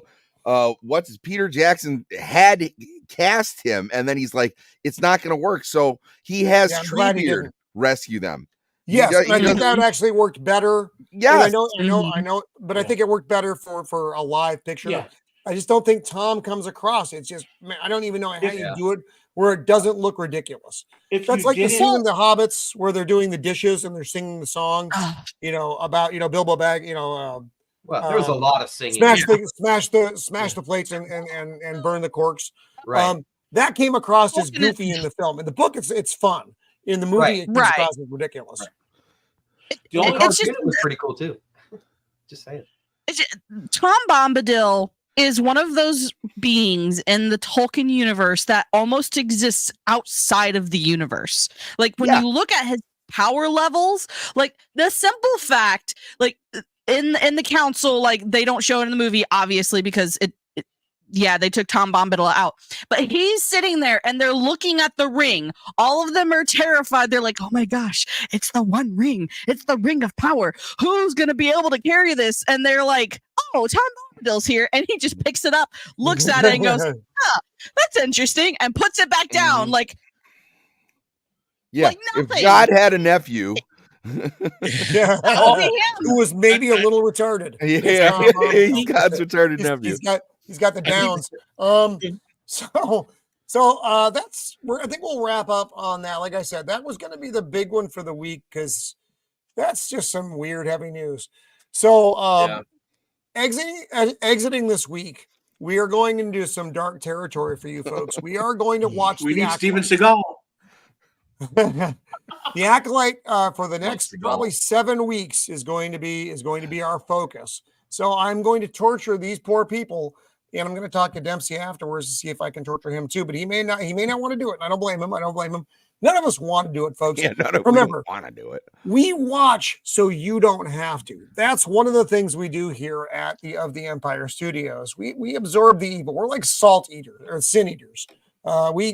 Peter Jackson had cast him, and then he's like, it's not going to work. So he has I'm glad he Treebeard didn't. rescue them. Yes, does- and I he think doesn't- that actually worked better. Yes. I know, but I think it worked better for a live picture. Yeah. I just don't think Tom comes across. It's just, man, I don't even know how you Yeah. do it where it doesn't look ridiculous. If That's you like the didn't- scene in The Hobbits where they're doing the dishes and they're singing the song, Ah. about Bilbo Bag, Well, there was a lot of singing. smash the plates and burn the corks. Right. That came across as Well, and goofy in the film. In the book, it's fun. In the movie, Right. it comes Right. across as ridiculous. Right. The only It's just- Cartoon was pretty cool too. Just saying. Tom Bombadil is one of those beings in the Tolkien universe that almost exists outside of the universe. Like when you look at his power levels, like the simple fact, like in the council, like they don't show it in the movie, obviously, because they took Tom Bombadil out. But he's sitting there and they're looking at the ring. All of them are terrified. They're like, oh my gosh, it's the one ring. It's the ring of power. Who's going to be able to carry this? And they're like, oh, Tom Bombadil's here. And he just picks it up, looks at it and goes, that's interesting. And puts it back down. Like, Yeah. like If nothing. God had a nephew. Yeah. That would be him. Who was maybe a little retarded. Yeah. He's God's retarded nephew. He's got the downs. I think we'll wrap up on that. Like I said, that was going to be the big one for the week because that's just some weird heavy news. So exiting this week, we are going into some dark territory for you folks. We are going to watch. We The need Steven Acolyte. Seagal. The Acolyte for the next probably 7 weeks is going to be our focus. So I'm going to torture these poor people, and I'm going to talk to Dempsey afterwards to see if I can torture him too. But he may not want to do it. And I don't blame him. None of us want to do it, folks. Yeah, Remember, want to do it. we watch so you don't have to. That's one of the things we do here at the Empire Studios. We absorb the evil. We're like salt eaters or sin eaters. We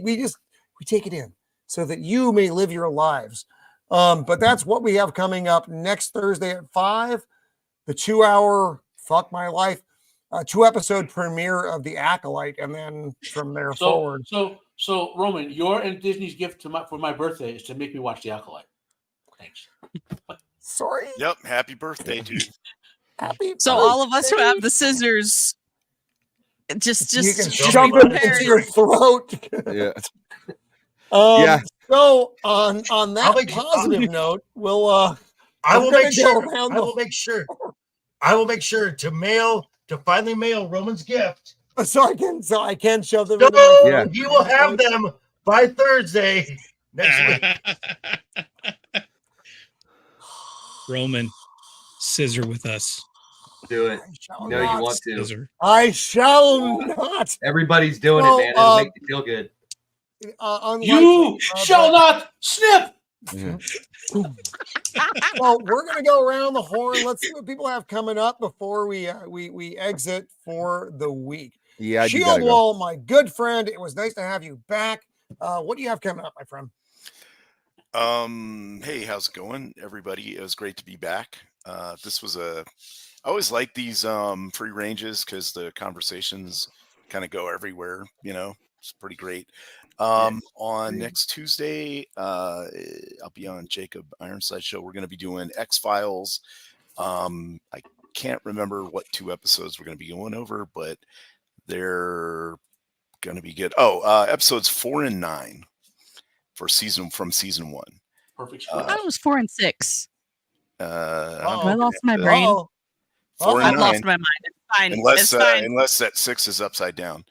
take it in so that you may live your lives. But that's what we have coming up next Thursday at 5, the 2-hour Fuck My Life, 2-episode premiere of The Acolyte, and then from there forward. So Roman, your and Disney's gift for my birthday is to make me watch The Acolyte. Thanks. Sorry. Yep. Happy birthday, dude. Happy So all of us who have the scissors, you just can just jump be it prepared. into your throat. Yeah. Yeah. So on that I'll make- positive note, we'll I will gonna make go sure. around I the- will make sure. I will make sure to finally mail Roman's gift. so I can shove them So into my throat. you will have them by Thursday next week. Roman, scissor with us. Do it. I shall No, you not. want to. Scissor. I shall not. Everybody's doing So, it, man. It'll make you feel good. You shall not snip. Well, we're gonna go around the horn. Let's see what people have coming up before we exit for the week. Yeah, I do gotta go. Shieldwall, my good friend, it was nice to have you back. What do you have coming up, my friend? Hey, how's it going, everybody? It was great to be back. This was I always like these free ranges because the conversations kind of go everywhere. It's pretty great. On next Tuesday, I'll be on Jacob Ironside show. We're going to be doing X-Files. I can't remember what 2 episodes we're going to be going over, but they're going to be good. Episodes 4 and 9 from season 1. Perfect. I thought it was 4 and 6. Uh-oh. I lost my brain. Oh, 4 I've and lost 9, my mind. It's fine. unless It's fine. unless that 6 is upside down.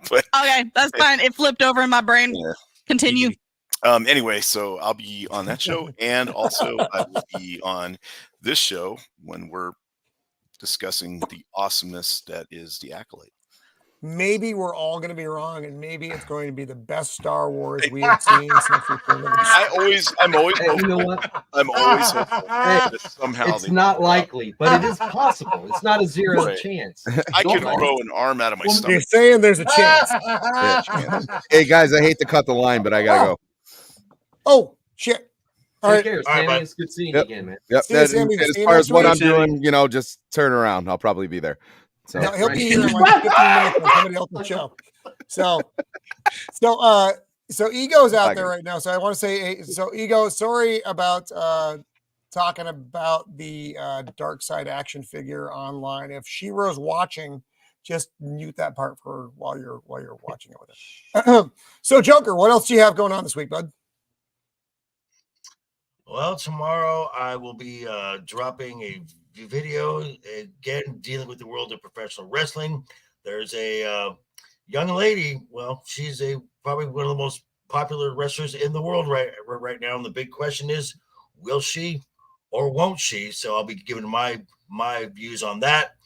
But Okay, that's fine. It flipped over in my brain. yeah. Continue. Anyway, so I'll be on that show, and also I will be on this show when we're discussing the awesomeness that is The Acolyte. maybe we're all going to be wrong, and maybe it's going to be the best Star Wars we have seen since Return of the Jedi. I'm always Hey, hopeful. you know what? I'm always hopeful Hey, that somehow it's they not pull it off. likely, but it is possible. It's not a zero Right. chance. I Don't can like- grow an arm out of my You're stomach. saying there's a chance. Yeah, chance. Hey guys, I hate to cut the line, but I gotta go. Oh shit! All Take right, care, All right, Sammy. bud. It's good seeing Yep. you again, man. Yep. See you, That, Sammy. and as See you far next as what week, I'm Sammy. doing, you know, just turn around. I'll probably be there. So he'll Right. be here in like 15 minutes on somebody else's show. So Ego's out there right now. So I want to say, so Ego, sorry about talking about the Dark Side action figure online. If Shiro's watching, just mute that part for her while you're watching it with her. So Joker, what else do you have going on this week, bud? Well, tomorrow I will be dropping a video again dealing with the world of professional wrestling. There's a young lady. Well, she's probably one of the most popular wrestlers in the world right now. And the big question is, will she or won't she? So I'll be giving my views on that.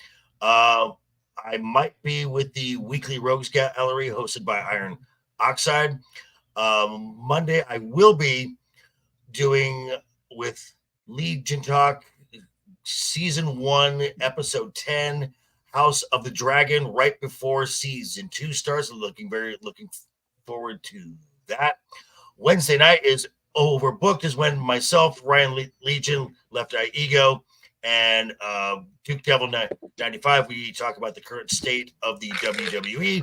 I might be with the weekly Rogues Gallery hosted by Ironside. Monday I will be doing with Legion Talk season 1 episode 10 House of the Dragon right before season 2 starts. Looking forward to that. Wednesday night is overbooked, is when myself, Ryan Legion, Left Eye Ego, and Duke Devil 95, we talk about the current state of the WWE,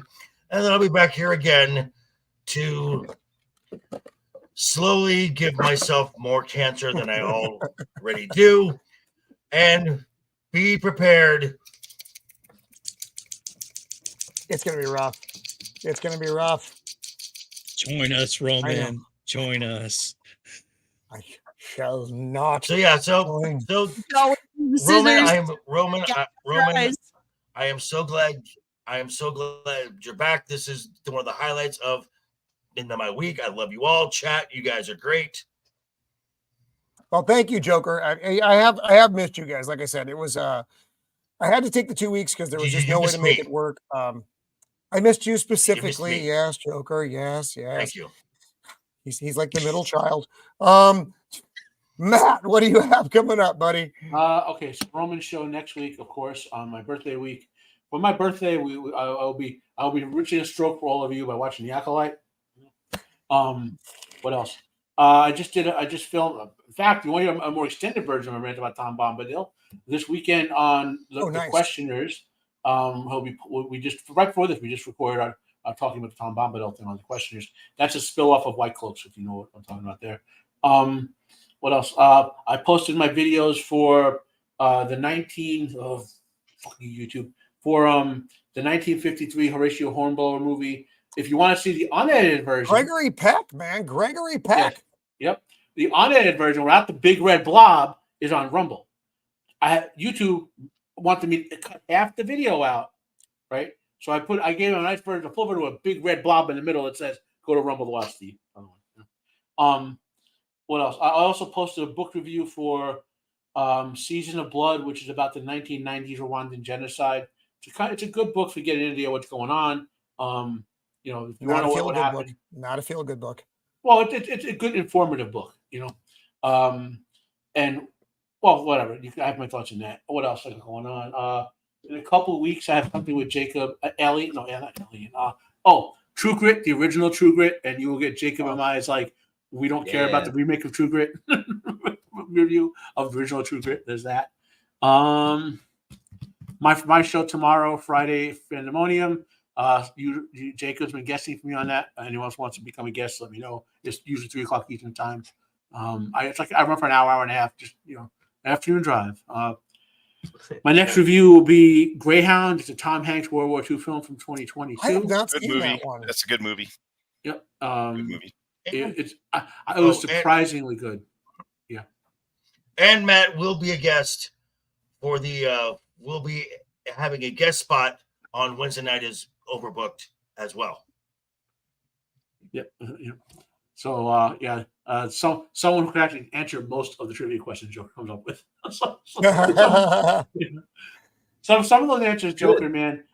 and then I'll be back here again to slowly give myself more cancer than I already do, and be prepared. It's gonna be rough. It's gonna be rough. Join us, Roman. Join us. I shall not. So yeah, so Go with the Roman, scissors. Roman, Guys. I am so glad you're back. This is one of the highlights of my week. I love you all. Chat, you guys are great. Well, thank you, Joker. I have missed you guys. Like I said, it was I had to take the 2 weeks because there was just You no way missed to make me. it work. I missed you specifically. me. Yes, Joker. Yes. Thank you. He's like the middle child. Matt, what do you have coming up, buddy? Okay, so Roman show next week, of course, on my birthday week. For my birthday, I'll be reaching a stroke for all of you by watching The Acolyte. What else? I just filmed. In fact, you want to hear a more extended version of my rant about Tom Bombadil this weekend on the questioners. We just right before this we just recorded our talking about the Tom Bombadil thing on the questioners. That's a spill off of White Cloaks, if you know what I'm talking about there. What else? I posted my videos for the 19th of fucking YouTube for the 1953 Horatio Hornblower movie. If you want to see the unedited version, Gregory Peck, man, Gregory Peck. Yeah. Yep, the unedited version without the big red blob is on Rumble. YouTube wanted me to cut half the video out, right? So I gave him a nice version, a full version with a big red blob in the middle that says "Go to Rumble to watch the." What else? I also posted a book review for Season of Blood, which is about the 1990s Rwandan genocide. It's a good book for getting an idea of what's going on. If you want to know what happened. Not a feel-good book. Well, it's a good informative book, and well, whatever. I have my thoughts on that. What else is going on? In a couple of weeks, I have something with Jacob Elliott. No, yeah, not Elliott. True Grit, the original True Grit, and you will get Jacob and I. It's like we don't care about the remake of True Grit review of the original True Grit. There's that. My show tomorrow, Friday, Pandemonium. Jacob's been guesting for me on that. Anyone else wants to become a guest, let me know. It's usually 3:00 Eastern time. I run for an hour and a half, just afternoon drive. My next review will be Greyhound. It's a Tom Hanks World War II film from 2022. I have not Good seen movie. that one. That's a good movie. Yep. Good movie. It was surprisingly good. Yeah. And Matt will be a guest for the. We'll be having a guest spot on Wednesday night is overbooked as well. Yep. So someone who can actually answer most of the trivia questions Joker comes up with. Some of those answers, Joker, man.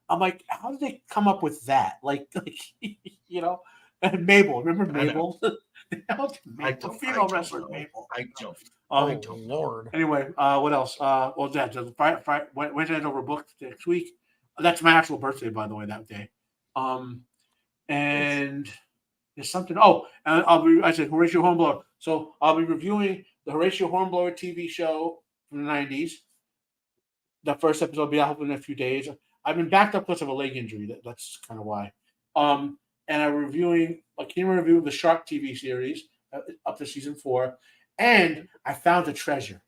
I'm like, how did they come up with that? Like you know, and Mabel. Remember Mabel? The female wrestler Mabel. I don't. Oh Lord. Anyway, what else? Well, Wednesday night overbooked next week. That's my actual birthday, by the way, that day. And there's something. Oh, and I said Horatio Hornblower. So I'll be reviewing the Horatio Hornblower TV show from the 90s. The first episode will be out in a few days. I've been backed up because of a leg injury. That's kind of why. And I'm reviewing, the Shark TV series up to season 4. And I found a treasure.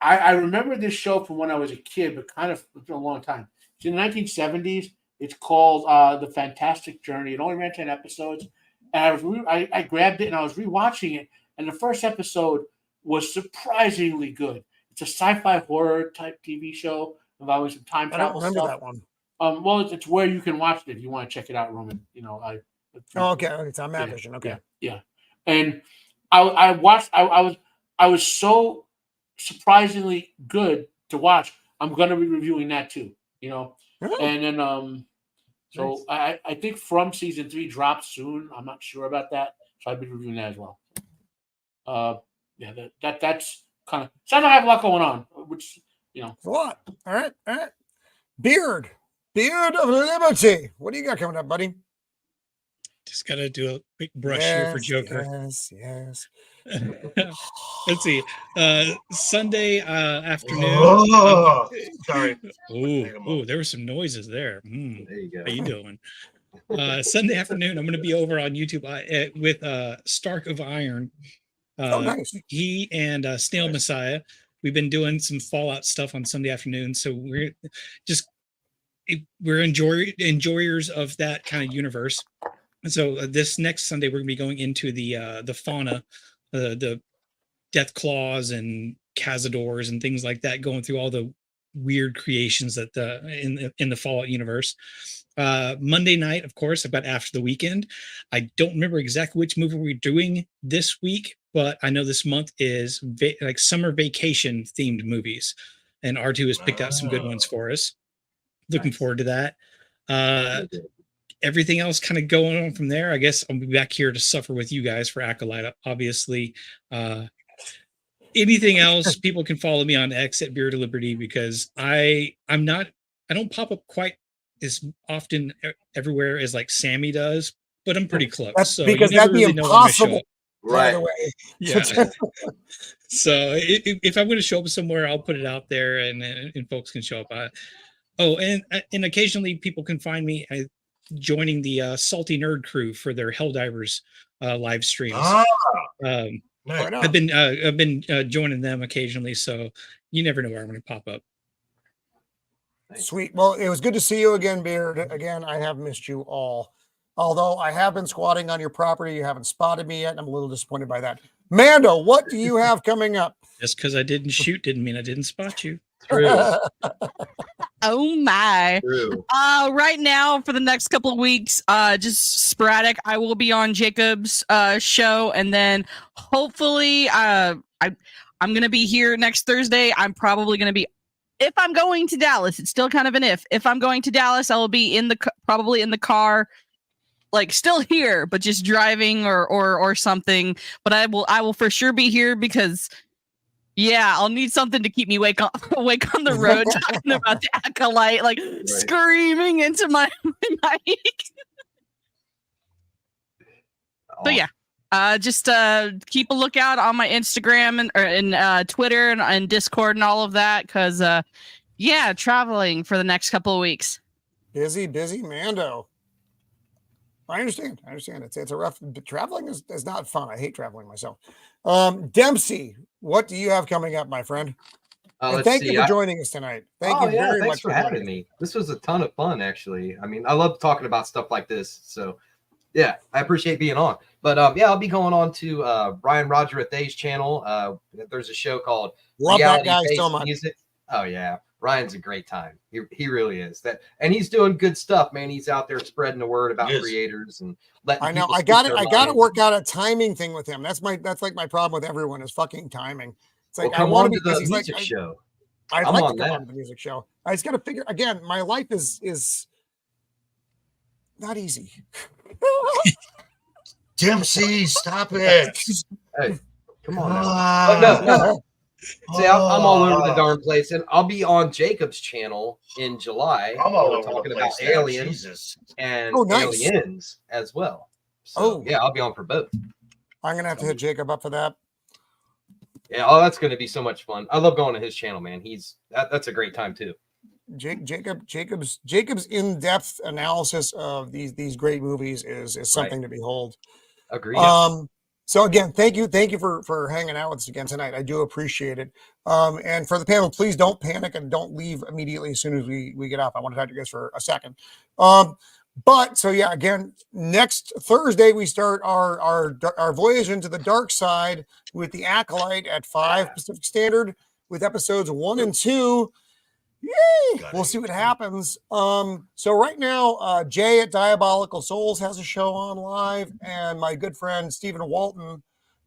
I remember this show from when I was a kid, but kind of it's been a long time. It's in the 1970s. It's called The Fantastic Journey. It only ran 10 episodes. And I grabbed it and I was rewatching it. And the first episode was surprisingly good. It's a sci-fi horror type TV show involving some time travel stuff. I don't remember that one. Well, it's where you can watch it if you want to check it out, Roman. Okay. It's on Mad Vision. Okay. Yeah. And I watched. I was so surprisingly good to watch. I'm going to be reviewing that too. And then so nice. I think From season 3 drops soon. I'm not sure about that, so I'll be reviewing that as well. That's kind of sounds like I have a lot going on, which it's a lot. All right. Beard of Liberty. What do you got coming up, buddy? Just gotta do a quick brush here for Joker. Yes. Let's see. Sunday afternoon. Oh, sorry. Oh, there were some noises there. There you go. How you doing? Sunday afternoon, I'm going to be over on YouTube with Stark of Iron. Nice. He and Snail Messiah. We've been doing some Fallout stuff on Sunday afternoon, so we're enjoyers of that kind of universe. And so this next Sunday, we're going to be going into the fauna, the Death Claws and Cazadors and things like that, going through all the weird creations that in the Fallout universe. Monday night, of course, about After the Weekend. I don't remember exactly which movie we're doing this week, but I know this month is like summer vacation themed movies, and R2 has picked out some good ones for us. Looking forward to that. Everything else kind of going on from there. I guess I'll be back here to suffer with you guys for Acolyte, obviously. Anything else, people can follow me on X at Beard of Liberty, because I don't pop up quite as often everywhere as like Sammy does, but I'm pretty close. That's so because that'd be impossible. Right. Yeah. So if I'm going to show up somewhere, I'll put it out there, and folks can show up. And occasionally people can find me joining the Salty Nerd crew for their Helldivers live streams. I've been joining them occasionally, so you never know where I'm going to pop up. Sweet. Well, it was good to see you again, Beard. Again, I have missed you all. Although I have been squatting on your property, you haven't spotted me yet, and I'm a little disappointed by that. Mando, what do you have coming up? Just because I didn't shoot didn't mean I didn't spot you. True. Oh my. True. Right now for the next couple of weeks, just sporadic. I will be on Jacob's show, and then hopefully I'm gonna be here next Thursday. I'm probably gonna be, if I'm going to Dallas, it's still kind of an if. If I'm going to Dallas, I will be probably in the car, like still here, but just driving or something. But I will for sure be here because I'll need something to keep me awake on the road talking about the Acolyte, like screaming into my mic. But just keep a lookout on my Instagram and Twitter and Discord and all of that, because traveling for the next couple of weeks. Busy Mando. I understand. It's a rough. Traveling is not fun. I hate traveling myself. Dempsey, what do you have coming up, my friend? Thank you for joining us tonight. Thank you very much for having me. This was a ton of fun, actually. I mean, I love talking about stuff like this. So, I appreciate being on. But I'll be going on to Brian Roger Athay's channel. There's a show called Love that guy so much. Music. Oh yeah, Ryan's a great time. He really is. And he's doing good stuff, man. He's out there spreading the word about creators and letting. I know. I got to work out a timing thing with him. That's like my problem with everyone is fucking timing. It's like I want to be the music show. I'd like to come on the music show. I just got to figure again. My life is not easy. Dempsey, stop it. Hey, come on now. But no. See, I'm all over the darn place, and I'll be on Jacob's channel in July. I'm all over talking the about place now. aliens Jesus. and nice. aliens as well. So yeah, I'll be on for both. I'm gonna have to hit Jacob up for that. Yeah, oh, that's gonna be so much fun. I love going to his channel, man. That's a great time too. Jacob's in-depth analysis of these great movies is something to behold. Agreed. So again, thank you for hanging out with us again tonight. I do appreciate it. And for the panel, please don't panic and don't leave immediately as soon as we get off. I want to talk to you guys for a second. But so yeah, again, next Thursday we start our voyage into the dark side with the Acolyte at 5 Pacific Standard with episodes 1 and 2. Yay! We'll see what happens. So right now, Jay at Diabolical Souls has a show on live, and my good friend Stephen Walton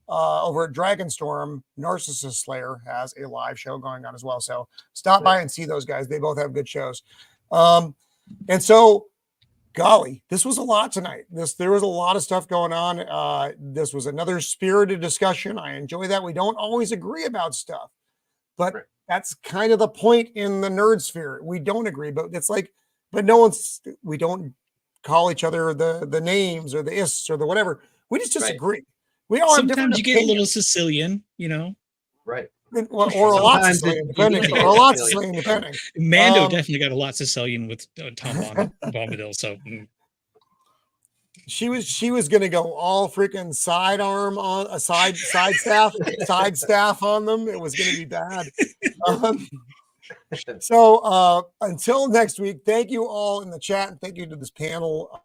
over at Dragonstorm, Narcissist Slayer, has a live show going on as well. So stop by and see those guys. They both have good shows. And so, golly, this was a lot tonight. There was a lot of stuff going on. This was another spirited discussion. I enjoy that. We don't always agree about stuff, but that's kind of the point in the nerd sphere. We don't agree, but it's like, but we don't call each other the names or the ists or the whatever. We just disagree. We all have different sometimes you get a little Sicilian, you know. Right. Or a lot Sicilian, depending. Or a lot Sicilian, depending. Mando definitely got a lot Sicilian with Tom Bombadil. So she was gonna go all freaking sidearm on a side staff on them. It was gonna be bad. So until next week, thank you all in the chat and thank you to this panel.